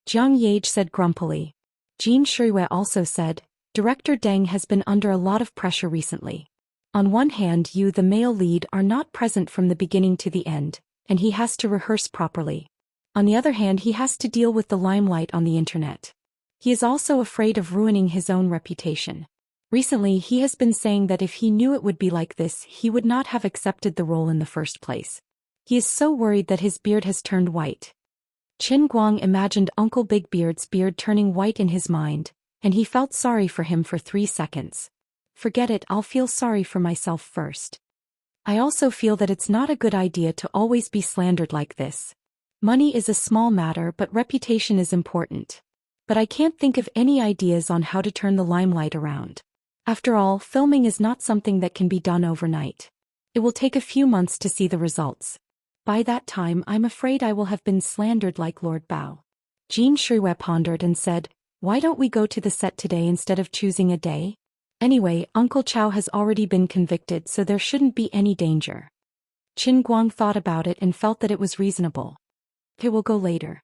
Jiang Yage said grumpily. Jin Shuiwei also said, Director Deng has been under a lot of pressure recently. On one hand, you, the male lead, are not present from the beginning to the end, and he has to rehearse properly. On the other hand, he has to deal with the limelight on the internet. He is also afraid of ruining his own reputation. Recently, he has been saying that if he knew it would be like this, he would not have accepted the role in the first place. He is so worried that his beard has turned white. Qin Guang imagined Uncle Big Beard's beard turning white in his mind, and he felt sorry for him for 3 seconds. Forget it, I'll feel sorry for myself first. I also feel that it's not a good idea to always be slandered like this. Money is a small matter, but reputation is important. But I can't think of any ideas on how to turn the limelight around. After all, filming is not something that can be done overnight. It will take a few months to see the results. By that time, I'm afraid I will have been slandered like Lord Bao. Jin Shuiwei pondered and said, Why don't we go to the set today instead of choosing a day? Anyway, Uncle Chow has already been convicted, so there shouldn't be any danger. Qin Guang thought about it and felt that it was reasonable. Okay, we'll go later.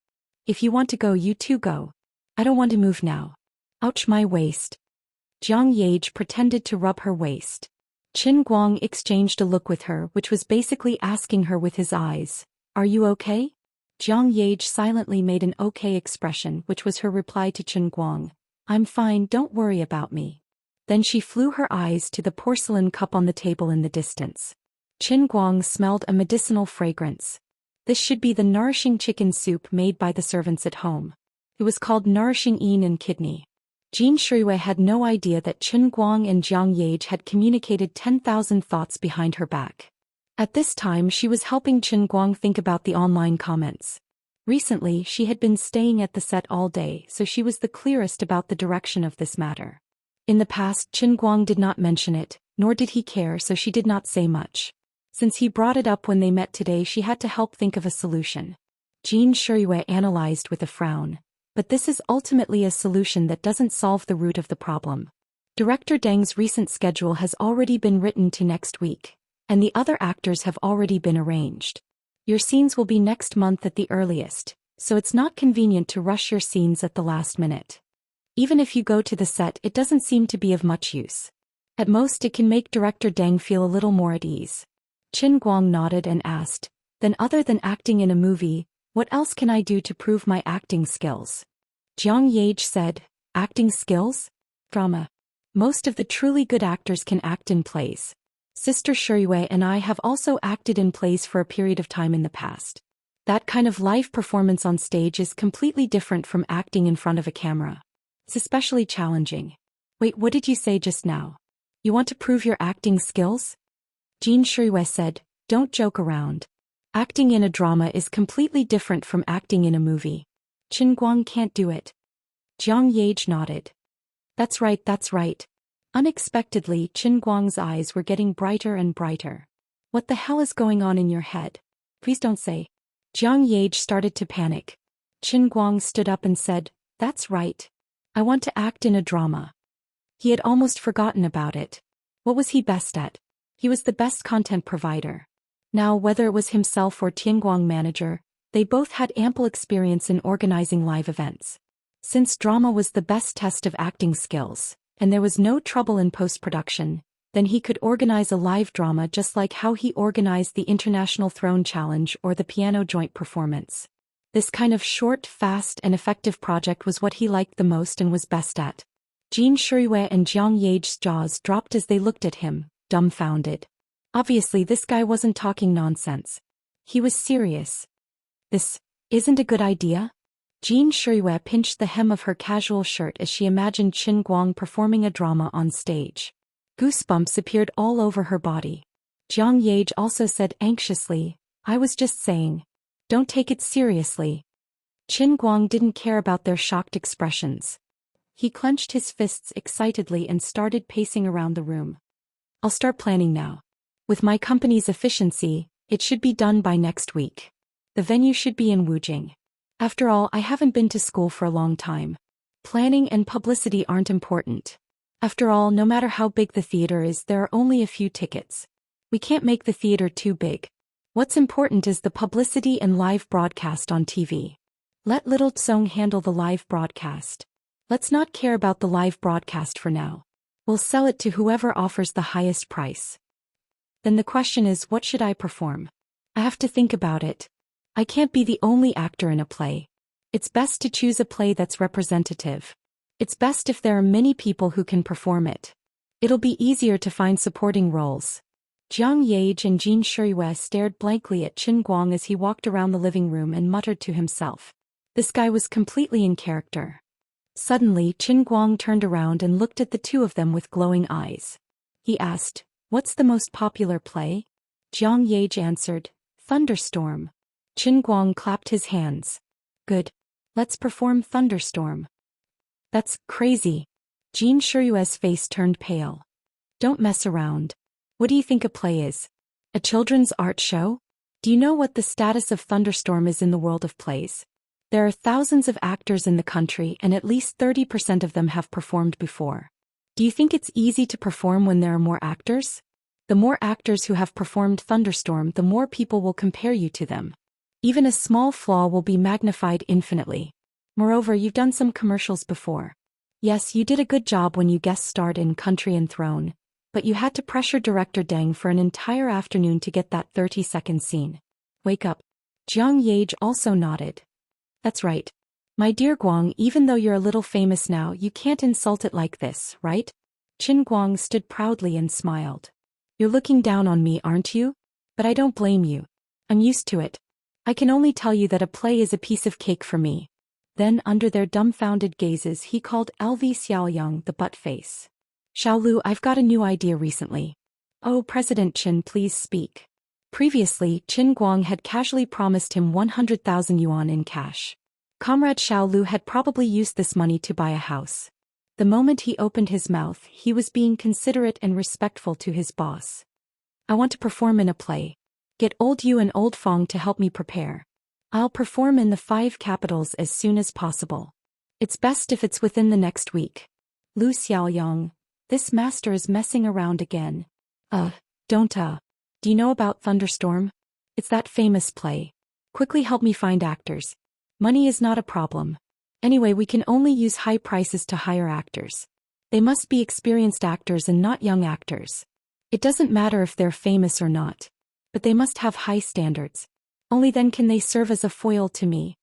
If you want to go, you too go. I don't want to move now. Ouch, my waist. Jiang Yage pretended to rub her waist. Qin Guang exchanged a look with her, which was basically asking her with his eyes, Are you okay? Jiang Yage silently made an okay expression, which was her reply to Qin Guang. I'm fine, don't worry about me. Then she flew her eyes to the porcelain cup on the table in the distance. Qin Guang smelled a medicinal fragrance. This should be the nourishing chicken soup made by the servants at home. It was called nourishing yin and kidney. Jin Shuiwei had no idea that Qin Guang and Jiang Yage had communicated 10,000 thoughts behind her back. At this time, she was helping Qin Guang think about the online comments. Recently, she had been staying at the set all day, so she was the clearest about the direction of this matter. In the past, Qin Guang did not mention it, nor did he care, so she did not say much. Since he brought it up when they met today, she had to help think of a solution. Jin Shuiwei analyzed with a frown. But this is ultimately a solution that doesn't solve the root of the problem. Director Deng's recent schedule has already been written to next week, and the other actors have already been arranged. Your scenes will be next month at the earliest, so it's not convenient to rush your scenes at the last minute. Even if you go to the set, it doesn't seem to be of much use. At most, it can make Director Deng feel a little more at ease. Qin Guang nodded and asked, Then other than acting in a movie, what else can I do to prove my acting skills? Jiang Yage said, Acting skills? Drama. Most of the truly good actors can act in plays. Sister Shuiwei and I have also acted in plays for a period of time in the past. That kind of live performance on stage is completely different from acting in front of a camera. It's especially challenging. Wait, what did you say just now? You want to prove your acting skills? Jin Shuiwei said, Don't joke around. Acting in a drama is completely different from acting in a movie. Qin Guang can't do it. Jiang Yage nodded. That's right, that's right. Unexpectedly, Qin Guang's eyes were getting brighter and brighter. What the hell is going on in your head? Please don't say. Jiang Yage started to panic. Qin Guang stood up and said, That's right. I want to act in a drama. He had almost forgotten about it. What was he best at? He was the best content provider. Now, whether it was himself or Tianguang manager, they both had ample experience in organizing live events. Since drama was the best test of acting skills, and there was no trouble in post-production, then he could organize a live drama just like how he organized the International Throne Challenge or the piano joint performance. This kind of short, fast, and effective project was what he liked the most and was best at. Jin Shuiwei and Jiang Yage's jaws dropped as they looked at him, dumbfounded. Obviously, this guy wasn't talking nonsense. He was serious. This isn't a good idea? Jin Shuiwei pinched the hem of her casual shirt as she imagined Qin Guang performing a drama on stage. Goosebumps appeared all over her body. Jiang Yage also said anxiously, I was just saying. Don't take it seriously. Qin Guang didn't care about their shocked expressions. He clenched his fists excitedly and started pacing around the room. I'll start planning now. With my company's efficiency, it should be done by next week. The venue should be in Wujing. After all, I haven't been to school for a long time. Planning and publicity aren't important. After all, no matter how big the theater is, there are only a few tickets. We can't make the theater too big. What's important is the publicity and live broadcast on TV. Let little Tsong handle the live broadcast. Let's not care about the live broadcast for now. We'll sell it to whoever offers the highest price. Then the question is, what should I perform? I have to think about it. I can't be the only actor in a play. It's best to choose a play that's representative. It's best if there are many people who can perform it. It'll be easier to find supporting roles. Jiang Yage and Jin Shirue stared blankly at Qin Guang as he walked around the living room and muttered to himself. This guy was completely in character. Suddenly, Qin Guang turned around and looked at the two of them with glowing eyes. He asked, "What's the most popular play?" Jiang Yage answered, "Thunderstorm." Qin Guang clapped his hands. "Good. Let's perform Thunderstorm." "That's crazy." Jin Shirue's face turned pale. "Don't mess around. What do you think a play is? A children's art show? Do you know what the status of Thunderstorm is in the world of plays? There are thousands of actors in the country and at least 30% of them have performed before. Do you think it's easy to perform when there are more actors? The more actors who have performed Thunderstorm, the more people will compare you to them. Even a small flaw will be magnified infinitely. Moreover, you've done some commercials before. Yes, you did a good job when you guest starred in Country and Throne, but you had to pressure director Deng for an entire afternoon to get that 30-second scene. Wake up." Jiang Yage also nodded. "That's right. My dear Guang, even though you're a little famous now, you can't insult it like this, right?" Qin Guang stood proudly and smiled. "You're looking down on me, aren't you? But I don't blame you. I'm used to it. I can only tell you that a play is a piece of cake for me." Then, under their dumbfounded gazes, he called LV Xiaoyang the butt-face. "Xiaolu, I've got a new idea recently." "Oh, President Qin, please speak." Previously, Qin Guang had casually promised him 100,000 yuan in cash. Comrade Xiaolu had probably used this money to buy a house. The moment he opened his mouth, he was being considerate and respectful to his boss. "I want to perform in a play. Get old Yu and old Fong to help me prepare. I'll perform in the 5 capitals as soon as possible. It's best if it's within the next week." Lu Xiaoyang, this master is messing around again. Don't. Do you know about Thunderstorm? It's that famous play. Quickly help me find actors. Money is not a problem. Anyway, we can only use high prices to hire actors. They must be experienced actors and not young actors. It doesn't matter if they're famous or not. But they must have high standards. Only then can they serve as a foil to me.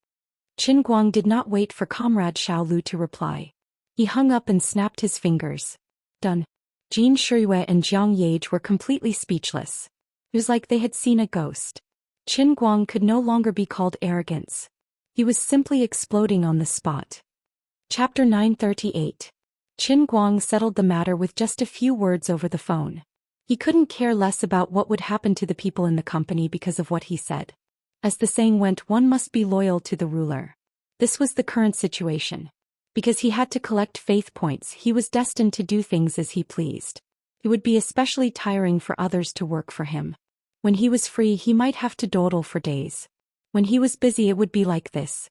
Qin Guang did not wait for Comrade Xiaolu to reply. He hung up and snapped his fingers. Done. Jin Shirue and Jiang Yage were completely speechless. It was like they had seen a ghost. Qin Guang could no longer be called arrogance. He was simply exploding on the spot. Chapter 938. Qin Guang settled the matter with just a few words over the phone. He couldn't care less about what would happen to the people in the company because of what he said. As the saying went, one must be loyal to the ruler. This was the current situation. Because he had to collect faith points, he was destined to do things as he pleased. It would be especially tiring for others to work for him. When he was free, he might have to dawdle for days. When he was busy, it would be like this.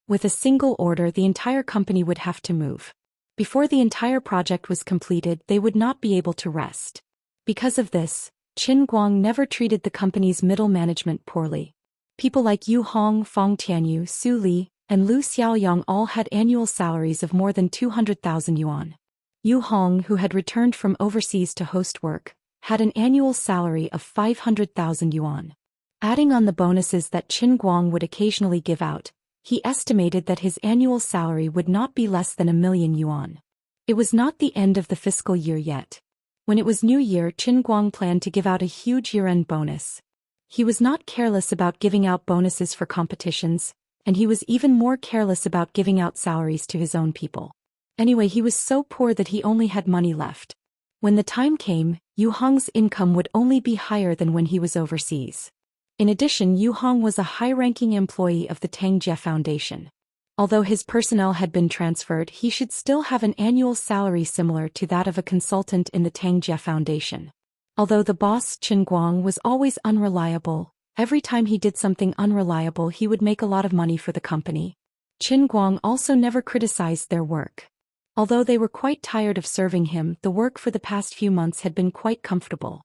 With a single order, the entire company would have to move. Before the entire project was completed, they would not be able to rest. Because of this, Qin Guang never treated the company's middle management poorly. People like Yu Hong, Fong Tianyu, Su Li, and Lu Xiaoyang all had annual salaries of more than 200,000 yuan. Yu Hong, who had returned from overseas to host work, had an annual salary of 500,000 yuan. Adding on the bonuses that Qin Guang would occasionally give out, he estimated that his annual salary would not be less than 1,000,000 yuan. It was not the end of the fiscal year yet. When it was New Year, Qin Guang planned to give out a huge year-end bonus. He was not careless about giving out bonuses for competitions, and he was even more careless about giving out salaries to his own people. Anyway, he was so poor that he only had money left. When the time came, Yu Hong's income would only be higher than when he was overseas. In addition, Yu Hong was a high-ranking employee of the Tangjie Foundation. Although his personnel had been transferred, he should still have an annual salary similar to that of a consultant in the Tangjie Foundation. Although the boss, Qin Guang, was always unreliable, every time he did something unreliable he would make a lot of money for the company. Qin Guang also never criticized their work. Although they were quite tired of serving him, the work for the past few months had been quite comfortable.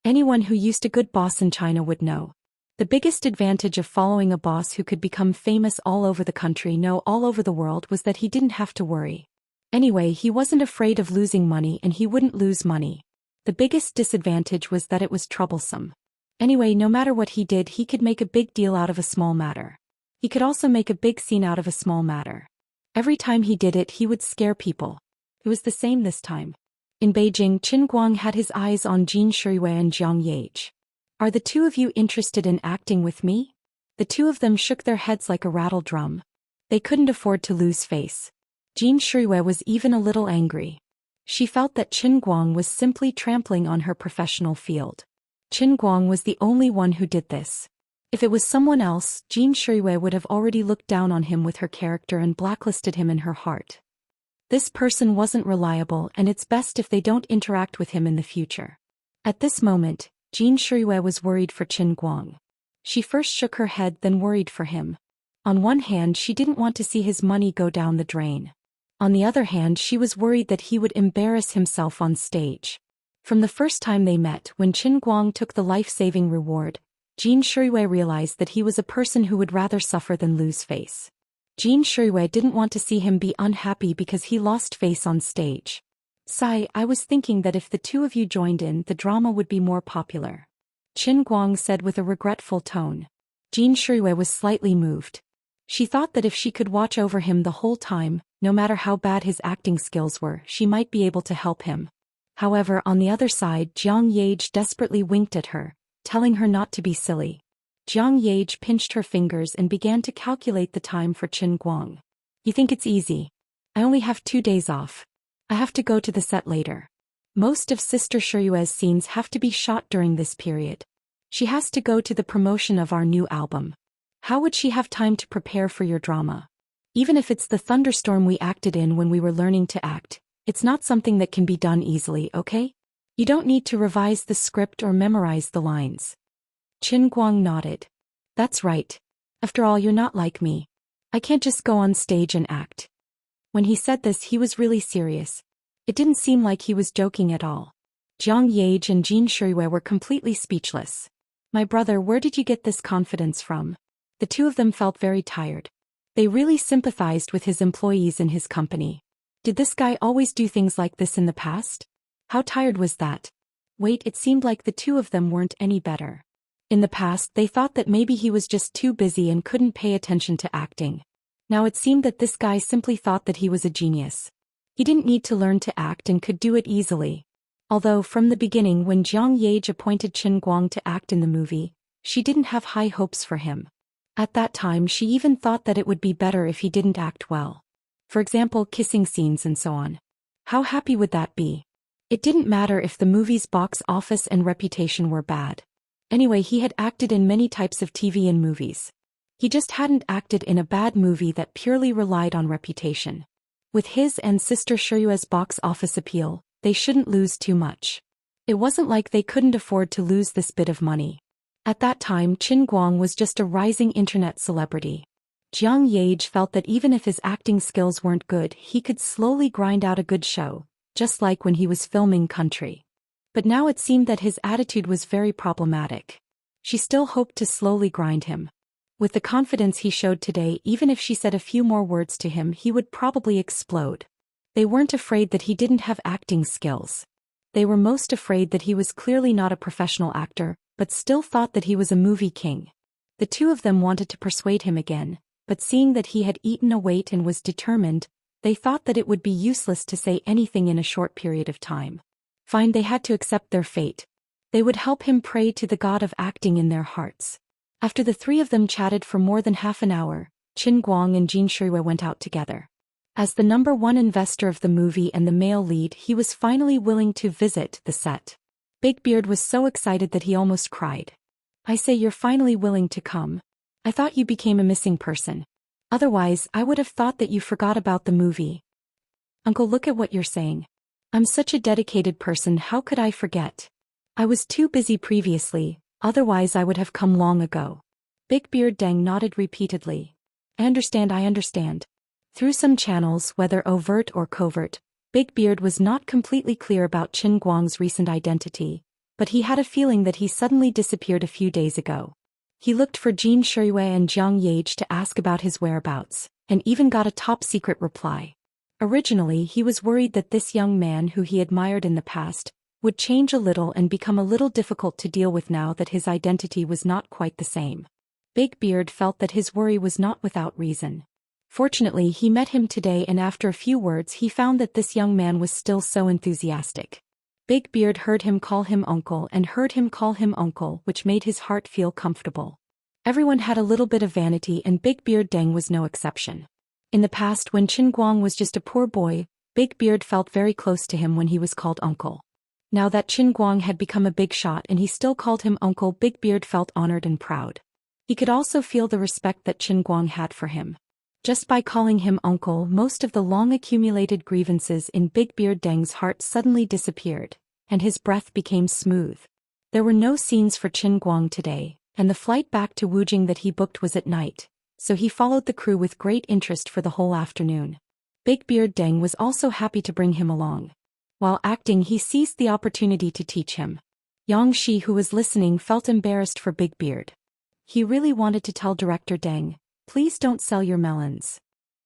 Anyone who used a good boss in China would know. The biggest advantage of following a boss who could become famous all over the country, no, all over the world, was that he didn't have to worry. Anyway, he wasn't afraid of losing money and he wouldn't lose money. The biggest disadvantage was that it was troublesome. Anyway, no matter what he did, he could make a big deal out of a small matter. He could also make a big scene out of a small matter. Every time he did it, he would scare people. It was the same this time. In Beijing, Qin Guang had his eyes on Jin Shiyue and Jiang Yage. Are the two of you interested in acting with me? The two of them shook their heads like a rattle drum. They couldn't afford to lose face. Jin Shiyue was even a little angry. She felt that Qin Guang was simply trampling on her professional field. Qin Guang was the only one who did this. If it was someone else, Jin Shiyue would have already looked down on him with her character and blacklisted him in her heart. This person wasn't reliable, and it's best if they don't interact with him in the future. At this moment, Jin Shiyue was worried for Qin Guang. She first shook her head, then worried for him. On one hand, she didn't want to see his money go down the drain. On the other hand, she was worried that he would embarrass himself on stage. From the first time they met, when Qin Guang took the life-saving reward, Jin Shiyue realized that he was a person who would rather suffer than lose face. Jin Shiyue didn't want to see him be unhappy because he lost face on stage. "Sai, I was thinking that if the two of you joined in, the drama would be more popular," Qin Guang said with a regretful tone. Jin Shiyue was slightly moved. She thought that if she could watch over him the whole time, no matter how bad his acting skills were, she might be able to help him. However, on the other side, Jiang Yage desperately winked at her, telling her not to be silly. Jiang Yage pinched her fingers and began to calculate the time for Qin Guang. "You think it's easy? I only have 2 days off. I have to go to the set later. Most of Sister Shiyue's scenes have to be shot during this period. She has to go to the promotion of our new album. How would she have time to prepare for your drama? Even if it's the thunderstorm we acted in when we were learning to act, it's not something that can be done easily, okay? You don't need to revise the script or memorize the lines." Qin Guang nodded. "That's right. After all, you're not like me. I can't just go on stage and act." When he said this, he was really serious. It didn't seem like he was joking at all. Jiang Yage and Jin Shiyue were completely speechless. "My brother, where did you get this confidence from?" The two of them felt very tired. They really sympathized with his employees in his company. Did this guy always do things like this in the past? How tired was that? Wait, it seemed like the two of them weren't any better. In the past, they thought that maybe he was just too busy and couldn't pay attention to acting. Now it seemed that this guy simply thought that he was a genius. He didn't need to learn to act and could do it easily. Although from the beginning, when Jiang Yage appointed Qin Guang to act in the movie, she didn't have high hopes for him. At that time, she even thought that it would be better if he didn't act well. For example, kissing scenes and so on. How happy would that be? It didn't matter if the movie's box office and reputation were bad. Anyway, he had acted in many types of TV and movies. He just hadn't acted in a bad movie that purely relied on reputation. With his and Sister Shiyue's box office appeal, they shouldn't lose too much. It wasn't like they couldn't afford to lose this bit of money. At that time, Qin Guang was just a rising internet celebrity. Jiang Yage felt that even if his acting skills weren't good, he could slowly grind out a good show, just like when he was filming Country. But now it seemed that his attitude was very problematic. She still hoped to slowly grind him. With the confidence he showed today, even if she said a few more words to him, he would probably explode. They weren't afraid that he didn't have acting skills. They were most afraid that he was clearly not a professional actor, but still thought that he was a movie king. The two of them wanted to persuade him again, but seeing that he had eaten a weight and was determined, they thought that it would be useless to say anything in a short period of time. Fine, they had to accept their fate. They would help him pray to the god of acting in their hearts. After the three of them chatted for more than half an hour, Qin Guang and Jin Shiyue went out together. As the #1 investor of the movie and the male lead, he was finally willing to visit the set. Big Beard was so excited that he almost cried. "I say, you're finally willing to come. I thought you became a missing person. Otherwise, I would have thought that you forgot about the movie." "Uncle, look at what you're saying. I'm such a dedicated person, how could I forget? I was too busy previously, otherwise I would have come long ago." Big Beard Deng nodded repeatedly. I understand. Through some channels, whether overt or covert, Big Beard was not completely clear about Qin Guang's recent identity, but he had a feeling that he suddenly disappeared a few days ago. He looked for Jin Shuyue and Jiang Yage to ask about his whereabouts, and even got a top-secret reply. Originally, he was worried that this young man who he admired in the past would change a little and become a little difficult to deal with now that his identity was not quite the same. Big Beard felt that his worry was not without reason. Fortunately, he met him today, and after a few words he found that this young man was still so enthusiastic. Big Beard heard him call him uncle and heard him call him uncle, which made his heart feel comfortable. Everyone had a little bit of vanity, and Big Beard Deng was no exception. In the past, when Qin Guang was just a poor boy, Big Beard felt very close to him when he was called uncle. Now that Qin Guang had become a big shot and he still called him uncle, Big Beard felt honored and proud. He could also feel the respect that Qin Guang had for him. Just by calling him uncle, most of the long-accumulated grievances in Big Beard Deng's heart suddenly disappeared, and his breath became smooth. There were no scenes for Qin Guang today, and the flight back to Wujing that he booked was at night, so he followed the crew with great interest for the whole afternoon. Big Beard Deng was also happy to bring him along. While acting, he seized the opportunity to teach him. Yang Shi, who was listening, felt embarrassed for Big Beard. He really wanted to tell Director Deng, "Please don't sell your melons."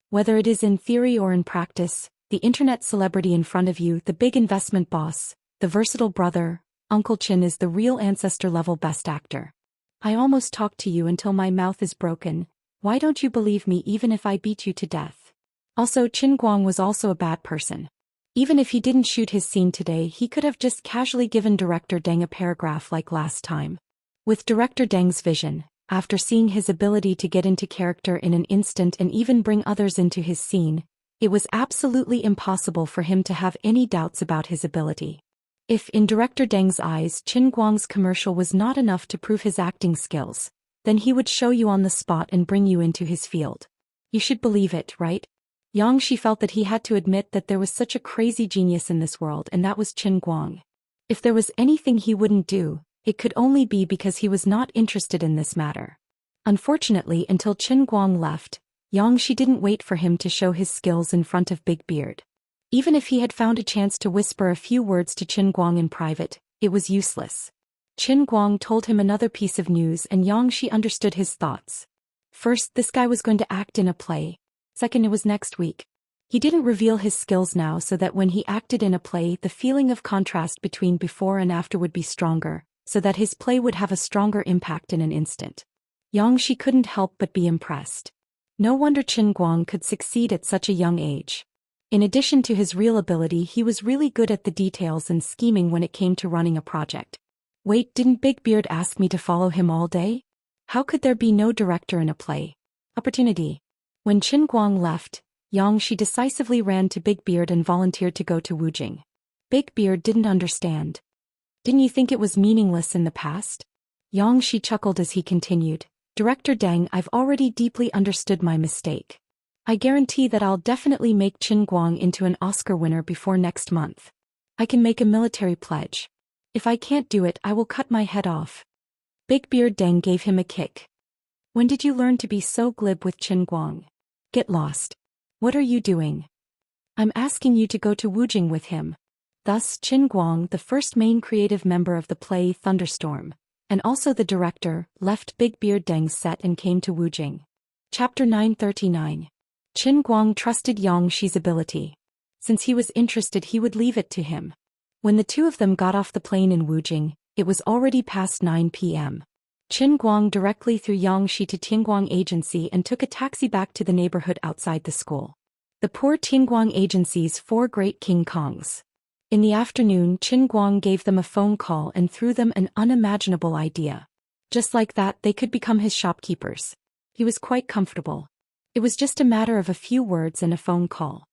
Whether it is in theory or in practice, the internet celebrity in front of you, the big investment boss, the versatile brother, Uncle Qin is the real ancestor-level best actor. I almost talked to you until my mouth is broken. Why don't you believe me even if I beat you to death? Also, Qin Guang was also a bad person. Even if he didn't shoot his scene today, he could have just casually given Director Deng a paragraph like last time. With Director Deng's vision, after seeing his ability to get into character in an instant and even bring others into his scene, it was absolutely impossible for him to have any doubts about his ability. If, in Director Deng's eyes, Qin Guang's commercial was not enough to prove his acting skills, then he would show you on the spot and bring you into his field. You should believe it, right? Yang Shi felt that he had to admit that there was such a crazy genius in this world, and that was Qin Guang. If there was anything he wouldn't do, it could only be because he was not interested in this matter. Unfortunately, until Qin Guang left, Yang Shi didn't wait for him to show his skills in front of Big Beard. Even if he had found a chance to whisper a few words to Qin Guang in private, it was useless. Qin Guang told him another piece of news, and Yang Shi understood his thoughts. First, this guy was going to act in a play. Second, it was next week. He didn't reveal his skills now so that when he acted in a play, the feeling of contrast between before and after would be stronger, so that his play would have a stronger impact in an instant. Yang Shi couldn't help but be impressed. No wonder Qin Guang could succeed at such a young age. In addition to his real ability, he was really good at the details and scheming when it came to running a project. Wait, didn't Big Beard ask me to follow him all day? How could there be no director in a play? Opportunity. When Qin Guang left, Yang Shi decisively ran to Big Beard and volunteered to go to Wujing. Big Beard didn't understand. Didn't you think it was meaningless in the past? Yang Shi chuckled as he continued, Director Deng, I've already deeply understood my mistake. I guarantee that I'll definitely make Qin Guang into an Oscar winner before next month. I can make a military pledge. If I can't do it, I will cut my head off. Big Beard Deng gave him a kick. When did you learn to be so glib with Qin Guang? Get lost. What are you doing? I'm asking you to go to Wujing with him. Thus, Qin Guang, the first main creative member of the play Thunderstorm, and also the director, left Big Beard Deng's set and came to Wujing. Chapter 939. Qin Guang trusted Yang Shi's ability. Since he was interested, he would leave it to him. When the two of them got off the plane in Wujing, it was already past 9 p.m. Qin Guang directly threw Yang Shi to Tianguang Agency and took a taxi back to the neighborhood outside the school. The poor Tianguang Agency's 4 great King Kongs. In the afternoon, Qin Guang gave them a phone call and threw them an unimaginable idea. Just like that, they could become his shopkeepers. He was quite comfortable. It was just a matter of a few words and a phone call.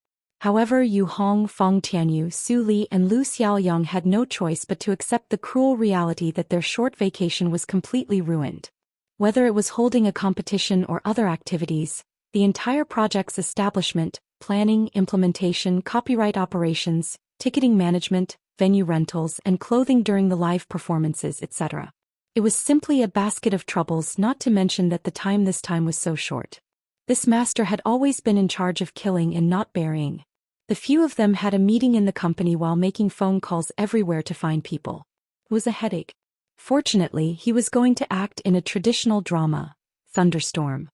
However, Yu Hong, Feng Tianyu, Su Li and Lu Xiaoyang had no choice but to accept the cruel reality that their short vacation was completely ruined. Whether it was holding a competition or other activities, the entire project's establishment, planning, implementation, copyright operations, ticketing management, venue rentals and clothing during the live performances, etc. It was simply a basket of troubles, not to mention that the time this time was so short. This master had always been in charge of killing and not burying. The few of them had a meeting in the company while making phone calls everywhere to find people. It was a headache. Fortunately, he was going to act in a traditional drama, Thunderstorm.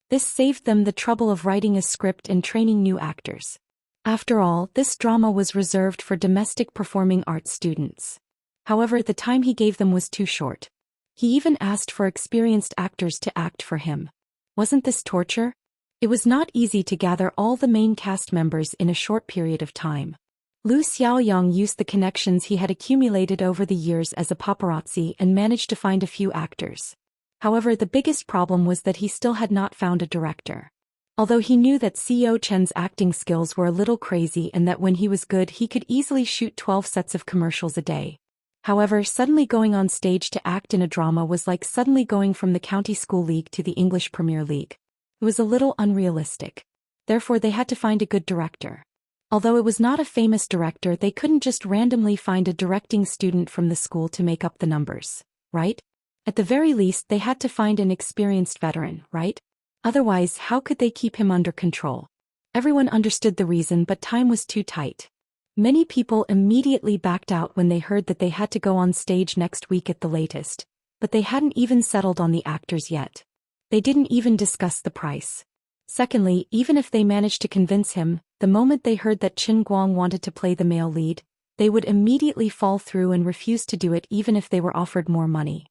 This saved them the trouble of writing a script and training new actors. After all, this drama was reserved for domestic performing arts students. However, the time he gave them was too short. He even asked for experienced actors to act for him. Wasn't this torture? It was not easy to gather all the main cast members in a short period of time. Lu Xiaoyang used the connections he had accumulated over the years as a paparazzi and managed to find a few actors. However, the biggest problem was that he still had not found a director. Although he knew that Xiao Chen's acting skills were a little crazy and that when he was good he could easily shoot 12 sets of commercials a day. However, suddenly going on stage to act in a drama was like suddenly going from the county school league to the English Premier League. It was a little unrealistic. Therefore, they had to find a good director. Although it was not a famous director, they couldn't just randomly find a directing student from the school to make up the numbers, right? At the very least, they had to find an experienced veteran, right? Otherwise, how could they keep him under control? Everyone understood the reason, but time was too tight. Many people immediately backed out when they heard that they had to go on stage next week at the latest, but they hadn't even settled on the actors yet. They didn't even discuss the price. Secondly, even if they managed to convince him, the moment they heard that Qin Guang wanted to play the male lead, they would immediately fall through and refuse to do it even if they were offered more money.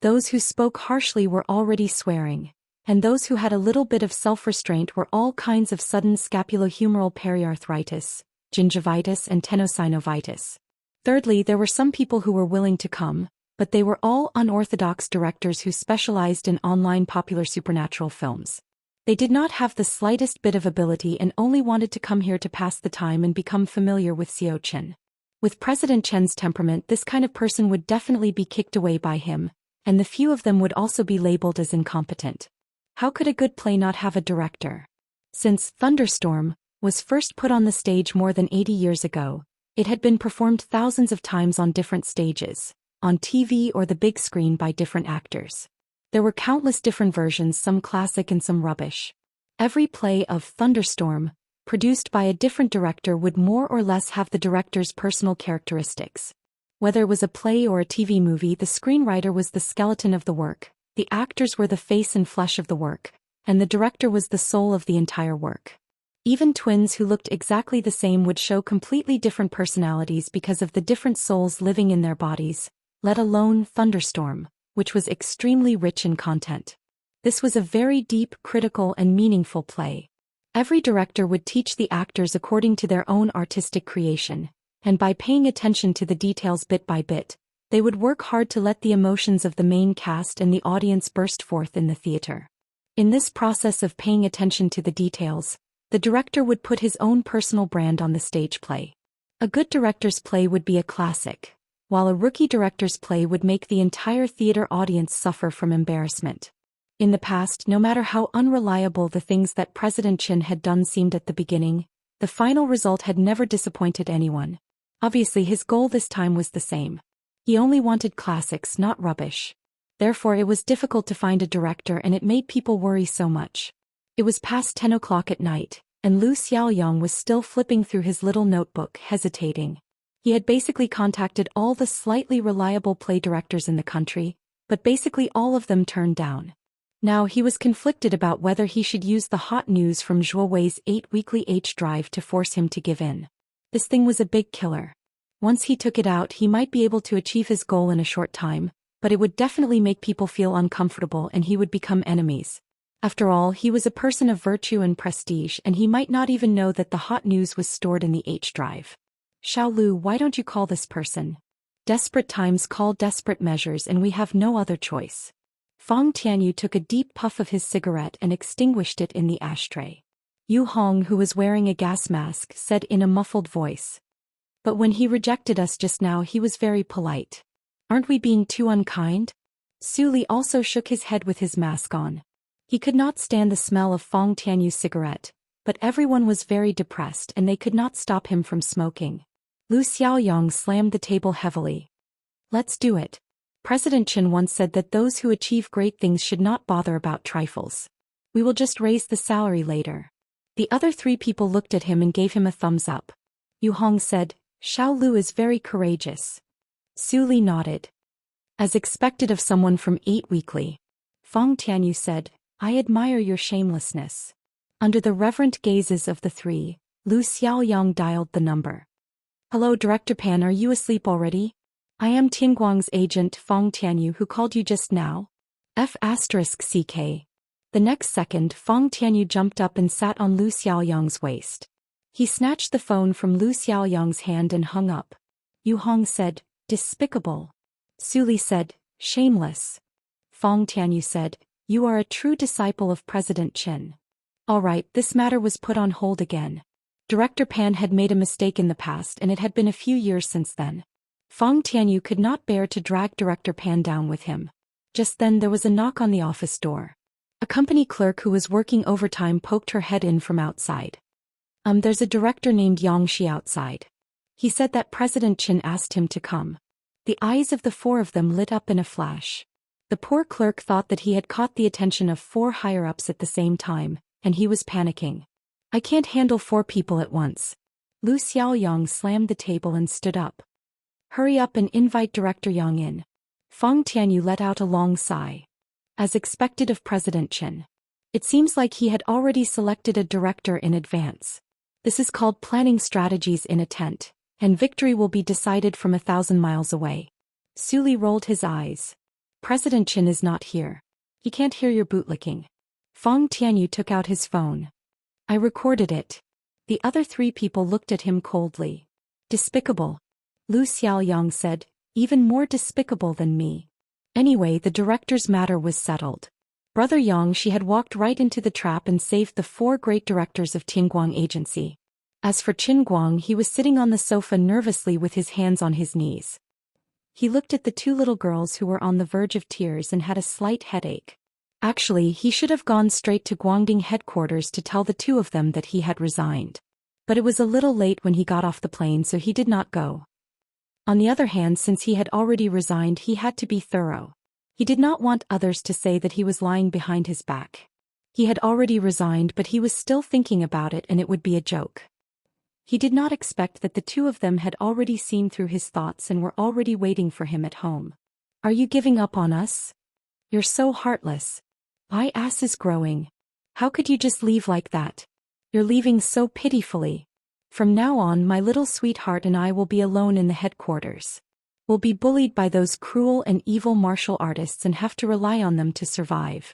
Those who spoke harshly were already swearing, and those who had a little bit of self-restraint were all kinds of sudden scapulohumeral periarthritis, gingivitis and tenosynovitis. Thirdly, there were some people who were willing to come, but they were all unorthodox directors who specialized in online popular supernatural films. They did not have the slightest bit of ability and only wanted to come here to pass the time and become familiar with Xiao Chen. With President Chen's temperament, this kind of person would definitely be kicked away by him, and the few of them would also be labeled as incompetent. How could a good play not have a director? Since Thunderstorm was first put on the stage more than 80 years ago, it had been performed thousands of times on different stages, on TV or the big screen by different actors. There were countless different versions, some classic and some rubbish. Every play of Thunderstorm, produced by a different director, would more or less have the director's personal characteristics. Whether it was a play or a TV movie, the screenwriter was the skeleton of the work, the actors were the face and flesh of the work, and the director was the soul of the entire work. Even twins who looked exactly the same would show completely different personalities because of the different souls living in their bodies, let alone Thunderstorm, which was extremely rich in content. This was a very deep, critical, and meaningful play. Every director would teach the actors according to their own artistic creation, and by paying attention to the details bit by bit, they would work hard to let the emotions of the main cast and the audience burst forth in the theater. In this process of paying attention to the details, the director would put his own personal brand on the stage play. A good director's play would be a classic, while a rookie director's play would make the entire theater audience suffer from embarrassment. In the past, no matter how unreliable the things that President Qin had done seemed at the beginning, the final result had never disappointed anyone. Obviously, his goal this time was the same. He only wanted classics, not rubbish. Therefore, it was difficult to find a director, and it made people worry so much. It was past 10 o'clock at night, and Lu Xiaoyang was still flipping through his little notebook, hesitating. He had basically contacted all the slightly reliable play directors in the country, but basically all of them turned down. Now he was conflicted about whether he should use the hot news from Zhou Wei's 8-weekly H drive to force him to give in. This thing was a big killer. Once he took it out, he might be able to achieve his goal in a short time, but it would definitely make people feel uncomfortable and he would become enemies. After all, he was a person of virtue and prestige, and he might not even know that the hot news was stored in the H drive. Xiaolu, why don't you call this person? Desperate times call desperate measures, and we have no other choice. Fang Tianyu took a deep puff of his cigarette and extinguished it in the ashtray. Yu Hong, who was wearing a gas mask, said in a muffled voice. But when he rejected us just now, he was very polite. Aren't we being too unkind? Su Li also shook his head with his mask on. He could not stand the smell of Fang Tianyu's cigarette, but everyone was very depressed and they could not stop him from smoking. Lu Xiaoyang slammed the table heavily. Let's do it. President Qin once said that those who achieve great things should not bother about trifles. We will just raise the salary later. The other 3 people looked at him and gave him a thumbs up. Yu Hong said, Xiao Lu is very courageous. Su Li nodded. As expected of someone from 8 Weekly. Fong Tianyu said, I admire your shamelessness. Under the reverent gazes of the 3, Lu Xiaoyang dialed the number. Hello Director Pan, are you asleep already? I am Tianguang's agent Fong Tianyu who called you just now. F***CK. The next second Fong Tianyu jumped up and sat on Lu Xiaoyang's waist. He snatched the phone from Lu Xiaoyang's hand and hung up. Yu Hong said, despicable. Su Li said, shameless. Fong Tianyu said, you are a true disciple of President Qin. Alright, this matter was put on hold again. Director Pan had made a mistake in the past and it had been a few years since then. Fong Tianyu could not bear to drag Director Pan down with him. Just then there was a knock on the office door. A company clerk who was working overtime poked her head in from outside. There's a director named Xianxia outside. He said that President Qin asked him to come. The eyes of the 4 of them lit up in a flash. The poor clerk thought that he had caught the attention of 4 higher-ups at the same time, and he was panicking. I can't handle 4 people at once. Lu Xiaoyang slammed the table and stood up. Hurry up and invite Director Yang in. Fong Tianyu let out a long sigh. As expected of President Qin. It seems like he had already selected a director in advance. This is called planning strategies in a tent, and victory will be decided from 1,000 miles away. Su Li rolled his eyes. President Qin is not here. He can't hear your bootlicking. Fong Tianyu took out his phone. I recorded it. The other 3 people looked at him coldly. Despicable. Lu Xiaoyang said, even more despicable than me. Anyway, the director's matter was settled. Brother Yang she had walked right into the trap and saved the 4 great directors of Tianguang Agency. As for Qin Guang, he was sitting on the sofa nervously with his hands on his knees. He looked at the 2 little girls who were on the verge of tears and had a slight headache. Actually, he should have gone straight to Guangding headquarters to tell the 2 of them that he had resigned. But it was a little late when he got off the plane, so he did not go. On the other hand, since he had already resigned, he had to be thorough. He did not want others to say that he was lying behind his back. He had already resigned, but he was still thinking about it and it would be a joke. He did not expect that the 2 of them had already seen through his thoughts and were already waiting for him at home. Are you giving up on us? You're so heartless. My ass is growing. How could you just leave like that? You're leaving so pitifully. From now on, my little sweetheart and I will be alone in the headquarters. We'll be bullied by those cruel and evil martial artists and have to rely on them to survive.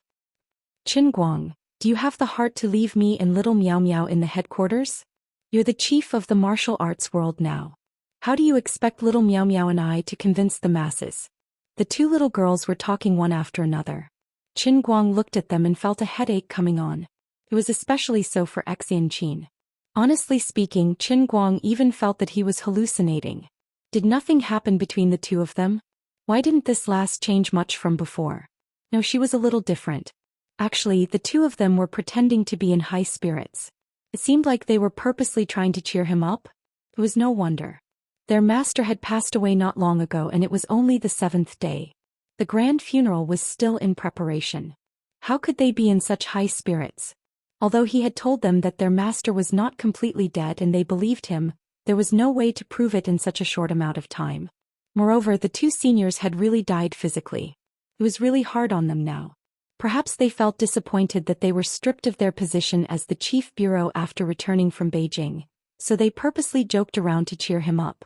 Qin Guang, do you have the heart to leave me and little Meow Meow in the headquarters? You're the chief of the martial arts world now. How do you expect little Meow Meow and I to convince the masses? The 2 little girls were talking one after another. Qin Guang looked at them and felt a headache coming on. It was especially so for Xianxia. Honestly speaking, Qin Guang even felt that he was hallucinating. Did nothing happen between the 2 of them? Why didn't this last change much from before? No, she was a little different. Actually, the 2 of them were pretending to be in high spirits. It seemed like they were purposely trying to cheer him up. It was no wonder. Their master had passed away not long ago and it was only the 7th day. The grand funeral was still in preparation. How could they be in such high spirits? Although he had told them that their master was not completely dead and they believed him, there was no way to prove it in such a short amount of time. Moreover, the 2 seniors had really died physically. It was really hard on them now. Perhaps they felt disappointed that they were stripped of their position as the chief bureau after returning from Beijing, so they purposely joked around to cheer him up.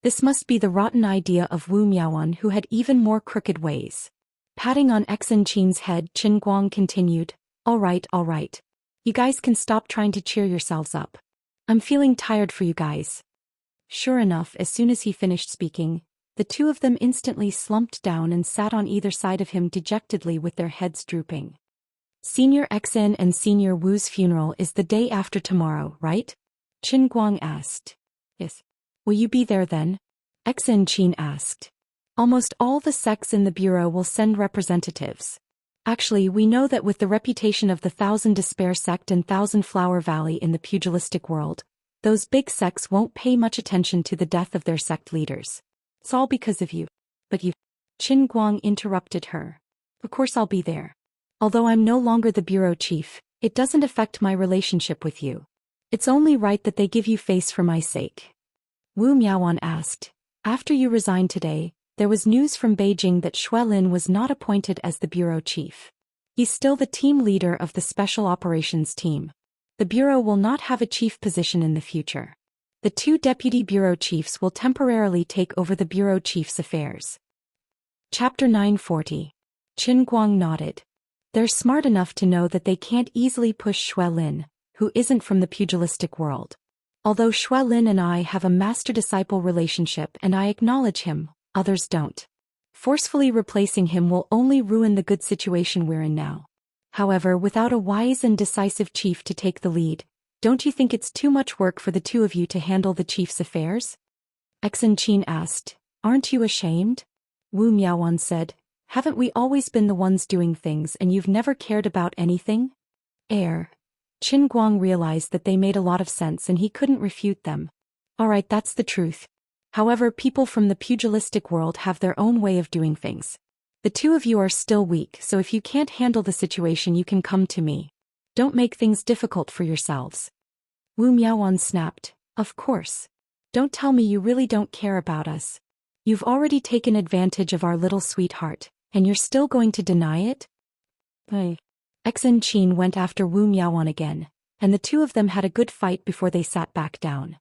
This must be the rotten idea of Wu Miaoan, who had even more crooked ways. Patting on Xianxia's head, Qin Guang continued, all right. You guys can stop trying to cheer yourselves up. I'm feeling tired for you guys. Sure enough, as soon as he finished speaking, the 2 of them instantly slumped down and sat on either side of him dejectedly with their heads drooping. Senior Xin and Senior Wu's funeral is the day after tomorrow, right? Qin Guang asked. Yes. Will you be there then? Xianxia asked. Almost all the sects in the bureau will send representatives. Actually, we know that with the reputation of the Thousand Despair sect and Thousand Flower Valley in the pugilistic world, those big sects won't pay much attention to the death of their sect leaders. It's all because of you. But you... Qin Guang interrupted her. Of course I'll be there. Although I'm no longer the bureau chief, it doesn't affect my relationship with you. It's only right that they give you face for my sake. Wu Miaoan asked. After you resigned today, there was news from Beijing that Xue Lin was not appointed as the bureau chief. He's still the team leader of the special operations team. The bureau will not have a chief position in the future. The 2 deputy bureau chiefs will temporarily take over the bureau chief's affairs. Chapter 940. Qin Guang nodded. They're smart enough to know that they can't easily push Xue Lin, who isn't from the pugilistic world. Although Xue Lin and I have a master-disciple relationship and I acknowledge him, others don't. Forcefully replacing him will only ruin the good situation we're in now. However, without a wise and decisive chief to take the lead, don't you think it's too much work for the 2 of you to handle the chief's affairs? Xianxia asked. Aren't you ashamed? Wu Miaoan said. Haven't we always been the ones doing things and you've never cared about anything? Qin Guang realized that they made a lot of sense and he couldn't refute them. Alright, that's the truth. However, people from the pugilistic world have their own way of doing things. The 2 of you are still weak, so if you can't handle the situation you can come to me. Don't make things difficult for yourselves. Wu Miaoan snapped. Of course. Don't tell me you really don't care about us. You've already taken advantage of our little sweetheart, and you're still going to deny it? Xianxia went after Wu Miaoan again, and the 2 of them had a good fight before they sat back down.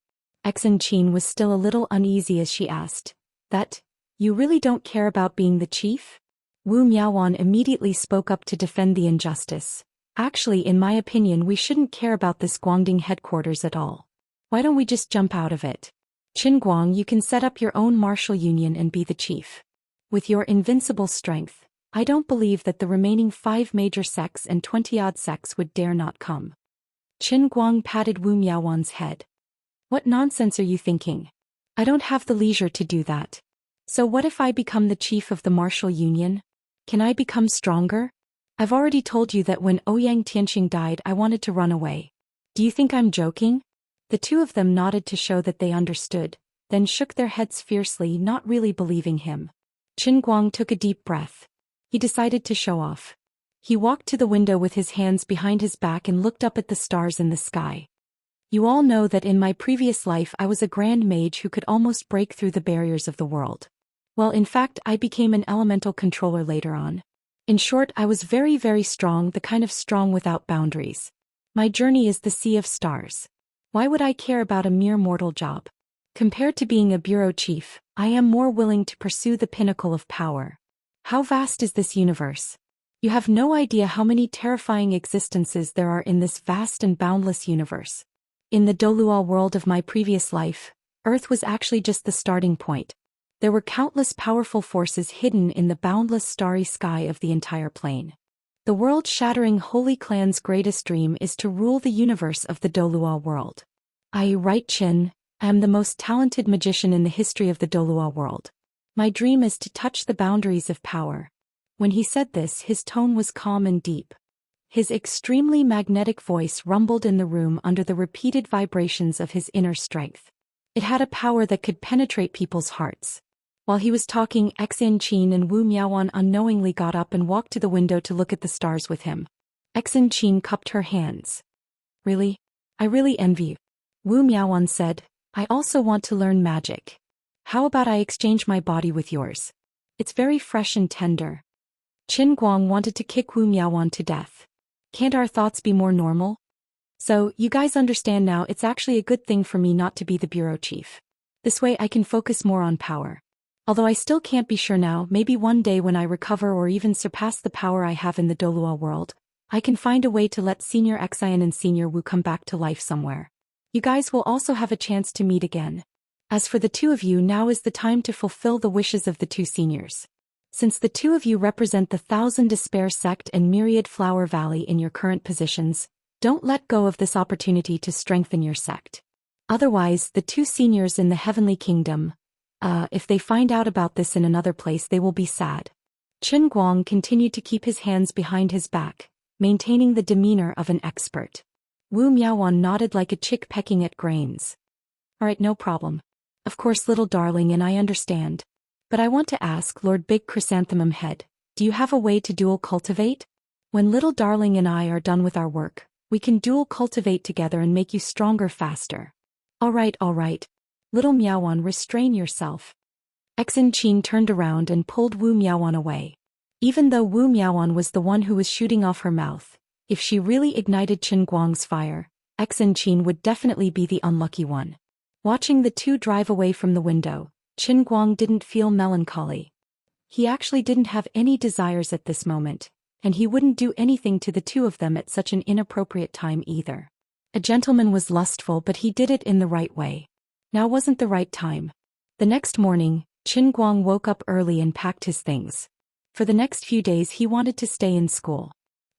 Xianxia was still a little uneasy as she asked, That, you really don't care about being the chief? Wu Miaoan immediately spoke up to defend the injustice. Actually, in my opinion, we shouldn't care about this Guangding headquarters at all. Why don't we just jump out of it? Qin Guang, you can set up your own martial union and be the chief. With your invincible strength, I don't believe that the remaining 5 major sects and 20-odd sects would dare not come. Qin Guang patted Wu Miaoan's head. What nonsense are you thinking? I don't have the leisure to do that. So what if I become the chief of the martial union? Can I become stronger? I've already told you that when Ouyang Tianxing died I wanted to run away. Do you think I'm joking? The 2 of them nodded to show that they understood, then shook their heads fiercely, not really believing him. Qin Guang took a deep breath. He decided to show off. He walked to the window with his hands behind his back and looked up at the stars in the sky. You all know that in my previous life I was a grand mage who could almost break through the barriers of the world. Well, in fact, I became an elemental controller later on. In short, I was very, very strong, the kind of strong without boundaries. My journey is the sea of stars. Why would I care about a mere mortal job? Compared to being a bureau chief, I am more willing to pursue the pinnacle of power. How vast is this universe? You have no idea how many terrifying existences there are in this vast and boundless universe. In the Doluo world of my previous life, Earth was actually just the starting point. There were countless powerful forces hidden in the boundless starry sky of the entire plane. The world-shattering Holy Clan's greatest dream is to rule the universe of the Doluo world. Right, Qin, I am the most talented magician in the history of the Doluo world. My dream is to touch the boundaries of power. When he said this, his tone was calm and deep. His extremely magnetic voice rumbled in the room under the repeated vibrations of his inner strength. It had a power that could penetrate people's hearts. While he was talking, Xianxia and Wu Miaoan unknowingly got up and walked to the window to look at the stars with him. Xianxia cupped her hands. Really? I really envy you. Wu Miaoan said, I also want to learn magic. How about I exchange my body with yours? It's very fresh and tender. Qin Guang wanted to kick Wu Miaoan to death. Can't our thoughts be more normal? So, you guys understand now, it's actually a good thing for me not to be the bureau chief. This way I can focus more on power. Although I still can't be sure now, maybe one day when I recover or even surpass the power I have in the Doluo world, I can find a way to let Senior Xian and Senior Wu come back to life somewhere. You guys will also have a chance to meet again. As for the 2 of you, now is the time to fulfill the wishes of the 2 seniors. Since the 2 of you represent the Thousand Despair sect and Myriad Flower Valley in your current positions, don't let go of this opportunity to strengthen your sect. Otherwise, the 2 seniors in the Heavenly Kingdom, if they find out about this in another place, they will be sad. Qin Guang continued to keep his hands behind his back, maintaining the demeanor of an expert. Wu Miaoan nodded like a chick pecking at grains. Alright, no problem. Of course, little darling, and I understand. But I want to ask, Lord Big Chrysanthemum Head, do you have a way to dual cultivate? When little darling and I are done with our work, we can dual cultivate together and make you stronger faster. All right. Little Miaowan, restrain yourself. Xianxia turned around and pulled Wu Miaowan away. Even though Wu Miaowan was the one who was shooting off her mouth, if she really ignited Qin Guang's fire, Xianxia would definitely be the unlucky one. Watching the two drive away from the window, Qin Guang didn't feel melancholy. He actually didn't have any desires at this moment, and he wouldn't do anything to the two of them at such an inappropriate time either. A gentleman was lustful, but he did it in the right way. Now wasn't the right time. The next morning, Qin Guang woke up early and packed his things. For the next few days he wanted to stay in school.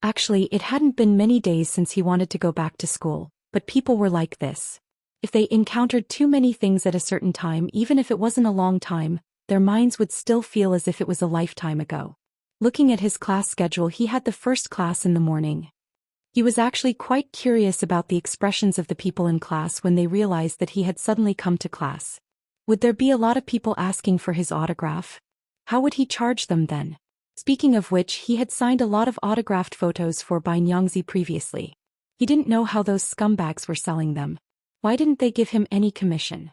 Actually, it hadn't been many days since he wanted to go back to school, but people were like this. If they encountered too many things at a certain time, even if it wasn't a long time, their minds would still feel as if it was a lifetime ago. Looking at his class schedule, he had the first class in the morning. He was actually quite curious about the expressions of the people in class when they realized that he had suddenly come to class. Would there be a lot of people asking for his autograph? How would he charge them then? Speaking of which, he had signed a lot of autographed photos for Xianxia previously. He didn't know how those scumbags were selling them. Why didn't they give him any commission?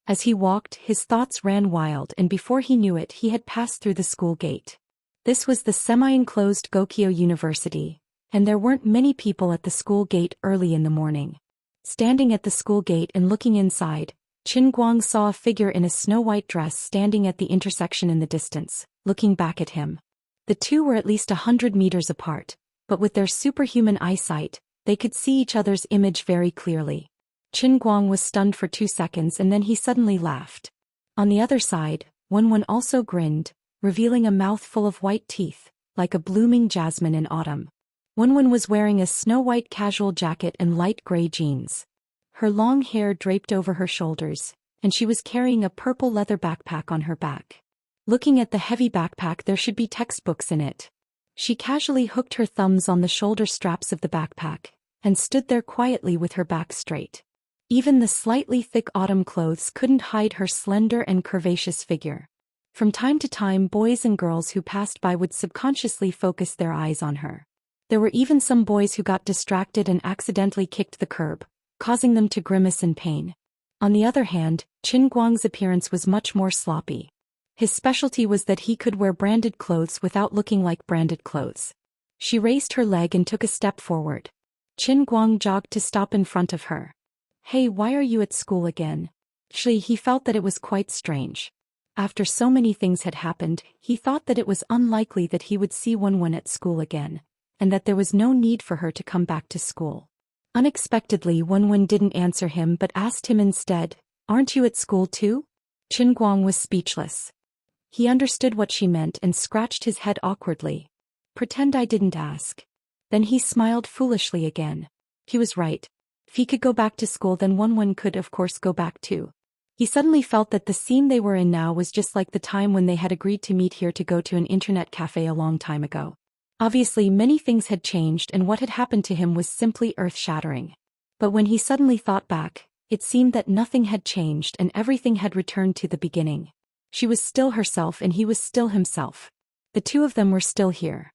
As he walked, his thoughts ran wild, and before he knew it, he had passed through the school gate. This was the semi-enclosed Gokyo University, and there weren't many people at the school gate early in the morning. Standing at the school gate and looking inside, Qin Guang saw a figure in a snow-white dress standing at the intersection in the distance, looking back at him. The two were at least 100 meters apart, but with their superhuman eyesight, they could see each other's image very clearly. Qin Guang was stunned for 2 seconds and then he suddenly laughed. On the other side, Wenwen also grinned, revealing a mouth full of white teeth, like a blooming jasmine in autumn. Wenwen was wearing a snow-white casual jacket and light gray jeans. Her long hair draped over her shoulders, and she was carrying a purple leather backpack on her back. Looking at the heavy backpack, there should be textbooks in it. She casually hooked her thumbs on the shoulder straps of the backpack, and stood there quietly with her back straight. Even the slightly thick autumn clothes couldn't hide her slender and curvaceous figure. From time to time, boys and girls who passed by would subconsciously focus their eyes on her. There were even some boys who got distracted and accidentally kicked the curb, causing them to grimace in pain. On the other hand, Qin Guang's appearance was much more sloppy. His specialty was that he could wear branded clothes without looking like branded clothes. She raised her leg and took a step forward. Qin Guang jogged to stop in front of her. Hey, why are you at school again? He felt that it was quite strange. After so many things had happened, he thought that it was unlikely that he would see Wenwen at school again, and that there was no need for her to come back to school. Unexpectedly, Wenwen didn't answer him but asked him instead, "Aren't you at school too?" Qin Guang was speechless. He understood what she meant and scratched his head awkwardly. Pretend I didn't ask. Then he smiled foolishly again. He was right. If he could go back to school, then Wenwen could of course go back too. He suddenly felt that the scene they were in now was just like the time when they had agreed to meet here to go to an internet cafe a long time ago. Obviously many things had changed and what had happened to him was simply earth-shattering. But when he suddenly thought back, it seemed that nothing had changed and everything had returned to the beginning. She was still herself and he was still himself. The two of them were still here.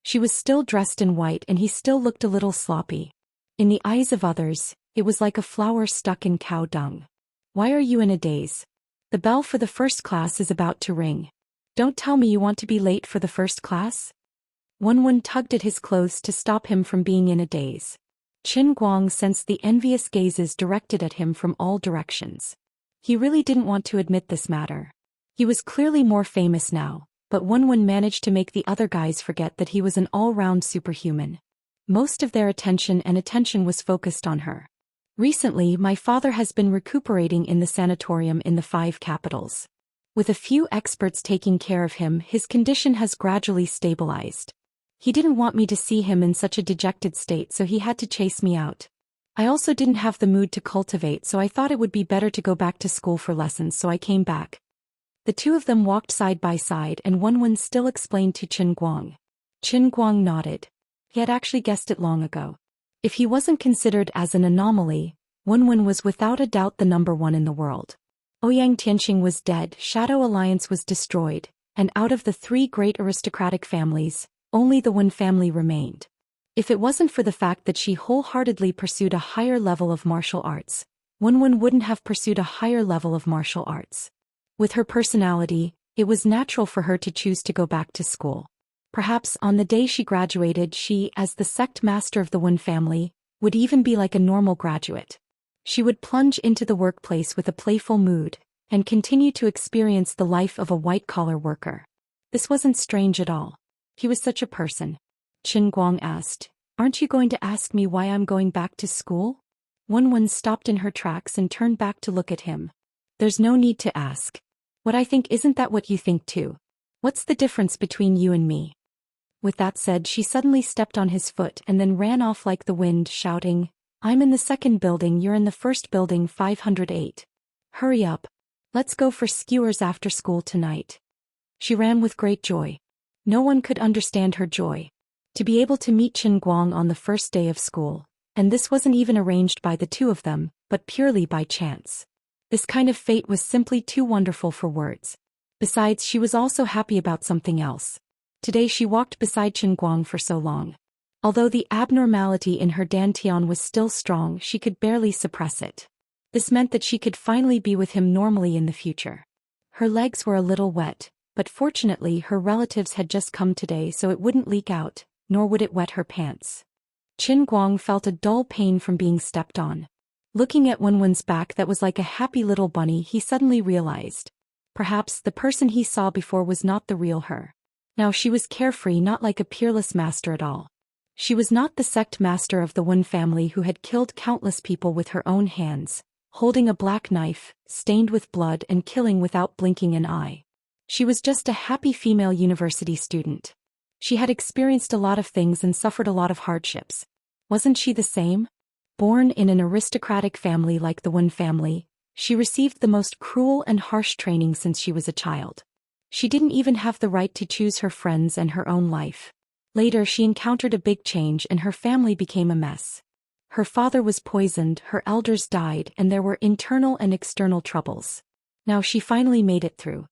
She was still dressed in white and he still looked a little sloppy. In the eyes of others, it was like a flower stuck in cow dung. Why are you in a daze? The bell for the first class is about to ring. Don't tell me you want to be late for the first class? Wenwen tugged at his clothes to stop him from being in a daze. Qin Guang sensed the envious gazes directed at him from all directions. He really didn't want to admit this matter. He was clearly more famous now, but Wenwen managed to make the other guys forget that he was an all-round superhuman. Most of their attention was focused on her. Recently, my father has been recuperating in the sanatorium in the 5 capitals. With a few experts taking care of him, his condition has gradually stabilized. He didn't want me to see him in such a dejected state, so he had to chase me out. I also didn't have the mood to cultivate, so I thought it would be better to go back to school for lessons, so I came back. The two of them walked side by side and Wenwen still explained to Qin Guang. Qin Guang nodded. He had actually guessed it long ago. If he wasn't considered as an anomaly, Wenwen was without a doubt the number 1 in the world. Ouyang Tianqing was dead, Shadow Alliance was destroyed, and out of the 3 great aristocratic families, only the Wen family remained. If it wasn't for the fact that she wholeheartedly pursued a higher level of martial arts, Wen wouldn't have pursued a higher level of martial arts. With her personality, it was natural for her to choose to go back to school. Perhaps on the day she graduated she, as the sect master of the Wen family, would even be like a normal graduate. She would plunge into the workplace with a playful mood, and continue to experience the life of a white-collar worker. This wasn't strange at all. He was such a person. Qin Guang asked, "Aren't you going to ask me why I'm going back to school?" Wen stopped in her tracks and turned back to look at him. "There's no need to ask. What I think isn't that what you think too? What's the difference between you and me?" With that said, she suddenly stepped on his foot and then ran off like the wind, shouting, "I'm in the second building, you're in the first building, 508. Hurry up. Let's go for skewers after school tonight." She ran with great joy. No one could understand her joy. To be able to meet Qin Guang on the first day of school, and this wasn't even arranged by the two of them, but purely by chance. This kind of fate was simply too wonderful for words. Besides, she was also happy about something else. Today she walked beside Qin Guang for so long. Although the abnormality in her dantian was still strong, she could barely suppress it. This meant that she could finally be with him normally in the future. Her legs were a little wet, but fortunately her relatives had just come today so it wouldn't leak out, nor would it wet her pants. Qin Guang felt a dull pain from being stepped on. Looking at Wen's back that was like a happy little bunny, he suddenly realized. Perhaps the person he saw before was not the real her. Now she was carefree, not like a peerless master at all. She was not the sect master of the Wen family who had killed countless people with her own hands, holding a black knife, stained with blood and killing without blinking an eye. She was just a happy female university student. She had experienced a lot of things and suffered a lot of hardships. Wasn't she the same? Born in an aristocratic family like the Wen family, she received the most cruel and harsh training since she was a child. She didn't even have the right to choose her friends and her own life. Later she encountered a big change and her family became a mess. Her father was poisoned, her elders died, and there were internal and external troubles. Now she finally made it through.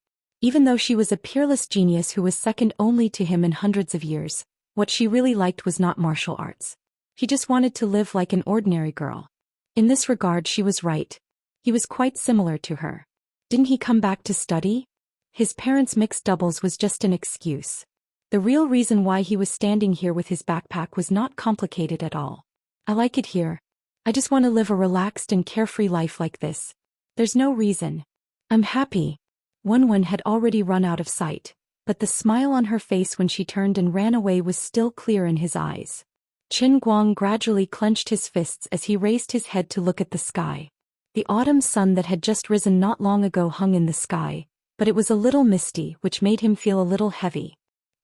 Even though she was a peerless genius who was second only to him in hundreds of years, what she really liked was not martial arts. She just wanted to live like an ordinary girl. In this regard she was right. He was quite similar to her. Didn't he come back to study? His parents' mixed doubles was just an excuse. The real reason why he was standing here with his backpack was not complicated at all. "I like it here. I just want to live a relaxed and carefree life like this. There's no reason. I'm happy." Wen had already run out of sight, but the smile on her face when she turned and ran away was still clear in his eyes. Qin Guang gradually clenched his fists as he raised his head to look at the sky. The autumn sun that had just risen not long ago hung in the sky, but it was a little misty, which made him feel a little heavy.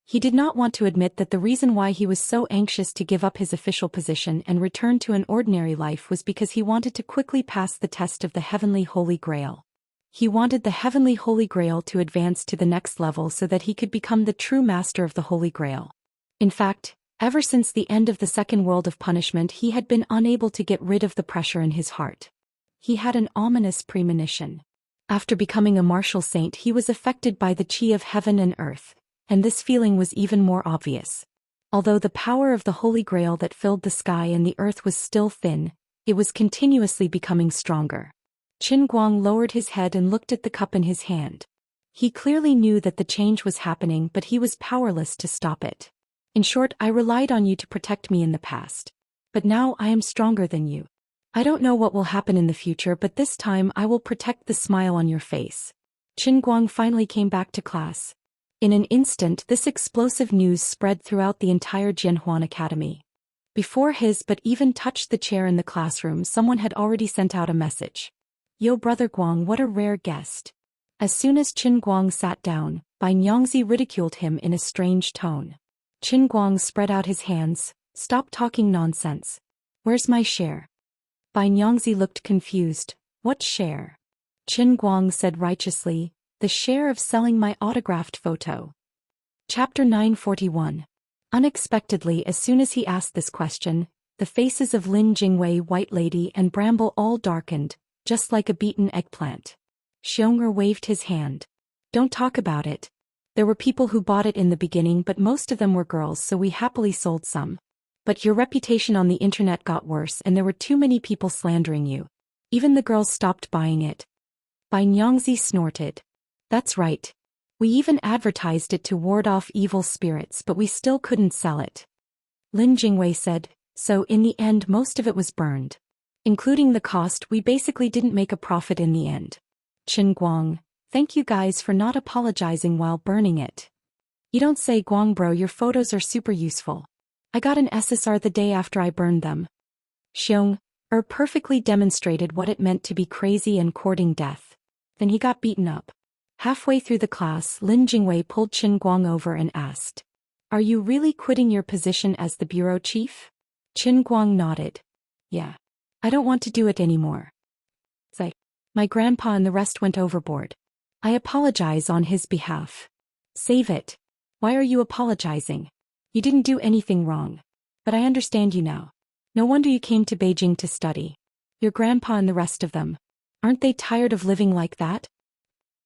He did not want to admit that the reason why he was so anxious to give up his official position and return to an ordinary life was because he wanted to quickly pass the test of the Heavenly Holy Grail. He wanted the Heavenly Holy Grail to advance to the next level so that he could become the true master of the Holy Grail. In fact, ever since the end of the Second World of Punishment he had been unable to get rid of the pressure in his heart. He had an ominous premonition. After becoming a martial saint he was affected by the chi of heaven and earth, and this feeling was even more obvious. Although the power of the Holy Grail that filled the sky and the earth was still thin, it was continuously becoming stronger. Qin Guang lowered his head and looked at the cup in his hand. He clearly knew that the change was happening, but he was powerless to stop it. "In short, I relied on you to protect me in the past. But now I am stronger than you. I don't know what will happen in the future, but this time I will protect the smile on your face." Qin Guang finally came back to class. In an instant this explosive news spread throughout the entire Jianhuan Academy. Before his but even touched the chair in the classroom, someone had already sent out a message. "Yo, Brother Guang, what a rare guest." As soon as Qin Guang sat down, Bai Nyangzi ridiculed him in a strange tone. Qin Guang spread out his hands. "Stop talking nonsense. Where's my share?" Bai Nyangzi looked confused. "What share?" Qin Guang said righteously, "The share of selling my autographed photo." Chapter 941. Unexpectedly, as soon as he asked this question, the faces of Lin Jingwei, White Lady, and Bramble all darkened, just like a beaten eggplant. Xiong'er waved his hand. "Don't talk about it. There were people who bought it in the beginning, but most of them were girls, so we happily sold some. But your reputation on the internet got worse and there were too many people slandering you. Even the girls stopped buying it. Bai Nyangzi snorted. That's right. We even advertised it to ward off evil spirits, but we still couldn't sell it. Lin Jingwei said, so in the end most of it was burned. Including the cost, we basically didn't make a profit in the end. Qin Guang, thank you guys for not apologizing while burning it. You don't say, Guang bro, your photos are super useful. I got an SSR the day after I burned them. Xiong, perfectly demonstrated what it meant to be crazy and courting death. Then he got beaten up. Halfway through the class, Lin Jingwei pulled Qin Guang over and asked, are you really quitting your position as the bureau chief? Qin Guang nodded. Yeah. I don't want to do it anymore. Say, my grandpa and the rest went overboard. I apologize on his behalf. Save it. Why are you apologizing? You didn't do anything wrong. But I understand you now. No wonder you came to Beijing to study. Your grandpa and the rest of them. Aren't they tired of living like that?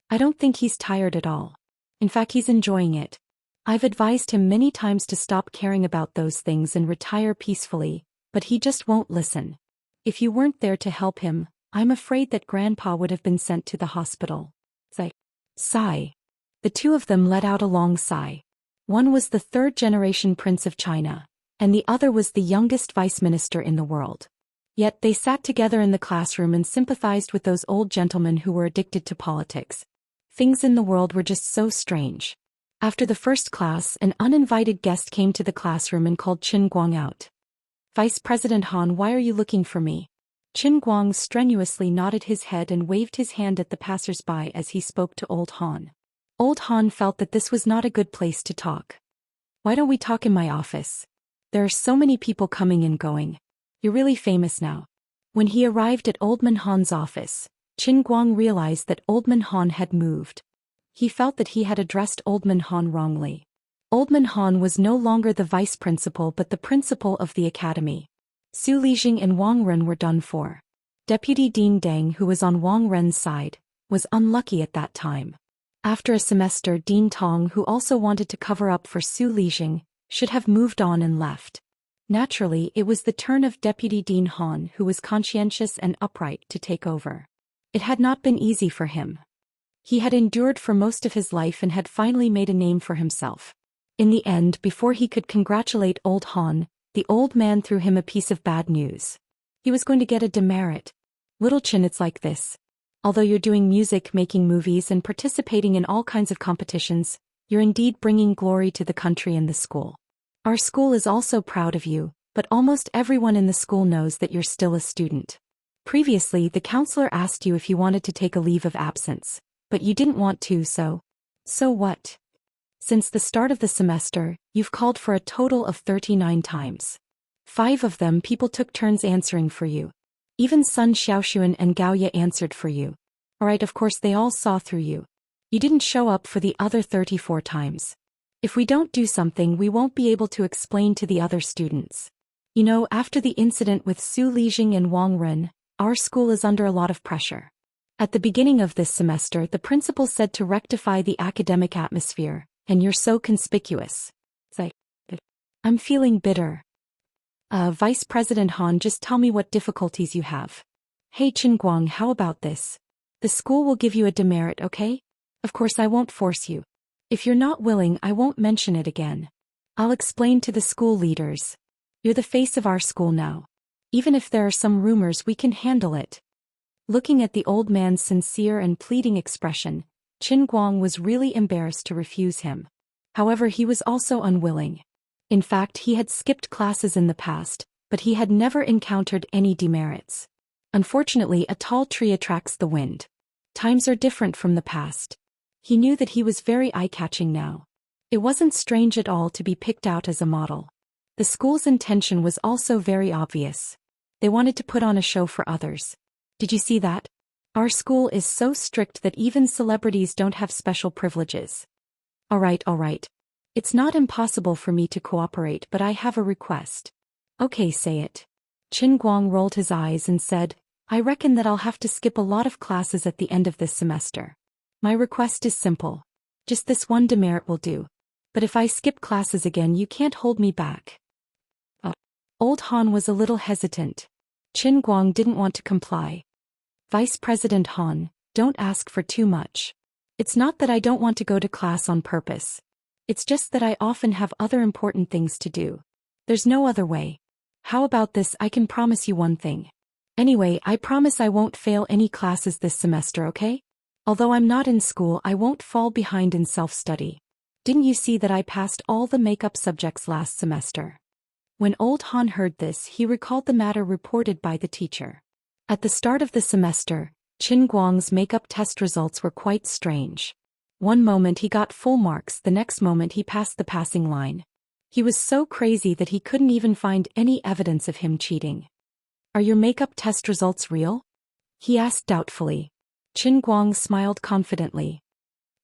I don't think he's tired at all. In fact, he's enjoying it. I've advised him many times to stop caring about those things and retire peacefully, but he just won't listen. If you weren't there to help him, I'm afraid that Grandpa would have been sent to the hospital. Sigh. The two of them let out a long sigh. One was the third-generation prince of China, and the other was the youngest vice minister in the world. Yet they sat together in the classroom and sympathized with those old gentlemen who were addicted to politics. Things in the world were just so strange. After the first class, an uninvited guest came to the classroom and called Qin Guang out. Vice President Han, why are you looking for me? Qin Guang strenuously nodded his head and waved his hand at the passers-by as he spoke to Old Han. Old Han felt that this was not a good place to talk. Why don't we talk in my office? There are so many people coming and going. You're really famous now. When he arrived at Oldman Han's office, Qin Guang realized that Oldman Han had moved. He felt that he had addressed Oldman Han wrongly. Oldman Han was no longer the vice principal but the principal of the academy. Su Lijing and Wang Ren were done for. Deputy Dean Deng, who was on Wang Ren's side, was unlucky at that time. After a semester, Dean Tong, who also wanted to cover up for Su Lijing, should have moved on and left. Naturally, it was the turn of Deputy Dean Han, who was conscientious and upright, to take over. It had not been easy for him. He had endured for most of his life and had finally made a name for himself. In the end, before he could congratulate Old Han, the old man threw him a piece of bad news. He was going to get a demerit. Little Qin, it's like this. Although you're doing music, making movies, and participating in all kinds of competitions, you're indeed bringing glory to the country and the school. Our school is also proud of you, but almost everyone in the school knows that you're still a student. Previously, the counselor asked you if you wanted to take a leave of absence, but you didn't want to, so what? Since the start of the semester, you've called for a total of 39 times. 5 of them people took turns answering for you. Even Sun Xiaoxuan and Gao Ye answered for you. Alright, of course they all saw through you. You didn't show up for the other 34 times. If we don't do something, we won't be able to explain to the other students. You know, after the incident with Su Lijing and Wang Ren, our school is under a lot of pressure. At the beginning of this semester, the principal said to rectify the academic atmosphere, and you're so conspicuous. I'm feeling bitter. Vice President Han, just tell me what difficulties you have. Hey Qin Guang, how about this? The school will give you a demerit, okay? Of course I won't force you. If you're not willing, I won't mention it again. I'll explain to the school leaders. You're the face of our school now. Even if there are some rumors, we can handle it. Looking at the old man's sincere and pleading expression, Qin Guang was really embarrassed to refuse him. However, he was also unwilling. In fact, he had skipped classes in the past, but he had never encountered any demerits. Unfortunately, a tall tree attracts the wind. Times are different from the past. He knew that he was very eye-catching now. It wasn't strange at all to be picked out as a model. The school's intention was also very obvious. They wanted to put on a show for others. Did you see that? Our school is so strict that even celebrities don't have special privileges. Alright. It's not impossible for me to cooperate, but I have a request. Okay, say it. Qin Guang rolled his eyes and said, I reckon that I'll have to skip a lot of classes at the end of this semester. My request is simple. Just this one demerit will do. But if I skip classes again you can't hold me back. Old Han was a little hesitant. Qin Guang didn't want to comply. Vice President Han, don't ask for too much. It's not that I don't want to go to class on purpose. It's just that I often have other important things to do. There's no other way. How about this? I can promise you one thing. Anyway, I promise I won't fail any classes this semester, okay? Although I'm not in school, I won't fall behind in self-study. Didn't you see that I passed all the makeup subjects last semester? When old Han heard this, he recalled the matter reported by the teacher. At the start of the semester, Qin Guang's makeup test results were quite strange. One moment he got full marks, the next moment he passed the passing line. He was so crazy that he couldn't even find any evidence of him cheating. Are your makeup test results real? He asked doubtfully. Qin Guang smiled confidently.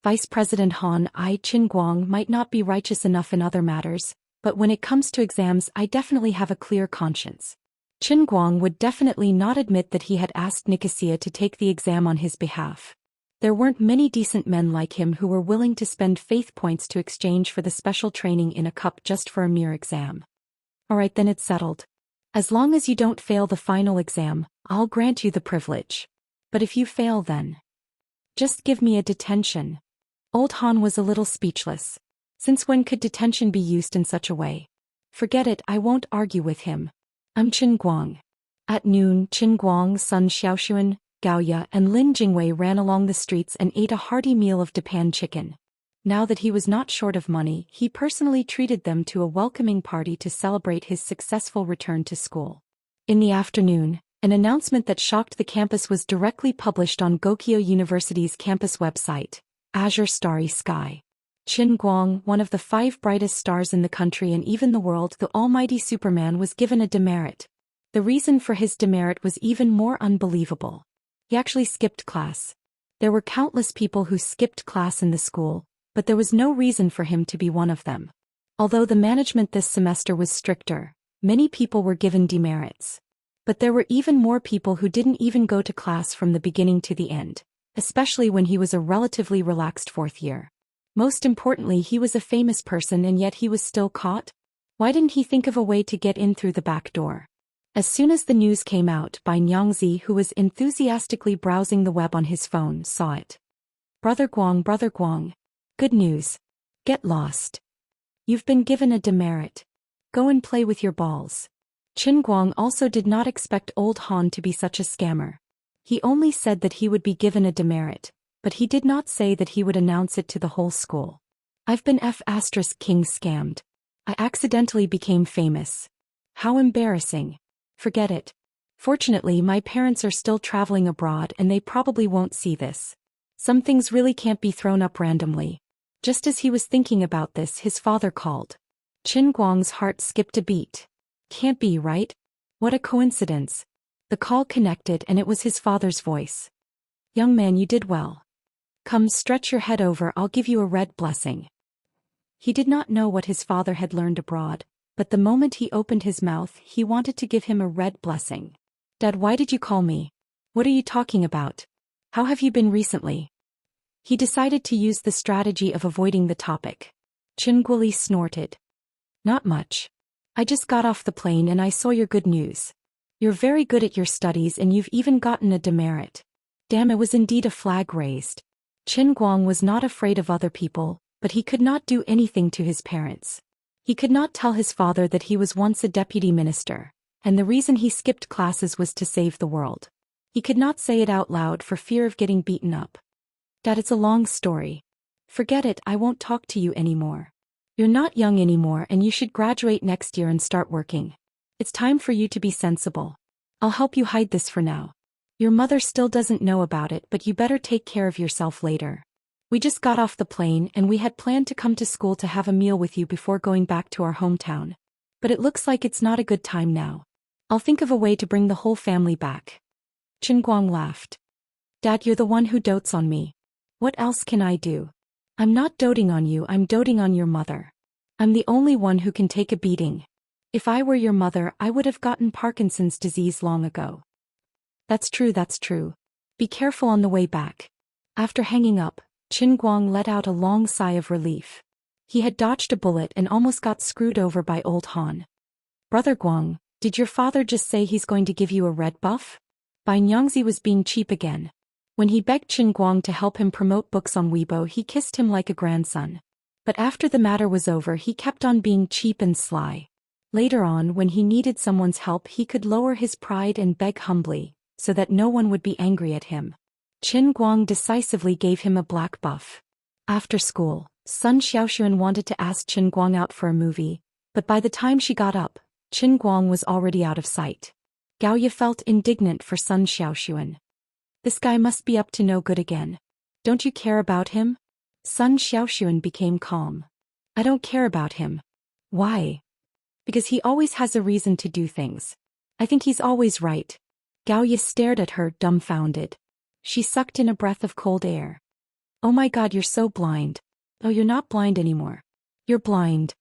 Vice President Han, Qin Guang might not be righteous enough in other matters, but when it comes to exams I definitely have a clear conscience. Qin Guang would definitely not admit that he had asked Nicosia to take the exam on his behalf. There weren't many decent men like him who were willing to spend faith points to exchange for the special training in a cup just for a mere exam. Alright, then it's settled. As long as you don't fail the final exam, I'll grant you the privilege. But if you fail then, just give me a detention. Old Han was a little speechless. Since when could detention be used in such a way? Forget it, I won't argue with him. I'm Qin Guang. At noon, Qin Guang's son Xiaoxuan, Gaoya and Lin Jingwei ran along the streets and ate a hearty meal of Dapan chicken. Now that he was not short of money, he personally treated them to a welcoming party to celebrate his successful return to school. In the afternoon, an announcement that shocked the campus was directly published on Gokyo University's campus website, Azure Starry Sky. Qin Guang, one of the 5 brightest stars in the country and even the world, the almighty Superman, was given a demerit. The reason for his demerit was even more unbelievable. He actually skipped class. There were countless people who skipped class in the school, but there was no reason for him to be one of them. Although the management this semester was stricter, many people were given demerits. But there were even more people who didn't even go to class from the beginning to the end, especially when he was a relatively relaxed 4th year. Most importantly, he was a famous person and yet he was still caught? Why didn't he think of a way to get in through the back door? As soon as the news came out, Bai Nyangzi, who was enthusiastically browsing the web on his phone, saw it. Brother Guang, good news. Get lost. You've been given a demerit. Go and play with your balls. Qin Guang also did not expect old Han to be such a scammer. He only said that he would be given a demerit, but he did not say that he would announce it to the whole school. I've been King scammed. I accidentally became famous. How embarrassing. Forget it. Fortunately, my parents are still traveling abroad and they probably won't see this. Some things really can't be thrown up randomly. Just as he was thinking about this, his father called. Qin Guang's heart skipped a beat. Can't be, right? What a coincidence. The call connected and it was his father's voice. Young man, you did well. Come, stretch your head over, I'll give you a red blessing. He did not know what his father had learned abroad, but the moment he opened his mouth, he wanted to give him a red blessing. Dad, why did you call me? What are you talking about? How have you been recently? He decided to use the strategy of avoiding the topic. Qin Guoli snorted. Not much. I just got off the plane and I saw your good news. You're very good at your studies and you've even gotten a demerit. Damn, it was indeed a flag raised. Qin Guang was not afraid of other people, but he could not do anything to his parents. He could not tell his father that he was once a deputy minister, and the reason he skipped classes was to save the world. He could not say it out loud for fear of getting beaten up. Dad, it's a long story. Forget it, I won't talk to you anymore. You're not young anymore and you should graduate next year and start working. It's time for you to be sensible. I'll help you hide this for now. Your mother still doesn't know about it, but you better take care of yourself later. We just got off the plane and we had planned to come to school to have a meal with you before going back to our hometown. But it looks like it's not a good time now. I'll think of a way to bring the whole family back. Qin Guang laughed. Dad, you're the one who dotes on me. What else can I do? I'm not doting on you, I'm doting on your mother. I'm the only one who can take a beating. If I were your mother, I would have gotten Parkinson's disease long ago. That's true. Be careful on the way back. After hanging up, Qin Guang let out a long sigh of relief. He had dodged a bullet and almost got screwed over by old Han. Brother Guang, did your father just say he's going to give you a red buff? Bai Nyangzi was being cheap again. When he begged Qin Guang to help him promote books on Weibo, he kissed him like a grandson. But after the matter was over, he kept on being cheap and sly. Later on, when he needed someone's help, he could lower his pride and beg humbly, so that no one would be angry at him. Qin Guang decisively gave him a black buff. After school, Sun Xiaoxuan wanted to ask Qin Guang out for a movie, but by the time she got up, Qin Guang was already out of sight. Gao Ye felt indignant for Sun Xiaoxuan. This guy must be up to no good again. Don't you care about him? Sun Xiaoxuan became calm. I don't care about him. Why? Because he always has a reason to do things. I think he's always right. Gao Ye stared at her, dumbfounded. She sucked in a breath of cold air. Oh my god, you're so blind. Oh, you're not blind anymore. You're blind.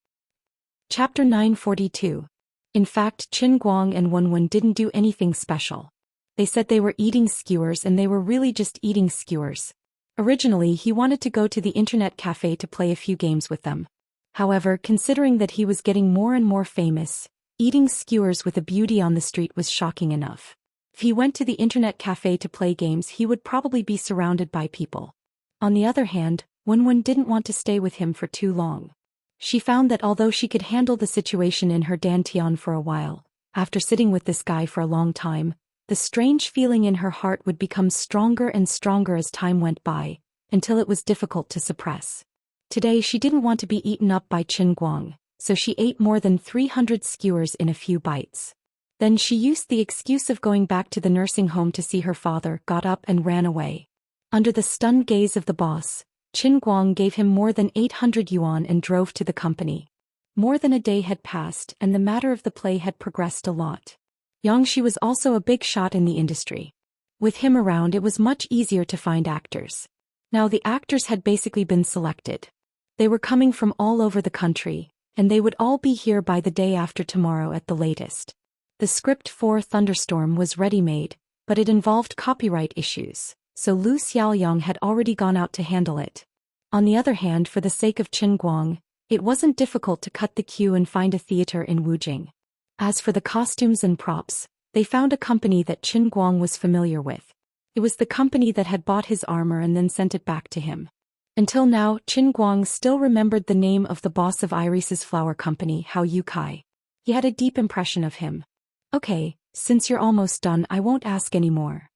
Chapter 942. In fact, Qin Guang and Wenwen didn't do anything special. They said they were eating skewers and they were really just eating skewers. Originally, he wanted to go to the internet cafe to play a few games with them. However, considering that he was getting more and more famous, eating skewers with a beauty on the street was shocking enough. If he went to the internet cafe to play games, he would probably be surrounded by people. On the other hand, Wenwen didn't want to stay with him for too long. She found that although she could handle the situation in her dantian for a while, after sitting with this guy for a long time, the strange feeling in her heart would become stronger and stronger as time went by, until it was difficult to suppress. Today she didn't want to be eaten up by Qin Guang, so she ate more than 300 skewers in a few bites. Then she used the excuse of going back to the nursing home to see her father, got up and ran away. Under the stunned gaze of the boss, Qin Guang gave him more than 800 yuan and drove to the company. More than a day had passed and the matter of the play had progressed a lot. Xianxia was also a big shot in the industry. With him around, it was much easier to find actors. Now the actors had basically been selected. They were coming from all over the country, and they would all be here by the day after tomorrow at the latest. The script for Thunderstorm was ready-made, but it involved copyright issues, so Lu Xiaoyang had already gone out to handle it. On the other hand, for the sake of Qin Guang, it wasn't difficult to cut the queue and find a theater in Wujing. As for the costumes and props, they found a company that Qin Guang was familiar with. It was the company that had bought his armor and then sent it back to him. Until now, Qin Guang still remembered the name of the boss of Iris's flower company, Hao Yukai. He had a deep impression of him. Okay, since you're almost done, I won't ask any more.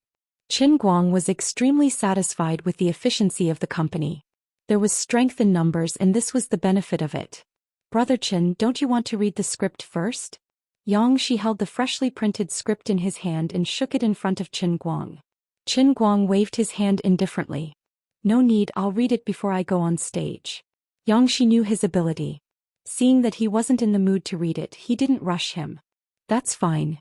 Qin Guang was extremely satisfied with the efficiency of the company. There was strength in numbers and this was the benefit of it. Brother Qin, don't you want to read the script first? Xianxia held the freshly printed script in his hand and shook it in front of Qin Guang. Qin Guang waved his hand indifferently. No need, I'll read it before I go on stage. Xianxia knew his ability. Seeing that he wasn't in the mood to read it, he didn't rush him. That's fine.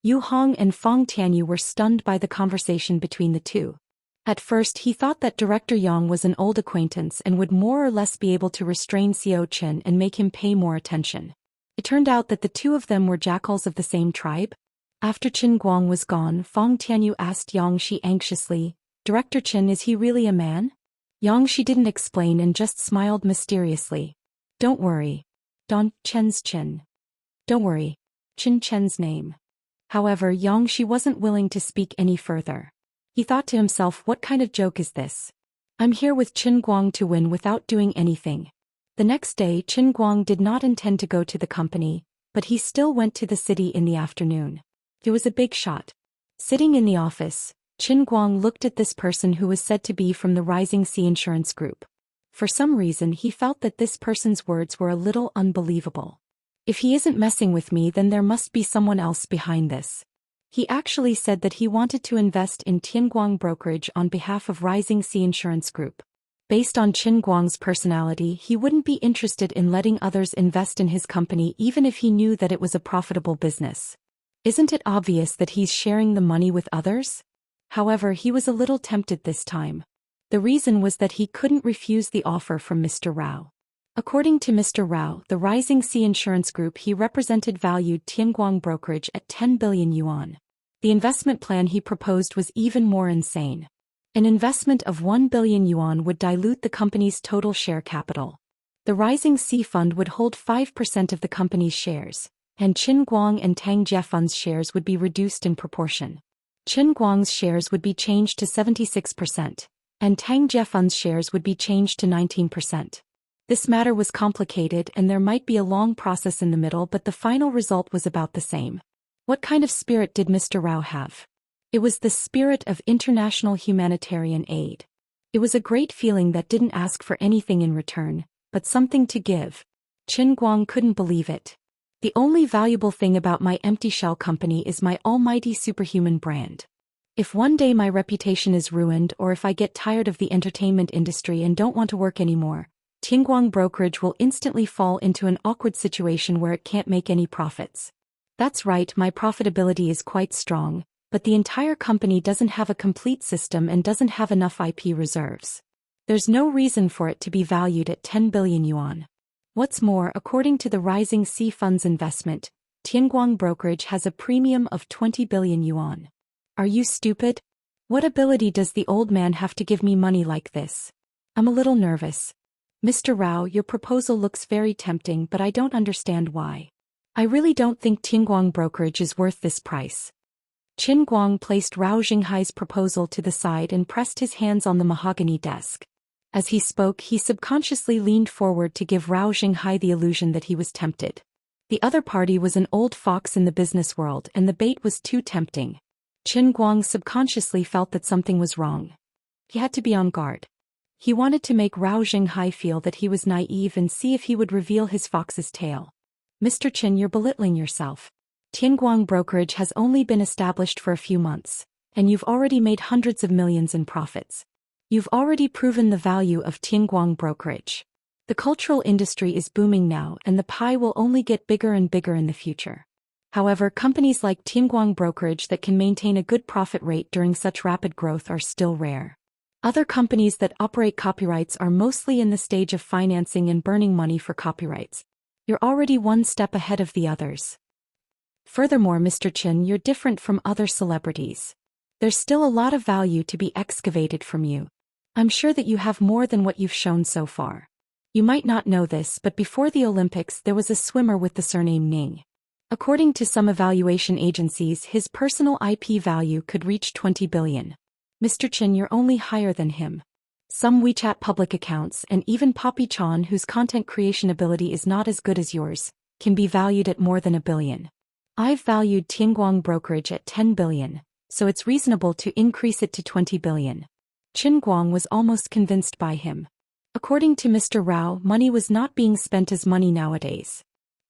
Yu Hong and Fang Tianyu were stunned by the conversation between the two. At first he thought that Director Yang was an old acquaintance and would more or less be able to restrain Xiao Chen and make him pay more attention. It turned out that the two of them were jackals of the same tribe. After Qin Guang was gone, Fang Tianyu asked Xianxia anxiously, Director Qin, is he really a man? Xianxia didn't explain and just smiled mysteriously. Don't worry. Don Chen's Qin. Don't worry. Qin Chen's name. However, Xianxia wasn't willing to speak any further. He thought to himself, what kind of joke is this? I'm here with Qin Guang to win without doing anything. The next day, Qin Guang did not intend to go to the company, but he still went to the city in the afternoon. It was a big shot. Sitting in the office, Qin Guang looked at this person who was said to be from the Rising Sea Insurance Group. For some reason, he felt that this person's words were a little unbelievable. If he isn't messing with me, then there must be someone else behind this. He actually said that he wanted to invest in Tianguang Brokerage on behalf of Rising Sea Insurance Group. Based on Qin Guang's personality, he wouldn't be interested in letting others invest in his company even if he knew that it was a profitable business. Isn't it obvious that he's sharing the money with others? However, he was a little tempted this time. The reason was that he couldn't refuse the offer from Mr. Rao. According to Mr. Rao, the Rising Sea Insurance Group he represented valued Tianguang Brokerage at 10 billion yuan. The investment plan he proposed was even more insane. An investment of 1 billion yuan would dilute the company's total share capital. The Rising Sea Fund would hold 5% of the company's shares, and Qin Guang and Tang Jie Fund's shares would be reduced in proportion. Qin Guang's shares would be changed to 76%, and Tang Jie Fund's shares would be changed to 19%. This matter was complicated and there might be a long process in the middle, but the final result was about the same. What kind of spirit did Mr. Rao have? It was the spirit of international humanitarian aid. It was a great feeling that didn't ask for anything in return, but something to give. Qin Guang couldn't believe it. The only valuable thing about my empty shell company is my almighty superhuman brand. If one day my reputation is ruined or if I get tired of the entertainment industry and don't want to work anymore, Tianguang Brokerage will instantly fall into an awkward situation where it can't make any profits. That's right, my profitability is quite strong, but the entire company doesn't have a complete system and doesn't have enough IP reserves. There's no reason for it to be valued at 10 billion yuan. What's more, according to the Rising Sea Fund's investment, Tianguang Brokerage has a premium of 20 billion yuan. Are you stupid? What ability does the old man have to give me money like this? I'm a little nervous. Mr. Rao, your proposal looks very tempting, but I don't understand why. I really don't think Tianguang Brokerage is worth this price. Qin Guang placed Rao Xinghai's proposal to the side and pressed his hands on the mahogany desk. As he spoke, he subconsciously leaned forward to give Rao Xinghai the illusion that he was tempted. The other party was an old fox in the business world and the bait was too tempting. Qin Guang subconsciously felt that something was wrong. He had to be on guard. He wanted to make Rao Xinghai feel that he was naive and see if he would reveal his fox's tail. Mr. Qin, you're belittling yourself. Tianguang Brokerage has only been established for a few months, and you've already made hundreds of millions in profits. You've already proven the value of Tianguang Brokerage. The cultural industry is booming now and the pie will only get bigger and bigger in the future. However, companies like Tianguang Brokerage that can maintain a good profit rate during such rapid growth are still rare. Other companies that operate copyrights are mostly in the stage of financing and burning money for copyrights. You're already one step ahead of the others. Furthermore, Mr. Qin, you're different from other celebrities. There's still a lot of value to be excavated from you. I'm sure that you have more than what you've shown so far. You might not know this, but before the Olympics there was a swimmer with the surname Ning. According to some evaluation agencies, his personal IP value could reach 20 billion. Mr. Qin, you're only higher than him. Some WeChat public accounts and even Poppy Chan, whose content creation ability is not as good as yours, can be valued at more than 1 billion. I've valued Tianguang Brokerage at 10 billion, so it's reasonable to increase it to 20 billion. Qin Guang was almost convinced by him. According to Mr. Rao, money was not being spent as money nowadays.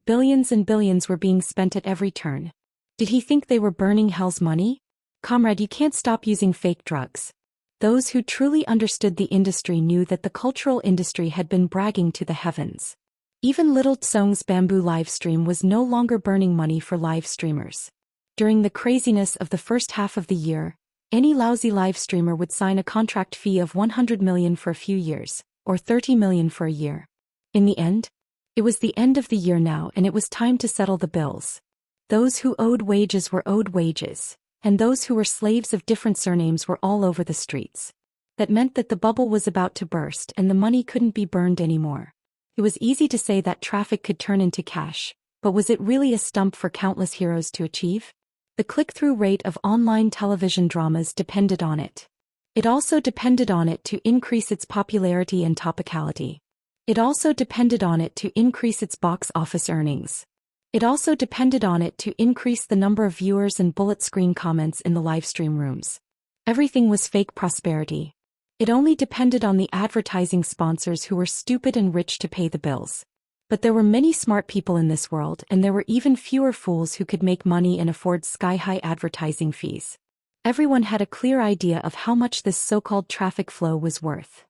Billions and billions were being spent at every turn. Did he think they were burning hell's money? Comrade, you can't stop using fake drugs. Those who truly understood the industry knew that the cultural industry had been bragging to the heavens. Even Little Tsong's bamboo livestream was no longer burning money for live streamers. During the craziness of the first half of the year, any lousy live streamer would sign a contract fee of 100 million for a few years, or 30 million for a year. In the end, it was the end of the year now and it was time to settle the bills. Those who owed wages were owed wages, and those who were slaves of different surnames were all over the streets. That meant that the bubble was about to burst and the money couldn't be burned anymore. It was easy to say that traffic could turn into cash, but was it really a stump for countless heroes to achieve? The click-through rate of online television dramas depended on it. It also depended on it to increase its popularity and topicality. It also depended on it to increase its box office earnings. It also depended on it to increase the number of viewers and bullet screen comments in the livestream rooms. Everything was fake prosperity. It only depended on the advertising sponsors who were stupid and rich to pay the bills. But there were many smart people in this world, and there were even fewer fools who could make money and afford sky-high advertising fees. Everyone had a clear idea of how much this so-called traffic flow was worth.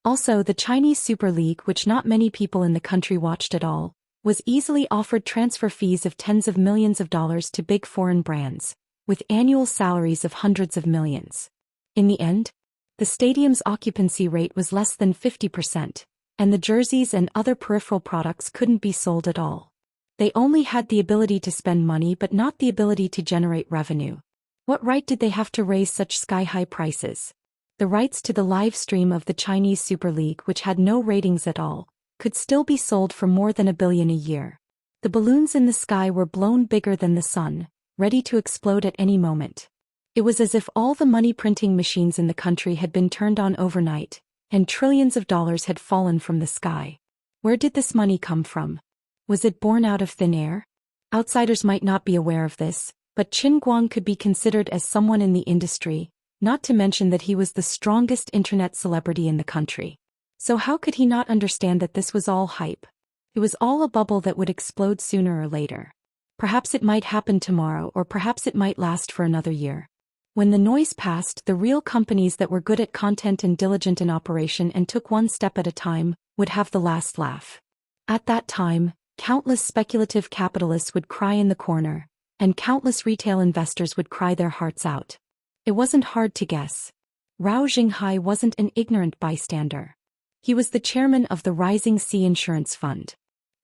Also, the Chinese Super League, which not many people in the country watched at all, was easily offered transfer fees of tens of millions of dollars to big foreign brands, with annual salaries of hundreds of millions. In the end, the stadium's occupancy rate was less than 50%, and the jerseys and other peripheral products couldn't be sold at all. They only had the ability to spend money but not the ability to generate revenue. What right did they have to raise such sky-high prices? The rights to the live stream of the Chinese Super League, which had no ratings at all, could still be sold for more than $1 billion a year. The balloons in the sky were blown bigger than the sun, ready to explode at any moment. It was as if all the money-printing machines in the country had been turned on overnight, and trillions of dollars had fallen from the sky. Where did this money come from? Was it born out of thin air? Outsiders might not be aware of this, but Qin Guang could be considered as someone in the industry, not to mention that he was the strongest internet celebrity in the country. So how could he not understand that this was all hype? It was all a bubble that would explode sooner or later. Perhaps it might happen tomorrow, or perhaps it might last for another year. When the noise passed, the real companies that were good at content and diligent in operation and took one step at a time, would have the last laugh. At that time, countless speculative capitalists would cry in the corner, and countless retail investors would cry their hearts out. It wasn't hard to guess. Rao Xinghai wasn't an ignorant bystander. He was the chairman of the Rising Sea Insurance Fund.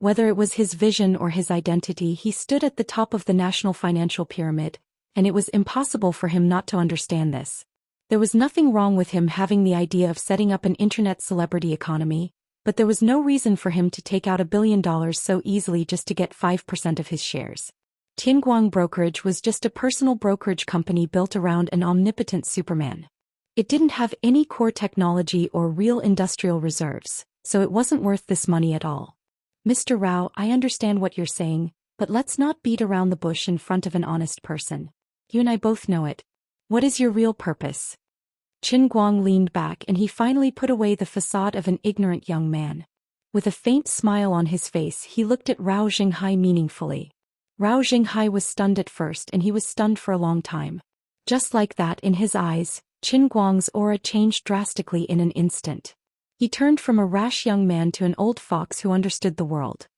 Whether it was his vision or his identity, he stood at the top of the national financial pyramid, and it was impossible for him not to understand this. There was nothing wrong with him having the idea of setting up an internet celebrity economy, but there was no reason for him to take out $1 billion so easily just to get 5% of his shares. Tianguang Brokerage was just a personal brokerage company built around an omnipotent Superman. It didn't have any core technology or real industrial reserves, so it wasn't worth this money at all. Mr. Rao, I understand what you're saying, but let's not beat around the bush in front of an honest person. You and I both know it. What is your real purpose? Qin Guang leaned back and he finally put away the facade of an ignorant young man. With a faint smile on his face, he looked at Rao Xinghai meaningfully. Rao Xinghai was stunned at first, and he was stunned for a long time. Just like that, in his eyes, Qin Guang's aura changed drastically in an instant. He turned from a rash young man to an old fox who understood the world.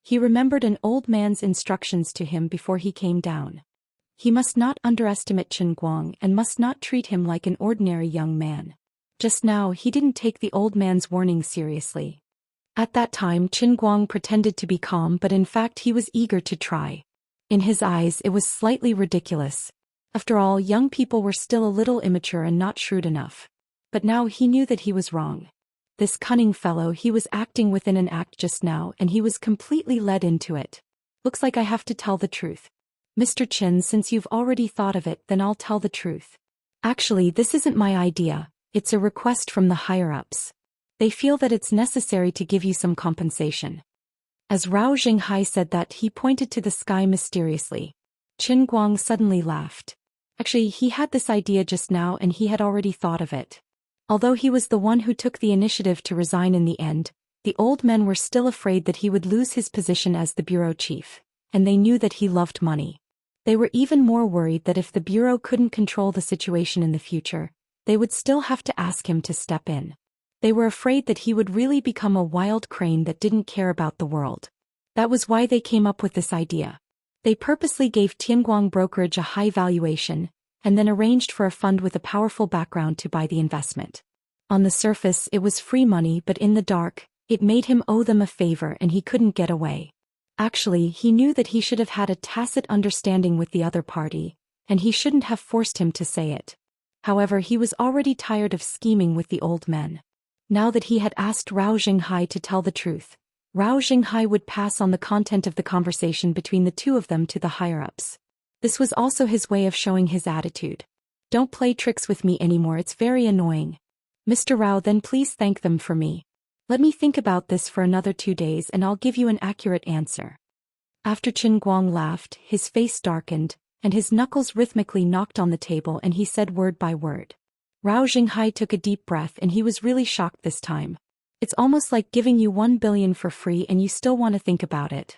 He remembered an old man's instructions to him before he came down. He must not underestimate Qin Guang and must not treat him like an ordinary young man. Just now he didn't take the old man's warning seriously. At that time Qin Guang pretended to be calm, but in fact he was eager to try. In his eyes it was slightly ridiculous. After all, young people were still a little immature and not shrewd enough. But now he knew that he was wrong. This cunning fellow, he was acting within an act just now, and he was completely led into it. Looks like I have to tell the truth. Mr. Qin, since you've already thought of it, then I'll tell the truth. Actually, this isn't my idea, it's a request from the higher-ups. They feel that it's necessary to give you some compensation. As Rao Xinghai said that, he pointed to the sky mysteriously. Qin Guang suddenly laughed. Actually, he had this idea just now and he had already thought of it. Although he was the one who took the initiative to resign in the end, the old men were still afraid that he would lose his position as the bureau chief, and they knew that he loved money. They were even more worried that if the bureau couldn't control the situation in the future, they would still have to ask him to step in. They were afraid that he would really become a wild crane that didn't care about the world. That was why they came up with this idea. They purposely gave Tianguang Brokerage a high valuation, and then arranged for a fund with a powerful background to buy the investment. On the surface it was free money, but in the dark, it made him owe them a favor and he couldn't get away. Actually, he knew that he should have had a tacit understanding with the other party, and he shouldn't have forced him to say it. However, he was already tired of scheming with the old men. Now that he had asked Rao Xinghai to tell the truth, Rao Xinghai would pass on the content of the conversation between the two of them to the higher-ups. This was also his way of showing his attitude. Don't play tricks with me anymore, it's very annoying. Mr. Rao, then please thank them for me. Let me think about this for another 2 days and I'll give you an accurate answer. After Qin Guang laughed, his face darkened, and his knuckles rhythmically knocked on the table and he said word by word. Rao Xinghai took a deep breath and he was really shocked this time. It's almost like giving you $1 billion for free and you still want to think about it.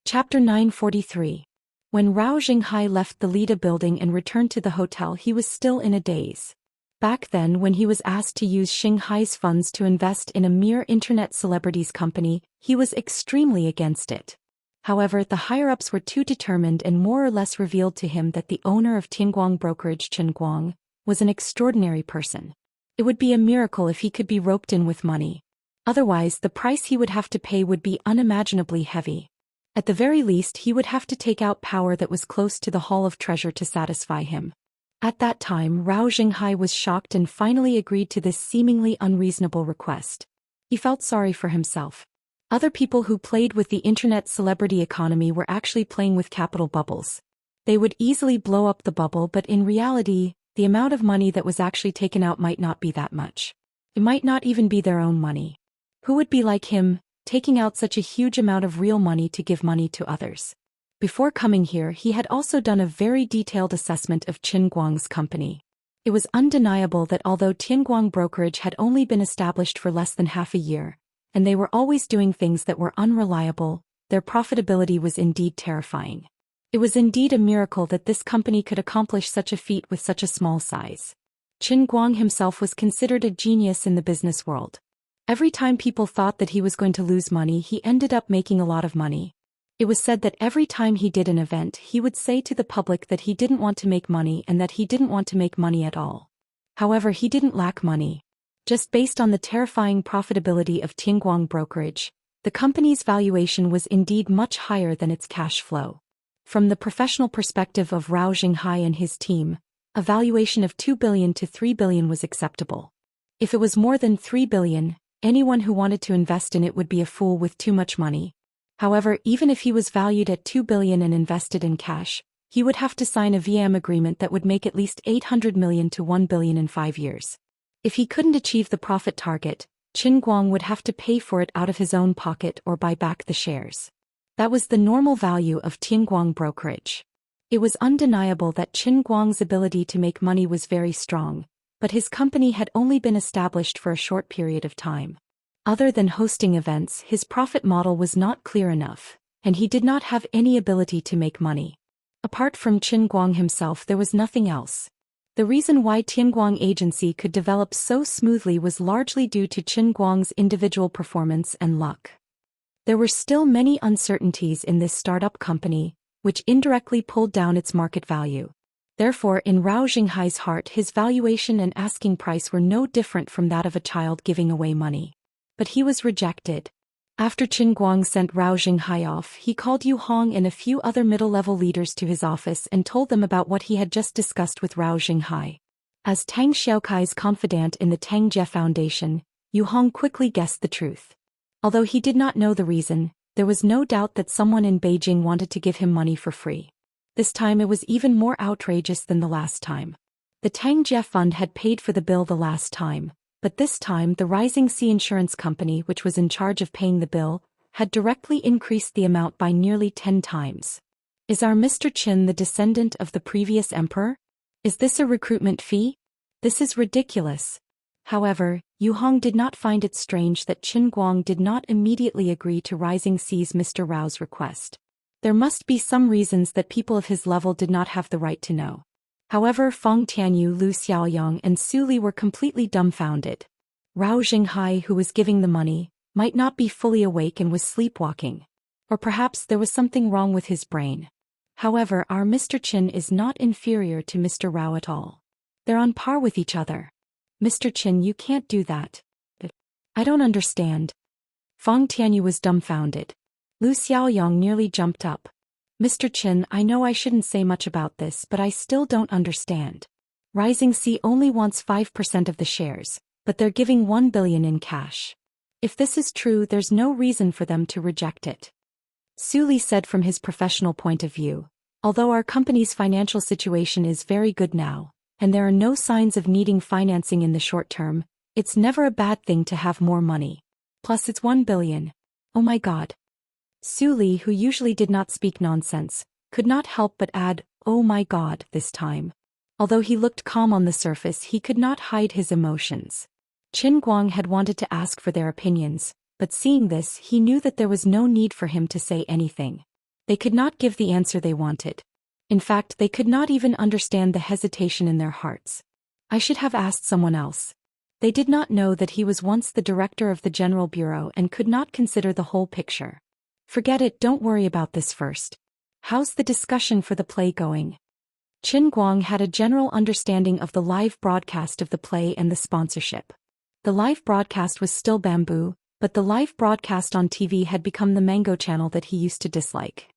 Chapter 943. When Rao Xinghai left the Lida building and returned to the hotel, he was still in a daze. Back then, when he was asked to use Xinghai's funds to invest in a mere internet celebrities company, he was extremely against it. However, the higher-ups were too determined and more or less revealed to him that the owner of Tianguang Brokerage, Qin Guang, was an extraordinary person. It would be a miracle if he could be roped in with money. Otherwise, the price he would have to pay would be unimaginably heavy. At the very least, he would have to take out power that was close to the Hall of Treasure to satisfy him. At that time, Rao Xinghai was shocked and finally agreed to this seemingly unreasonable request. He felt sorry for himself. Other people who played with the internet celebrity economy were actually playing with capital bubbles. They would easily blow up the bubble, but in reality, the amount of money that was actually taken out might not be that much. It might not even be their own money. Who would be like him, taking out such a huge amount of real money to give money to others? Before coming here, he had also done a very detailed assessment of Qin Guang's company. It was undeniable that although Tianguang Brokerage had only been established for less than half a year, and they were always doing things that were unreliable, their profitability was indeed terrifying. It was indeed a miracle that this company could accomplish such a feat with such a small size. Qin Guang himself was considered a genius in the business world. Every time people thought that he was going to lose money, he ended up making a lot of money. It was said that every time he did an event, he would say to the public that he didn't want to make money and that he didn't want to make money at all. However, he didn't lack money. Just based on the terrifying profitability of Tianguang Brokerage, the company's valuation was indeed much higher than its cash flow. From the professional perspective of Rao Xinghai and his team, a valuation of 2 billion to 3 billion was acceptable. If it was more than 3 billion, anyone who wanted to invest in it would be a fool with too much money. However, even if he was valued at 2 billion and invested in cash, he would have to sign a VM agreement that would make at least 800 million to 1 billion in 5 years. If he couldn't achieve the profit target, Qin Guang would have to pay for it out of his own pocket or buy back the shares. That was the normal value of Tianguang Brokerage. It was undeniable that Qin Guang's ability to make money was very strong, but his company had only been established for a short period of time. Other than hosting events, his profit model was not clear enough, and he did not have any ability to make money. Apart from Qin Guang himself, there was nothing else. The reason why Tianguang Agency could develop so smoothly was largely due to Qin Guang's individual performance and luck. There were still many uncertainties in this startup company, which indirectly pulled down its market value. Therefore, in Rao Xinghai's heart, his valuation and asking price were no different from that of a child giving away money. But he was rejected. After Qin Guang sent Rao Xinghai off, he called Yu Hong and a few other middle-level leaders to his office and told them about what he had just discussed with Rao Xinghai. As Tang Xiaokai's confidant in the Tang Jie Foundation, Yu Hong quickly guessed the truth. Although he did not know the reason, there was no doubt that someone in Beijing wanted to give him money for free. This time it was even more outrageous than the last time. The Tang Jie Fund had paid for the bill the last time, but this time the Rising Sea Insurance Company, which was in charge of paying the bill, had directly increased the amount by nearly 10 times. Is our Mr. Qin the descendant of the previous emperor? Is this a recruitment fee? This is ridiculous. However, Yu Hong did not find it strange that Qin Guang did not immediately agree to Rising Sea's Mr. Rao's request. There must be some reasons that people of his level did not have the right to know. However, Feng Tianyu, Lu Xiaoyang and Su Li were completely dumbfounded. Rao Xinghai, who was giving the money, might not be fully awake and was sleepwalking. Or perhaps there was something wrong with his brain. However, our Mr. Qin is not inferior to Mr. Rao at all. They're on par with each other. Mr. Qin, you can't do that. I don't understand. Feng Tianyu was dumbfounded. Lu Xiaoyang nearly jumped up. Mr. Qin, I know I shouldn't say much about this, but I still don't understand. Rising Sea only wants 5% of the shares, but they're giving 1 billion in cash. If this is true, there's no reason for them to reject it. Su Li said from his professional point of view, although our company's financial situation is very good now, and there are no signs of needing financing in the short term, it's never a bad thing to have more money. Plus it's 1 billion. Oh my God. Su Li, who usually did not speak nonsense, could not help but add, oh my God, this time. Although he looked calm on the surface, he could not hide his emotions. Qin Guang had wanted to ask for their opinions, but seeing this, he knew that there was no need for him to say anything. They could not give the answer they wanted. In fact, they could not even understand the hesitation in their hearts. I should have asked someone else. They did not know that he was once the director of the General Bureau and could not consider the whole picture. Forget it, don't worry about this first. How's the discussion for the play going? Qin Guang had a general understanding of the live broadcast of the play and the sponsorship. The live broadcast was still bamboo, but the live broadcast on TV had become the mango channel that he used to dislike.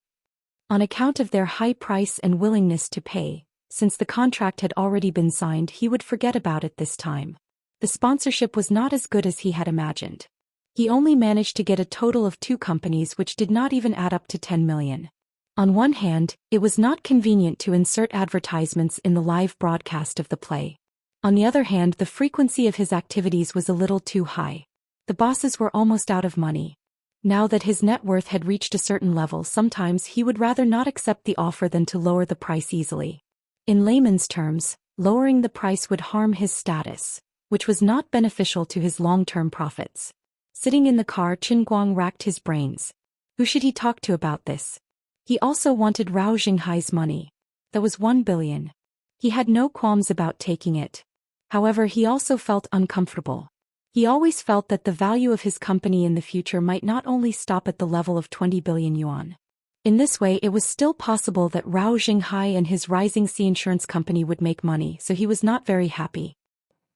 On account of their high price and willingness to pay, Since the contract had already been signed, he would forget about it this time. The sponsorship was not as good as he had imagined. He only managed to get a total of 2 companies, which did not even add up to 10 million. On one hand, it was not convenient to insert advertisements in the live broadcast of the play. On the other hand, the frequency of his activities was a little too high. The bosses were almost out of money. Now that his net worth had reached a certain level, sometimes he would rather not accept the offer than to lower the price easily. In layman's terms, lowering the price would harm his status, which was not beneficial to his long-term profits. Sitting in the car, Qin Guang racked his brains. Who should he talk to about this? He also wanted Rao Xinghai's money. That was 1 billion. He had no qualms about taking it. However, he also felt uncomfortable. He always felt that the value of his company in the future might not only stop at the level of 20 billion yuan. In this way, it was still possible that Rao Xinghai and his rising sea insurance company would make money, so he was not very happy.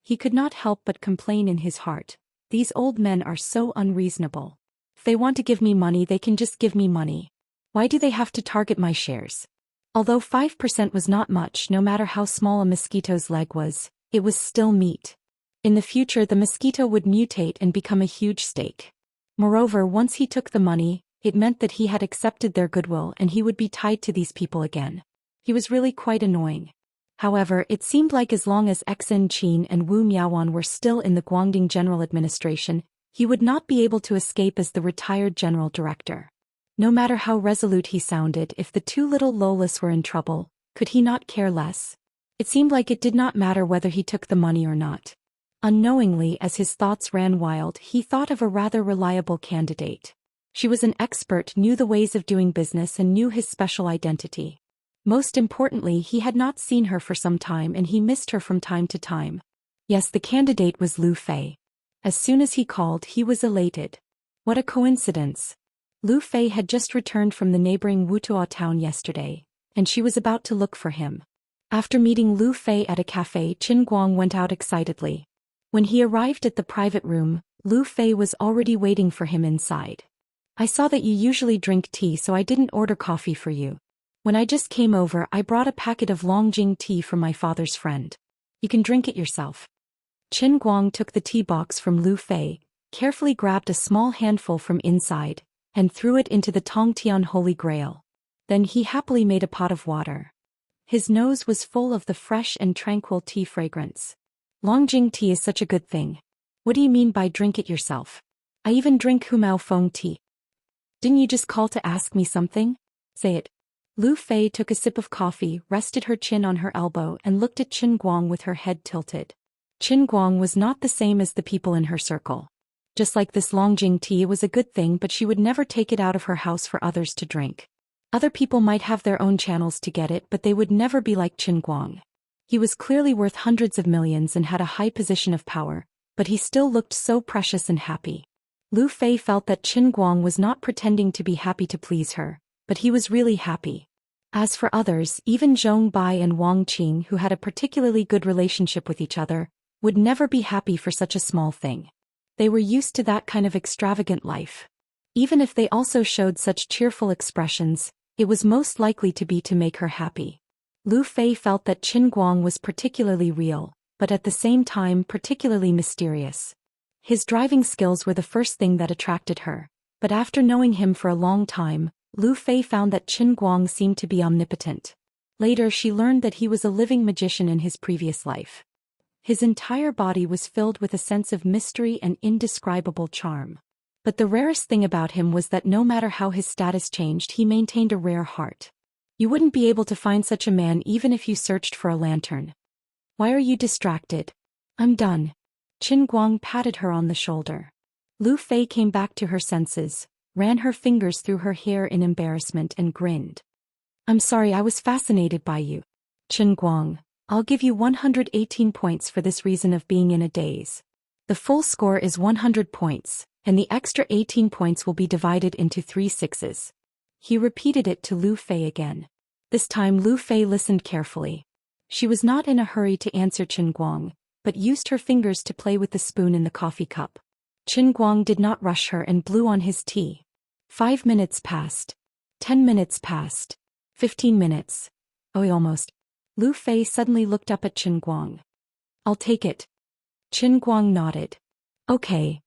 He could not help but complain in his heart. These old men are so unreasonable. If they want to give me money, they can just give me money. Why do they have to target my shares? Although 5% was not much, no matter how small a mosquito's leg was, it was still meat. In the future, the mosquito would mutate and become a huge steak. Moreover, once he took the money, it meant that he had accepted their goodwill and he would be tied to these people again. He was really quite annoying. However, it seemed like as long as Xen Qin and Wu Miaowan were still in the Guangdong General Administration, he would not be able to escape as the retired general director. No matter how resolute he sounded, if the 2 little Lolas were in trouble, could he not care less? It seemed like it did not matter whether he took the money or not. Unknowingly, as his thoughts ran wild, he thought of a rather reliable candidate. She was an expert, knew the ways of doing business and knew his special identity. Most importantly, he had not seen her for some time and he missed her from time to time. Yes, the candidate was Lu Fei. As soon as he called, he was elated. What a coincidence. Lu Fei had just returned from the neighboring Wutuo town yesterday, and she was about to look for him. After meeting Lu Fei at a cafe, Qin Guang went out excitedly. When he arrived at the private room, Lu Fei was already waiting for him inside. I saw that you usually drink tea, so I didn't order coffee for you. When I just came over, I brought a packet of Longjing tea from my father's friend. You can drink it yourself. Qin Guang took the tea box from Lu Fei, carefully grabbed a small handful from inside, and threw it into the Tongtian Holy Grail. Then he happily made a pot of water. His nose was full of the fresh and tranquil tea fragrance. Longjing tea is such a good thing. What do you mean by drink it yourself? I even drink Humao Feng tea. Didn't you just call to ask me something? Say it. Lu Fei took a sip of coffee, rested her chin on her elbow and looked at Qin Guang with her head tilted. Qin Guang was not the same as the people in her circle. Just like this Longjing tea was a good thing, but she would never take it out of her house for others to drink. Other people might have their own channels to get it, but they would never be like Qin Guang. He was clearly worth hundreds of millions and had a high position of power, but he still looked so precious and happy. Lu Fei felt that Qin Guang was not pretending to be happy to please her, but he was really happy. As for others, even Zhong Bai and Wang Qing, who had a particularly good relationship with each other, would never be happy for such a small thing. They were used to that kind of extravagant life. Even if they also showed such cheerful expressions, it was most likely to be to make her happy. Lu Fei felt that Qin Guang was particularly real, but at the same time particularly mysterious. His driving skills were the first thing that attracted her, but after knowing him for a long time, Lu Fei found that Qin Guang seemed to be omnipotent. Later she learned that he was a living magician in his previous life. His entire body was filled with a sense of mystery and indescribable charm. But the rarest thing about him was that no matter how his status changed, he maintained a rare heart. You wouldn't be able to find such a man even if you searched for a lantern. Why are you distracted? I'm done. Qin Guang patted her on the shoulder. Lu Fei came back to her senses, ran her fingers through her hair in embarrassment and grinned. I'm sorry, I was fascinated by you. Qin Guang, I'll give you 118 points for this reason of being in a daze. The full score is 100 points, and the extra 18 points will be divided into 3 sixes. He repeated it to Lu Fei again. This time Lu Fei listened carefully. She was not in a hurry to answer Qin Guang, but used her fingers to play with the spoon in the coffee cup. Qin Guang did not rush her and blew on his tea. 5 minutes passed. 10 minutes passed. 15 minutes. Oh, almost. Lu Fei suddenly looked up at Qin Guang. I'll take it. Qin Guang nodded. Okay,